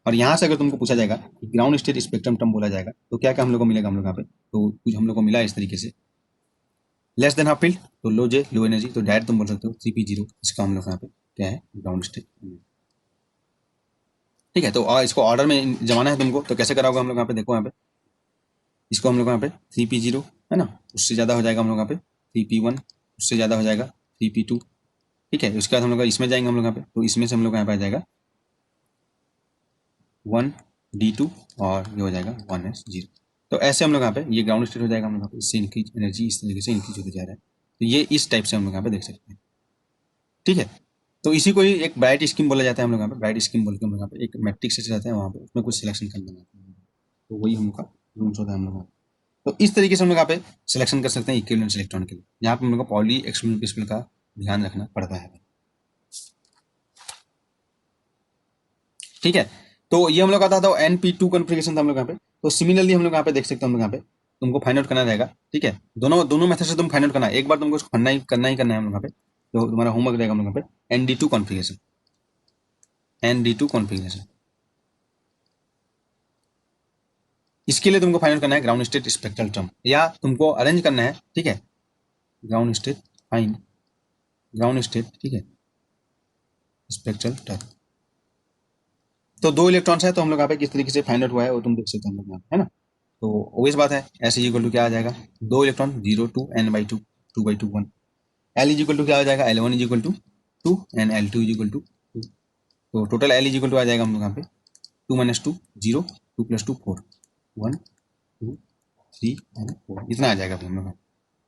और यहाँ से अगर तुमको पूछा जाएगा कि ग्राउंड स्टेट स्पेक्ट्रम टर्म बोला जाएगा तो क्या क्या हम लोग को मिलेगा हम लोग यहाँ पे, तो कुछ हम लोग को मिला इस तरीके से लेस देन हाफ फील्ड तो लो J लो एनर्जी, तो डायरेक्ट तुम बोल सकते हो 3p0, इसका हम लोग यहाँ पे क्या है ग्राउंड स्टेट, ठीक है। तो इसको ऑर्डर में जमाना है तुमको, तो कैसे कराओगे हम लोग यहाँ पे, देखो यहाँ पे इसको हम लोग यहाँ पे 3p0 है ना, उससे ज़्यादा हो जाएगा हम लोग यहाँ पे 3p1, उससे ज़्यादा हो जाएगा 3p2, ठीक है। उसके बाद हम लोग इसमें जाएंगे हम लोग यहाँ पे, तो इसमें से हम लोग यहाँ पे आ जाएगा 1d2 और ये हो जाएगा 1s0। तो ऐसे हम लोग यहाँ पे ये ग्राउंड स्टेट हो जाएगा हम लोग यहाँ पे, इससे इंक्रीज एनर्जी इस तरीके से इंक्रीज होते जा रहा है। तो ये इस टाइप से हम लोग यहाँ पे देख सकते हैं, ठीक है। तो इसी को ही एक ब्राइट स्कीम बोला जाता है हम लोग यहाँ पे, ब्राइट स्कीम बोल के हम लोग यहाँ पे एक मैट्रिक्स से जाते हैं वहाँ पे, उसमें कुछ सिलेक्शन कर देना है, तो वही हम लोग का रूल्स होता है हम लोग। तो इस तरीके से हम लोग यहाँ पे सिलेक्शन कर सकते हैं इक्विवेलेंस इलेक्ट्रॉन के लिए। यहाँ पे हम लोग को पॉली एक्सक्लूजन प्रिंसिपल का ध्यान रखना पड़ता है, ठीक है। तो ये हम लोग का था NP2 कॉन्फ़िगरेशन था हम लोग यहाँ पे। तो सिमिलरली हम लोग यहाँ पे देख सकते हैं, हम लोग यहाँ पे तुमको फाइंड आउट करना रहेगा, ठीक है। दोनों मेथड से तुम फाइंड आउट करना है, एक बार तुमको करना ही करना है हम लोग यहाँ पे। तो तुम्हारा होमवर्क रहेगा हम लोग यहाँ पे ND2 कॉन्फ़िगरेशन, ND2 कॉन्फ़िगरेशन। इसके लिए तुमको फाइंड आउट करना है ग्राउंड स्टेट स्पेक्ट्रल टर्म, या तुमको अरेंज करना है, ठीक है, ground state find ground state, ठीक है, स्पेक्ट्रल टर्म। तो 2 इलेक्ट्रॉन्स है, तो हम लोग यहाँ पे किस तरीके से फाइंड आउट हुआ है वो तुम देख सकते हो हम लोग यहाँ पे, है ना। तो ओबियस बात है, S इज इक्वल टू क्या आ जाएगा, 2 electron 0 2 n/2 2/2 1। L is equal to क्या हो जाएगा, L1 is equal to 2 and L2 is equal to 2। तो total L is equal to आ जाएगा हम लोग यहाँ पे 2 - 2 0 2 + 2 4 1 2 3 एंड 4, इतना आ जाएगा हम लोग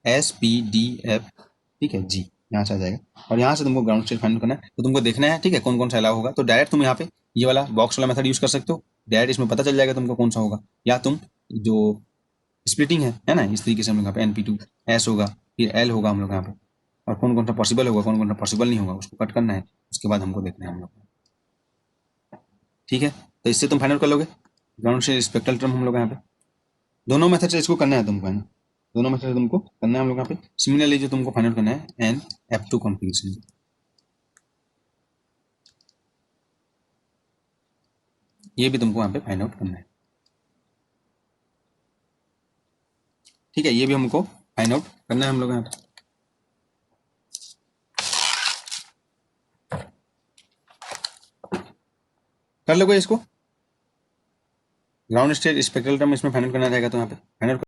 SPDF, ठीक है जी, यहाँ से आ जाएगा। और यहाँ से तुमको ग्राउंड स्टेट फाइंड करना है, तो तुमको देखना है, ठीक है, कौन कौन सा अलाउ होगा। तो डायरेक्ट तुम यहाँ पे ये वाला बॉक्स वाला मेथड यूज कर सकते हो, डायरेक्ट इसमें पता चल जाएगा तुमको कौन सा होगा। या तुम जो स्प्लिटिंग है ना, इस तरीके से हम लोग यहाँ पे NP2 S होगा, फिर L होगा हम लोग यहाँ पे, और कौन कौन सा पॉसिबल होगा, कौन कौन सा पॉसिबल नहीं होगा, उसको कट करना है। उसके बाद हमको देखना है हम लोग, ठीक है। तो इससे तुम फाइंड आउट कर लोगे ग्राउंड स्टेट स्पेक्ट्रल टर्म हम लोग यहाँ पे। दोनों मेथड से इसको करना है तुमको, है ना, दोनों मेथड से तुमको करना है हम लोग यहाँ पे। सिमिलरली जो तुमको फाइंड आउट करना है NF2 कॉन्फ़िगरेशन, ये भी तुमको यहाँ पे फाइंड आउट करना है, ठीक है। ये भी हमको फाइंड आउट करना है हम लोग यहाँ पे। कर लोगे इसको, ग्राउंड स्टेट स्पेक्ट्रल टर्म इसमें फाइंड आउट करना रहेगा, तो यहाँ पे फाइंड आउट